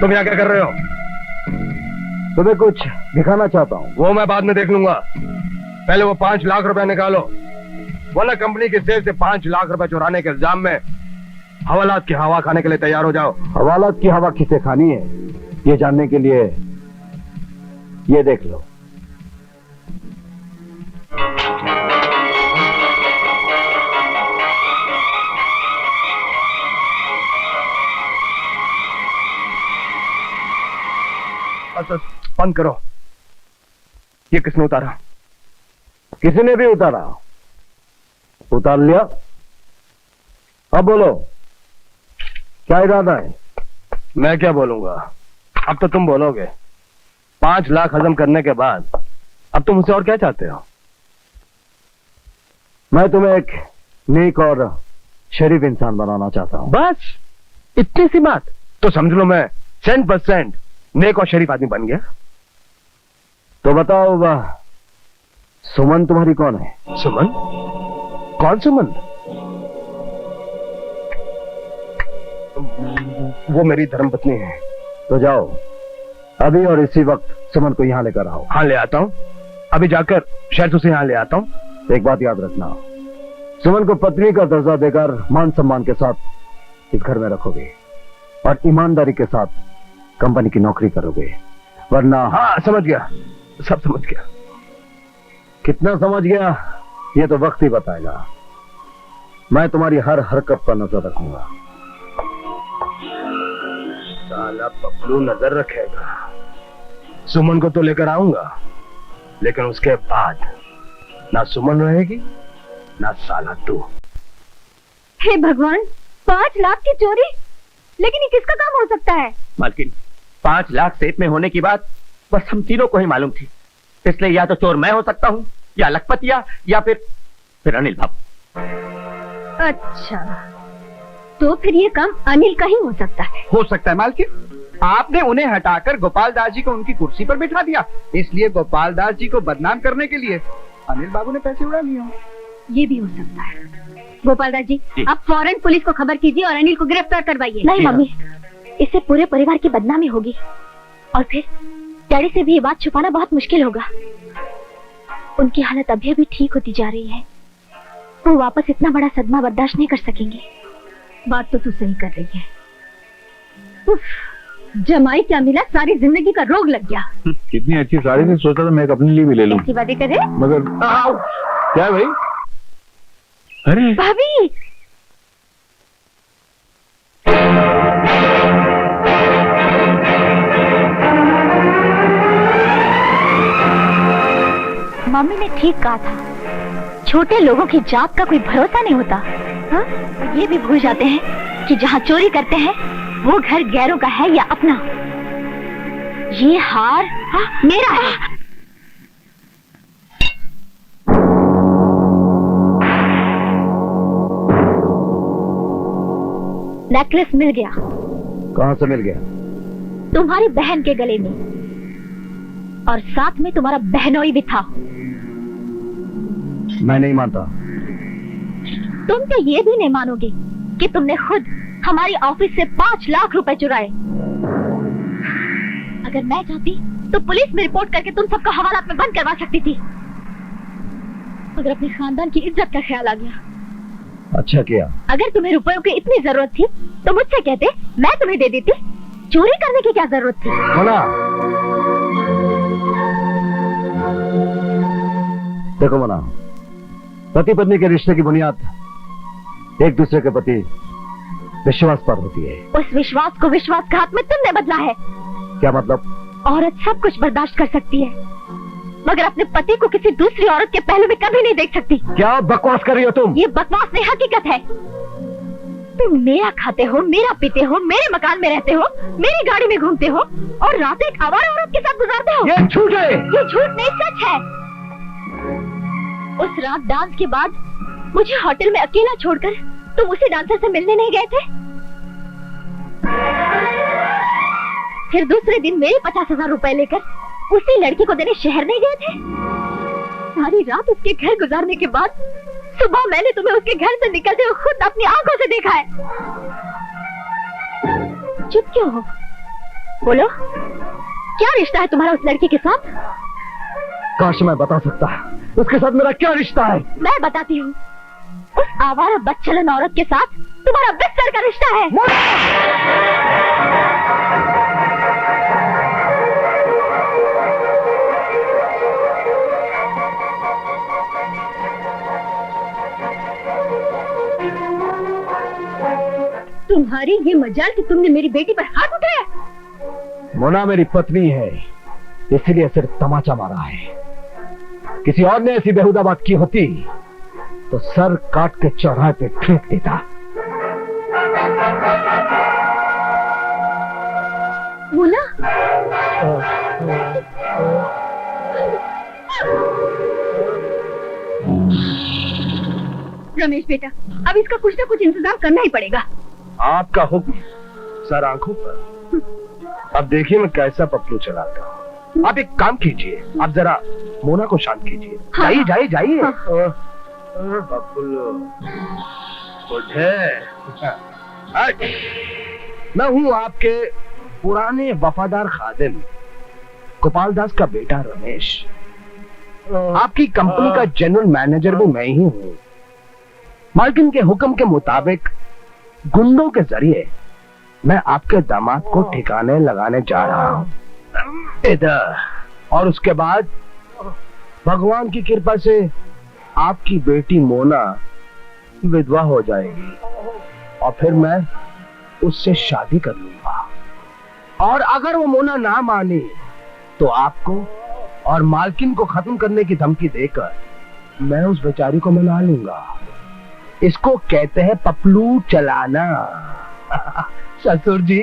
[SPEAKER 3] तुम यहाँ क्या कर रहे हो?
[SPEAKER 5] तुम्हें कुछ दिखाना चाहता हूँ।
[SPEAKER 3] वो मैं बाद में देख लूंगा। पहले वो 5 लाख रुपए निकालो, वरना कंपनी के सेफ से 5 लाख रुपए चुराने के इल्जाम में हवालात की हवा खाने के लिए तैयार हो जाओ।
[SPEAKER 5] हवालात की हवा किसे खानी है, ये जानने के लिए ये देख लो।
[SPEAKER 3] बंद करो। ये किसने उतारा?
[SPEAKER 5] किसी ने भी उतारा? उतार लिया। अब बोलो, क्या इरादा है?
[SPEAKER 3] मैं क्या बोलूंगा, अब तो तुम बोलोगे। 5 लाख हजम करने के बाद अब तुम मुझसे और क्या चाहते हो?
[SPEAKER 5] मैं तुम्हें एक नेक और शरीफ इंसान बनाना चाहता हूं।
[SPEAKER 3] बस इतनी सी बात? तो समझ लो मैं 100% नेक और शरीफ आदमी बन गया।
[SPEAKER 5] तो बताओ सुमन तुम्हारी कौन है?
[SPEAKER 3] सुमन? कौन सुमन? वो मेरी धर्मपत्नी है।
[SPEAKER 5] तो जाओ अभी और इसी वक्त सुमन को यहां लेकर आओ।
[SPEAKER 3] हाँ, ले आता हूं। अभी जाकर शर्त उसे यहां ले आता हूं।
[SPEAKER 5] एक बात याद रखना, सुमन को पत्नी का दर्जा देकर मान सम्मान के साथ इस घर में रखोगे और ईमानदारी के साथ कंपनी की नौकरी करोगे, वरना।
[SPEAKER 3] हाँ, समझ गया, सब समझ गया।
[SPEAKER 5] कितना समझ गया ये तो वक्त ही बताएगा। मैं तुम्हारी हर हरकत पर नजर रखूंगा।
[SPEAKER 3] साला पपलू नजर रखेगा। सुमन को तो लेकर आऊंगा, लेकिन उसके बाद ना सुमन रहेगी ना साला तू।
[SPEAKER 2] हे भगवान, 5 लाख की चोरी? लेकिन ये किसका काम हो सकता है?
[SPEAKER 4] मालकिन, 5 लाख सेफ में होने की बात बस हम तीनों को ही मालूम थी, इसलिए या तो चोर मैं हो सकता हूँ, या लखपतिया, या फिर अनिल बाबू।
[SPEAKER 2] अच्छा, तो फिर ये काम अनिल का ही हो सकता है।
[SPEAKER 8] हो सकता है मालकिन, आपने उन्हें हटाकर गोपाल दास जी को उनकी कुर्सी पर बिठा दिया, इसलिए गोपाल दास जी को बदनाम करने के लिए अनिल बाबू ने पैसे उड़ा लिए।
[SPEAKER 2] ये भी हो सकता है। गोपाल दास जी, आप फौरन पुलिस को खबर कीजिए और अनिल को गिरफ्तार करवाइए। नहीं मम्मी, इससे पूरे परिवार की बदनामी होगी और फिर डैडी से भी ये बात छुपाना बहुत मुश्किल होगा। उनकी हालत अभी अभी ठीक होती जा रही है, वो वापस इतना बड़ा सदमा बर्दाश्त नहीं कर सकेंगे। बात तो तू सही कर रही है। उफ, जमाई क्या मिला, सारी जिंदगी का रोग लग गया।
[SPEAKER 7] कितनी अच्छी साड़ी थी, सोचा था मैं एक अपने लिए भी ले लूं।
[SPEAKER 2] ऐसी बातें करे
[SPEAKER 7] मगर क्या है भाई? अरे
[SPEAKER 2] भाभी, मम्मी ने ठीक कहा था, छोटे लोगों की जात का कोई भरोसा नहीं होता। हाँ? ये भी भूल जाते हैं कि जहाँ चोरी करते हैं वो घर गैरों का है या अपना। ये हार मेरा है। नेकलेस मिल गया।
[SPEAKER 5] कहाँ से मिल गया?
[SPEAKER 2] तुम्हारी बहन के गले में, और साथ में तुम्हारा बहनोई भी था।
[SPEAKER 5] मैं नहीं मानता।
[SPEAKER 2] तुम तो ये भी नहीं मानोगे कि तुमने खुद हमारी ऑफिस से 5 लाख रुपए चुराए। अगर मैं चाहती तो पुलिस में रिपोर्ट करके तुम सबको हवालात में बंद करवा सकती थी, मगर अपने खानदान की इज्जत का ख्याल आ गया।
[SPEAKER 5] अच्छा किया।
[SPEAKER 2] अगर तुम्हें रुपयों की इतनी जरूरत थी तो मुझसे कहते, मैं तुम्हें दे देती। चोरी करने की क्या जरूरत थी?
[SPEAKER 5] मोना, देखो मोना, पति पत्नी के रिश्ते की बुनियाद एक दूसरे के प्रति विश्वास पर होती है।
[SPEAKER 2] उस विश्वास को विश्वासघात में तुमने बदला है।
[SPEAKER 5] क्या मतलब?
[SPEAKER 2] औरत सब कुछ बर्दाश्त कर सकती है, मगर अपने पति को किसी दूसरी औरत के पहलू में कभी नहीं देख सकती।
[SPEAKER 5] क्या बकवास कर रही हो तुम?
[SPEAKER 2] ये बकवास नहीं, हकीकत है। तुम मेरा खाते हो, मेरा पीते हो, मेरे मकान में रहते हो, मेरी गाड़ी में घूमते हो और रात एक आवारा औरत के साथ गुजारते हो।
[SPEAKER 5] ये झूठ है।
[SPEAKER 2] ये झूठ नहीं, सच है। उस रात डांस के बाद मुझे होटल में अकेला छोड़कर तुम उसी डांसर से मिलने नहीं गए थे। फिर दूसरे दिन मेरे 50,000 रुपए लेकर उसी लड़की को देने शहर नहीं गए थे। सारी रात उसके घर गुजारने के बाद सुबह मैंने तुम्हें उसके घर से निकलते हुए खुद अपनी आंखों से देखा है। चुप क्यों हो? बोलो, क्या रिश्ता है तुम्हारा उस लड़की के साथ?
[SPEAKER 5] काश मैं बता सकता, उसके साथ मेरा क्या रिश्ता है।
[SPEAKER 2] मैं बताती हूँ। उस आवारा बदचलन औरत के साथ तुम्हारा बिस्तर का रिश्ता है। तुम्हारी ये मजाल कि तुमने मेरी बेटी पर हाथ उठाया।
[SPEAKER 5] मोना मेरी पत्नी है, इसलिए सिर्फ तमाचा मारा है। किसी और ने ऐसी बेहुदा बात की होती तो सर काट के चौराहे पे फेंक देता।
[SPEAKER 2] मोना, रमेश बेटा, अब इसका कुछ ना कुछ इंतजाम करना ही पड़ेगा।
[SPEAKER 3] आपका हुक्म सर आंखों पर। अब देखिए मैं कैसा पपलू चलाता हूँ। आप एक काम कीजिए, आप जरा मोना को शांत कीजिए।
[SPEAKER 2] हाँ।
[SPEAKER 3] जाइए जाइए जाइए।
[SPEAKER 2] हाँ।
[SPEAKER 3] पपलू उठे। मैं हूँ आपके पुराने वफादार खादिम गोपाल दास का बेटा रमेश। आपकी कंपनी का जनरल मैनेजर भी मैं ही हूँ। मालकिन के हुक्म के मुताबिक गुंडों के जरिए मैं आपके दामाद को ठिकाने लगाने जा रहा हूँ इधर, और उसके बाद भगवान की कृपा से आपकी बेटी मोना विधवा हो जाएगी और फिर मैं उससे शादी कर लूंगा। और अगर वो मोना ना मानी तो आपको और मालकिन को खत्म करने की धमकी देकर मैं उस बेचारी को मना लूंगा। इसको कहते हैं पपलू चलाना। ससुर जी,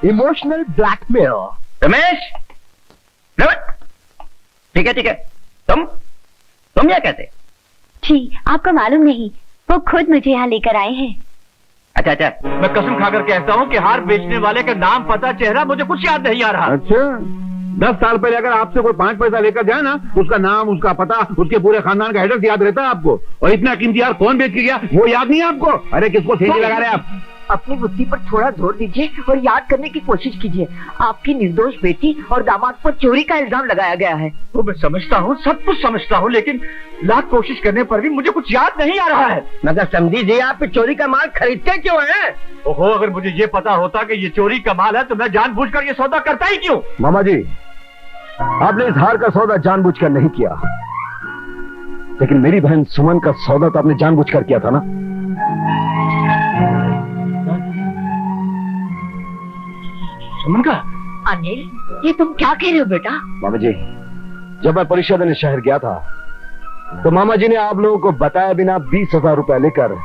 [SPEAKER 3] इमोशनल ब्लैकमेल।
[SPEAKER 4] रमेश, ठीक है, तुम क्या कहते?
[SPEAKER 2] जी, आपको मालूम नहीं, वो खुद मुझे यहाँ लेकर आए हैं।
[SPEAKER 4] अच्छा अच्छा,
[SPEAKER 7] मैं कसम खाकर कहता हूँ कि हार बेचने वाले का नाम, पता, चेहरा मुझे कुछ याद नहीं आ रहा। अच्छा, 10 साल पहले अगर आपसे कोई 5 पैसा लेकर जाए ना, उसका नाम, उसका पता, उसके पूरे खानदान का एड्रेस याद रहता है आपको। और इतना कीमती हार कौन बेच के गया वो याद नहीं है आपको? अरे किसको सीढ़ी लगा रहे हैं आप?
[SPEAKER 6] अपनी बुद्धि पर थोड़ा जोर दीजिए और याद करने की कोशिश कीजिए। आपकी निर्दोष बेटी और दामाद पर चोरी का इल्जाम लगाया गया है।
[SPEAKER 7] तो मैं समझता हूँ, सब कुछ समझता हूँ, लेकिन लाख कोशिश करने पर भी मुझे कुछ याद नहीं आ रहा है।
[SPEAKER 4] मगर समझी जी, आप चोरी का माल खरीदते क्यों हैं?
[SPEAKER 7] ओहो, अगर मुझे ये पता होता कि ये चोरी का माल है तो मैं जानबूझकर ये सौदा करता ही क्यों?
[SPEAKER 5] मामा जी, आपने इस हार का सौदा जानबूझकर नहीं किया, लेकिन मेरी बहन सुमन का सौदा तो आपने जानबूझकर किया था ना।
[SPEAKER 7] सुमन का?
[SPEAKER 6] अनिल, ये तुम क्या कह रहे हो बेटा?
[SPEAKER 5] मामा जी, जब मैं परीक्षा देने शहर गया था तो मामा जी ने आप लोगों को बताया बिना 20,000 रुपया लेकर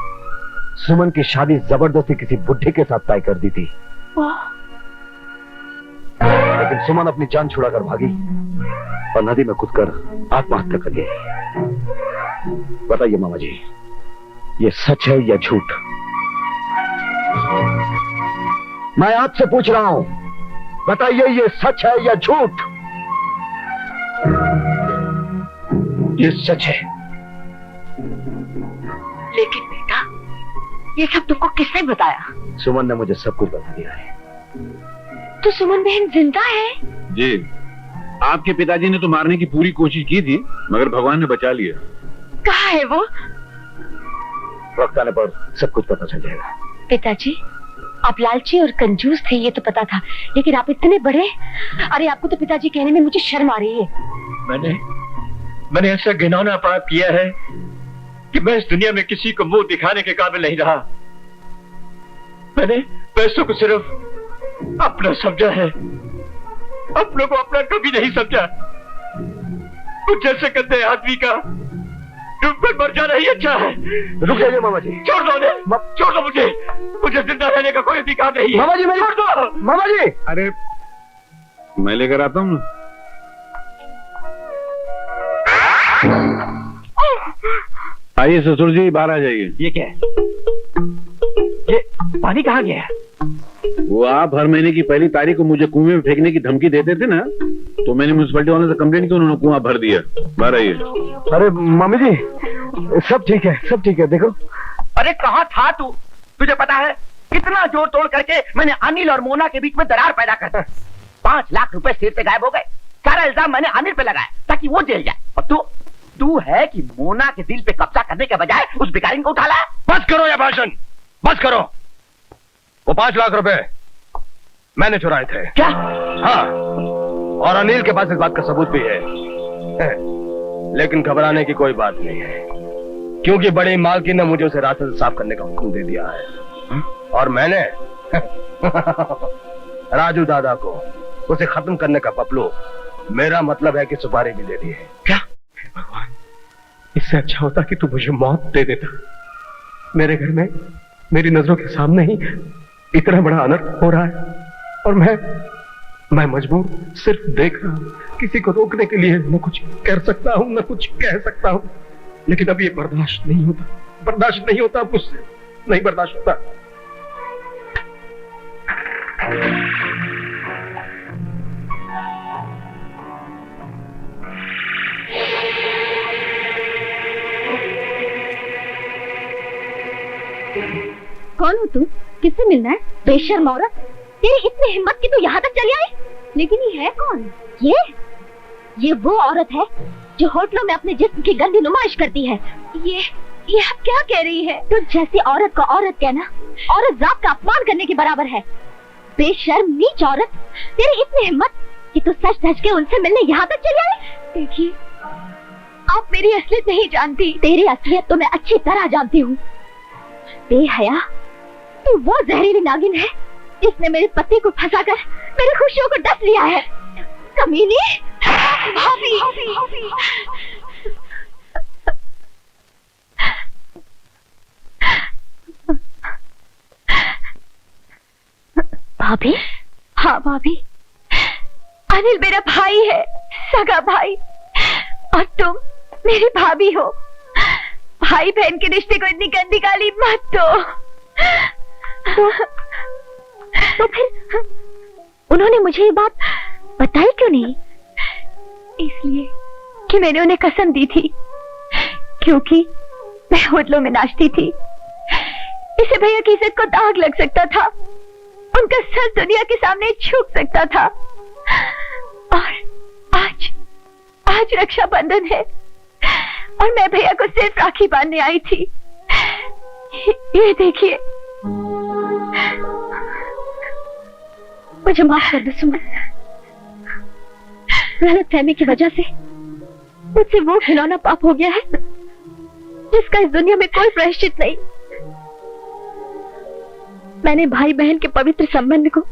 [SPEAKER 5] सुमन की शादी जबरदस्ती किसी बुढ़े के साथ तय कर दी थी। लेकिन सुमन अपनी जान छुड़ाकर भागी और नदी में कूदकर आत्महत्या कर गई। बताइए मामा जी, ये सच है या झूठ? मैं आपसे पूछ रहा हूं, बताइए ये सच है या झूठ?
[SPEAKER 7] ये सच है।
[SPEAKER 6] लेकिन बेटा, ये सब तुमको किसने बताया?
[SPEAKER 5] सुमन ने मुझे सब कुछ बता दिया है।
[SPEAKER 2] तो सुमन बहन जिंदा है?
[SPEAKER 7] जी, आपके पिताजी ने तो मारने की पूरी कोशिश की थी, मगर भगवान ने बचा लिया।
[SPEAKER 2] कहाँ है वो?
[SPEAKER 5] वक्त आने पर सब कुछ पता चल जाएगा।
[SPEAKER 2] पिताजी, आप लालची और कंजूस थे ये तो पता था, लेकिन आप इतने बड़े। अरे आपको तो पिताजी कहने में मुझे शर्म आ रही है।
[SPEAKER 7] मैंने ऐसा घिनौना पाप किया है कि मैं इस दुनिया में किसी को मुंह दिखाने के काबिल नहीं रहा। मैंने पैसों को सिर्फ अपना समझा है, अपनों को अपना कभी नहीं समझा। कुछ जैसे गंदे आदमी का डूबकर मर जाना ही अच्छा है।
[SPEAKER 5] रुक जाइए मामा जी।
[SPEAKER 7] छोड़ दो छोड़ दो मुझे जिंदा रहने का कोई अधिकार नहीं है।
[SPEAKER 5] मामा जी,
[SPEAKER 7] छोड़ दो।
[SPEAKER 5] मामा जी।
[SPEAKER 7] अरे मैं लेकर आता हूँ। आइए ससुर जी, बाहर आ जाइए।
[SPEAKER 4] ये क्या है? ये पानी कहाँ गया है?
[SPEAKER 7] वो आप हर महीने की पहली तारीख को मुझे कुएं में फेंकने की धमकी देते थे ना, तो मैंने म्युनिसिपैलिटी वालों से कंप्लेंट की, उन्होंने कुआं भर दिया। बाहर आइए।
[SPEAKER 5] अरे मामी जी, सब ठीक है, सब ठीक है। देखो।
[SPEAKER 4] अरे कहाँ था तू? तुझे पता है कितना जोड़ तोड़ करके मैंने अनिल और मोना के बीच में दरार पैदा कर दी। 5 लाख रुपए सिर से गायब हो गए। सारा इल्जाम मैंने अनिल पे लगाया ताकि वो जेल जाए, और तू है कि मोना के दिल पे कब्जा करने के बजाय उस भिखारी को उठा लाया।
[SPEAKER 5] बस करो ये भाषण, बस करो। वो 5 लाख रुपए मैंने चुराए थे।
[SPEAKER 4] क्या?
[SPEAKER 5] हाँ, और अनिल के पास इस बात का सबूत भी है। लेकिन घबराने की कोई बात नहीं है, क्योंकि बड़ी मालकिन ने मुझे उसे रास्ते से साफ करने का हुक्म दे दिया है। और मैंने राजू दादा को उसे खत्म करने का पपलू, मेरा मतलब है कि सुपारी भी दे दी है।
[SPEAKER 3] क्या? भगवान, इससे अच्छा होता कि तू मुझे मौत दे देता। मेरे घर में मेरी नजरों के सामने ही इतना बड़ा अनर्थ हो रहा है और मैं मजबूर सिर्फ देख रहा हूं। किसी को रोकने के लिए न कुछ कर सकता हूं, न कुछ कह सकता हूं, लेकिन अब ये बर्दाश्त नहीं होता, बर्दाश्त नहीं होता मुझसे, नहीं बर्दाश्त होता।
[SPEAKER 2] कौन हो तुम? किससे मिलना है? बेशर्म औरत, तेरी इतनी हिम्मत कि तू यहाँ तक चली आई? लेकिन ये है कौन? ये वो औरत है जो होटलों में अपने जिस्म की गंदी नुमाइश करती है। ये आप क्या कह रही है? तो जैसी औरत को औरत कहना औरत जात का अपमान करने के बराबर है। बेशर्म नीच औरत, तेरी इतनी हिम्मत कि तू सच धज के उनसे मिलने यहाँ तक चली आई? देखिए, आप मेरी असलियत नहीं जानती। तेरी असलियत तो मैं अच्छी तरह जानती हूँ। बेहया, तू वो जहरीली नागिन है जिसने मेरे पति को फंसाकर मेरी खुशियों को डस लिया है। कमीनी! भाभी! भाभी? हाँ भाभी, अनिल मेरा भाई है, सगा भाई, और तुम मेरी भाभी हो। भाई बहन के रिश्ते को इतनी गंदी गाली मत दो। तो फिर उन्होंने मुझे ये बात बताई क्यों नहीं?
[SPEAKER 1] इसलिए कि मैंने उन्हें कसम दी थी, क्योंकि मैं होटलों में नाचती थी। इसे भैया की इज्जत को दाग लग सकता था, उनका सर दुनिया के सामने झुक सकता था। और आज रक्षाबंधन है और मैं भैया को सिर्फ राखी बांधने आई थी। ये देखिए।
[SPEAKER 2] मुझे माफ कर दो सुमन, गलतफहमी की वजह से मुझसे वो खिलौना पाप हो गया है जिसका इस दुनिया में कोई प्रायश्चित नहीं। मैंने भाई बहन के पवित्र संबंध को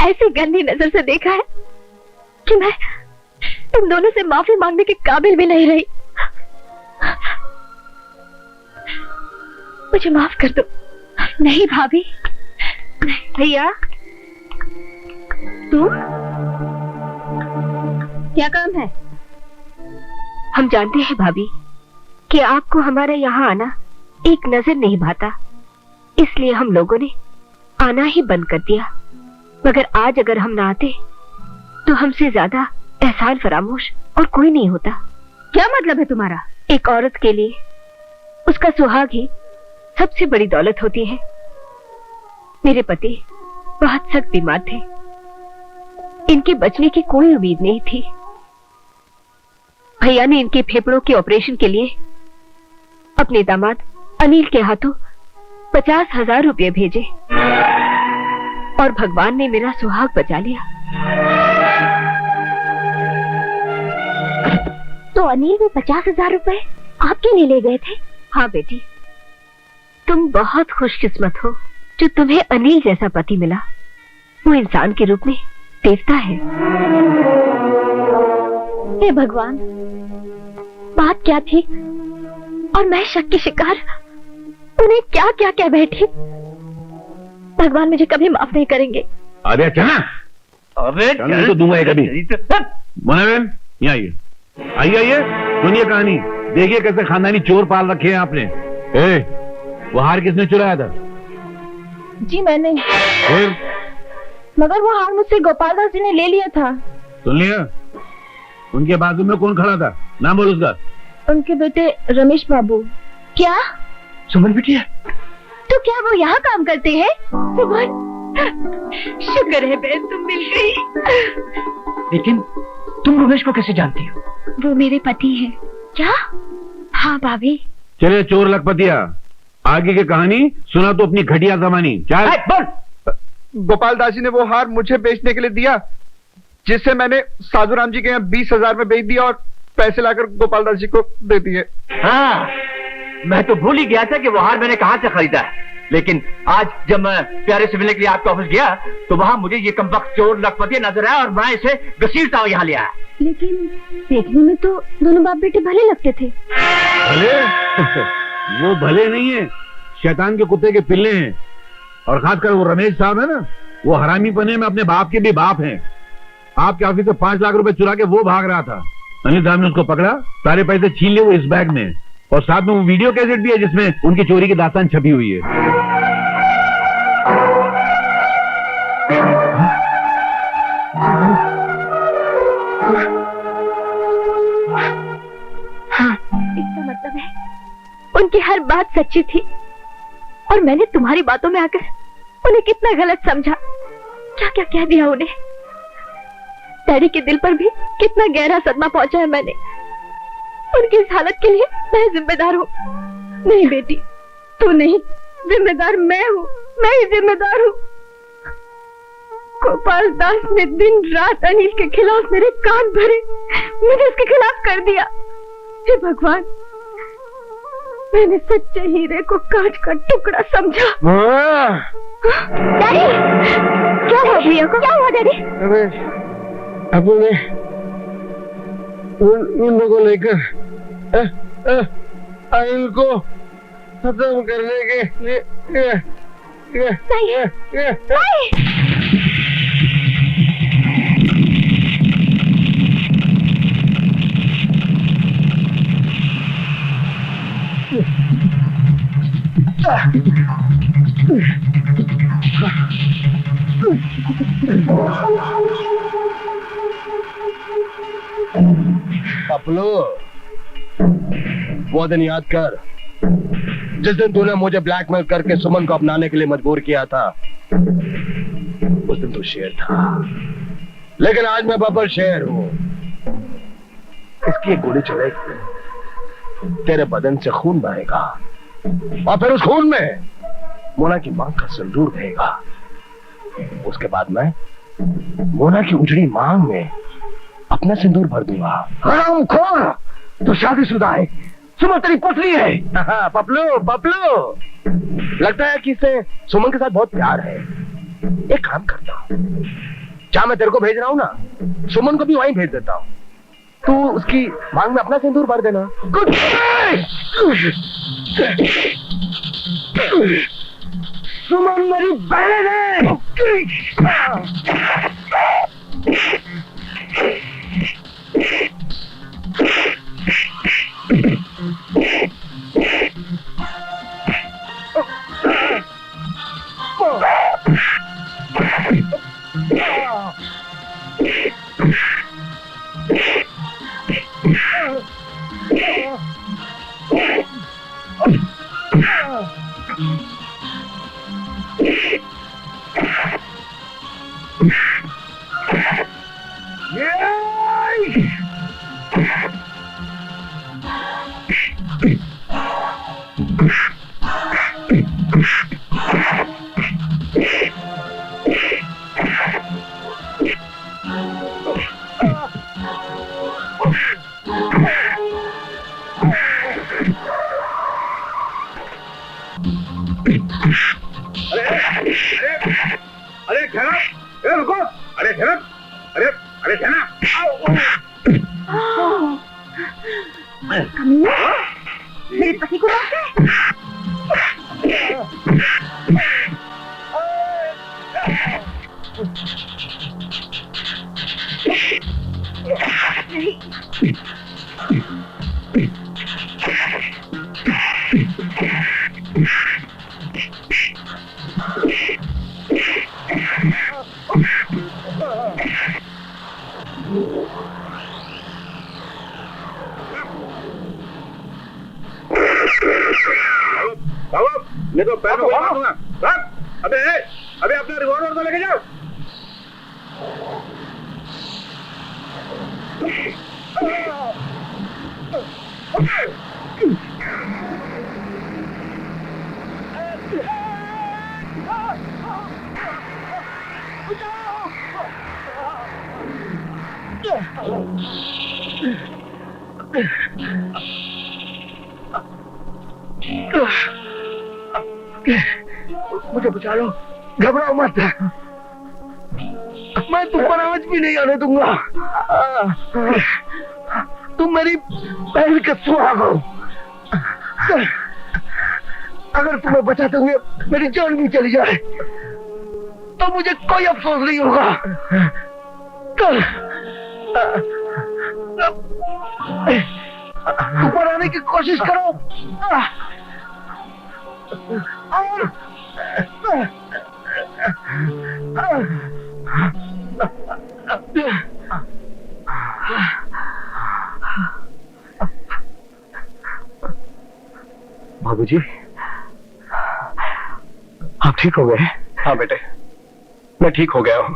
[SPEAKER 2] ऐसी गंदी नजर से देखा है कि मैं तुम दोनों से माफी मांगने के काबिल भी नहीं रही। मुझे माफ कर दो।
[SPEAKER 1] नहीं भाभी।
[SPEAKER 2] भैया, तू क्या काम है? हम जानते हैं भाभी कि आपको हमारे यहाँ आना एक नजर नहीं भाता, इसलिए हम लोगों ने आना ही बंद कर दिया। मगर आज अगर हम ना आते तो हमसे ज्यादा एहसान फरामोश और कोई नहीं होता। क्या मतलब है तुम्हारा? एक औरत के लिए उसका सुहाग ही सबसे बड़ी दौलत होती है। मेरे पति बहुत सख्त बीमार थे, इनके बचने की कोई उम्मीद नहीं थी। भैया ने इनके फेफड़ों के ऑपरेशन के लिए अपने दामाद अनिल के हाथों 50,000 रुपये भेजे और भगवान ने मेरा सुहाग बचा लिया। तो अनिल वो 50,000 रुपए आपके लिए ले गए थे? हाँ बेटी, तुम बहुत खुशकिस्मत हो जो तुम्हें अनिल जैसा पति मिला। वो इंसान के रूप में देवता है। हे भगवान, बात क्या थी और मैं शक की शिकार उन्हें क्या क्या कह बैठी। भगवान मुझे कभी माफ नहीं करेंगे।
[SPEAKER 7] अरे चना,
[SPEAKER 5] अबे
[SPEAKER 7] चना तो दूंगा एक अभी। मोना बहन, यहाँ आइए, आइए, सुनिए कहानी। देखिए कैसे खानदानी चोर पाल रखे हैं आपने। वो हार किसने चुराया था?
[SPEAKER 2] जी मैंने।
[SPEAKER 7] फिर?
[SPEAKER 2] मगर वो हार मुझसे गोपाल दास जी ने ले लिया था।
[SPEAKER 7] सुन लिया? उनके बाजू में कौन खड़ा था? नाम बोल उसका।
[SPEAKER 2] उनके बेटे रमेश बाबू। क्या?
[SPEAKER 4] सुमन बिटिया,
[SPEAKER 2] तो क्या वो यहाँ काम करते हैं? सुमन, शुक्र है बहन तुम मिल गई।
[SPEAKER 4] लेकिन तुम रमेश को कैसे जानती हो?
[SPEAKER 1] वो मेरे पति हैं।
[SPEAKER 2] क्या?
[SPEAKER 1] हाँ भाभी।
[SPEAKER 7] चले चोर लखपतिया, आगे की कहानी सुना तो अपनी घटिया जमानी। चल
[SPEAKER 4] बोल।
[SPEAKER 8] गोपाल दास जी ने वो हार मुझे बेचने के लिए दिया, जिससे मैंने साधु राम जी के यहाँ 20,000 में बेच दिया और पैसे लाकर गोपाल दास जी को दे दिए।
[SPEAKER 4] हाँ, मैं तो भूल ही गया था कि वो हार मैंने कहां से खरीदा है। लेकिन आज जब मैं प्यारे से मिलने के लिए आपके ऑफिस गया तो वहां मुझे ये कमबख्त चोर लखपति नजर आया और मैं इसे घसीटता हूं यहाँ लिया।
[SPEAKER 2] लेकिन देखने में तो दोनों बाप बेटे भले लगते थे।
[SPEAKER 7] भले? वो भले नहीं है, शैतान के कुत्ते के पिल्ले हैं। और खासकर वो रमेश साहब है ना, वो हरामी पने में अपने बाप के भी बाप हैं। आपके ऑफिस से 5 लाख रुपए चुरा के वो भाग रहा था। अनिल साहब ने उसको पकड़ा, सारे पैसे छीन लिए वो इस बैग में, और साथ में वो वीडियो कैसेट भी है जिसमें उनकी चोरी की दास्तान छपी हुई है।
[SPEAKER 2] हाँ, इसका मतलब है उनकी हर बात सच्ची थी और मैंने तुम्हारी बातों में आकर उन्हें कितना गलत समझा। क्या क्या कह दिया उन्हें। डैडी के दिल पर भी कितना गहरा सदमा पहुंचा है मैंने। उनकी इस हालत के लिए मैं जिम्मेदार हूँ। नहीं बेटी, तू नहीं, जिम्मेदार मैं हूँ। मैं ही जिम्मेदार हूँ। गोपाल दास ने दिन रात अनिल के खिलाफ मेरे कान भरे, मुझे उसके खिलाफ कर दिया। हे भगवान, मैंने सच्चे हीरे को कांच का टुकड़ा समझा। डैडी, क्या हुआ भैया को? क्या हुआ डैडी?
[SPEAKER 3] अपने उन लोगों को लेकर अनिल को खत्म करने के लिए पपलू, वो दिन याद कर जिस दिन तूने मुझे ब्लैकमेल करके सुमन को अपनाने के लिए मजबूर किया था। उस दिन तू शेर था, लेकिन आज मैं बब्बर शेर हूं। इसकी एक गोली चलेगी, तेरे बदन से खून बहेगा और फिर उस खून में मोना की मांग का सिंदूर बहेगा। उसके बाद मैं मोना की उजड़ी मांग में अपना सिंदूर भर दूंगा।
[SPEAKER 5] हरामखोर, तो शादीशुदा है, सुमन तेरी पत्नी है।
[SPEAKER 3] पपलू पपलू, लगता है कि इसे सुमन के साथ बहुत प्यार है। एक काम करता हूँ, जहां मैं तेरे को भेज रहा हूँ ना, सुमन को भी वहीं भेज देता हूँ। तू उसकी मांग में अपना सिंदूर भर देना।
[SPEAKER 5] सुमन मेरी बहन है।
[SPEAKER 7] अरे ठहरा, अरे रुको, अरे ठहरा, अरे ठहरा।
[SPEAKER 2] मेरे पति को रोक
[SPEAKER 7] नहीं तो पैर में मार दूंगा। अबे अपना रिवॉल्वर तो लेके जाओ।
[SPEAKER 5] मुझे बचा लो, घबराओ मत, मैं तुम पर आज भी नहीं आने दूंगा। तुम मेरी बहन का सुहाग हो। अगर तुम्हें बचाते हुए मेरी जान भी चली जाए तो मुझे कोई अफसोस नहीं होगा। ऊपर आने की कोशिश करो।
[SPEAKER 3] बाबूजी, आप ठीक हो गए? हाँ बेटे, मैं ठीक हो गया हूँ।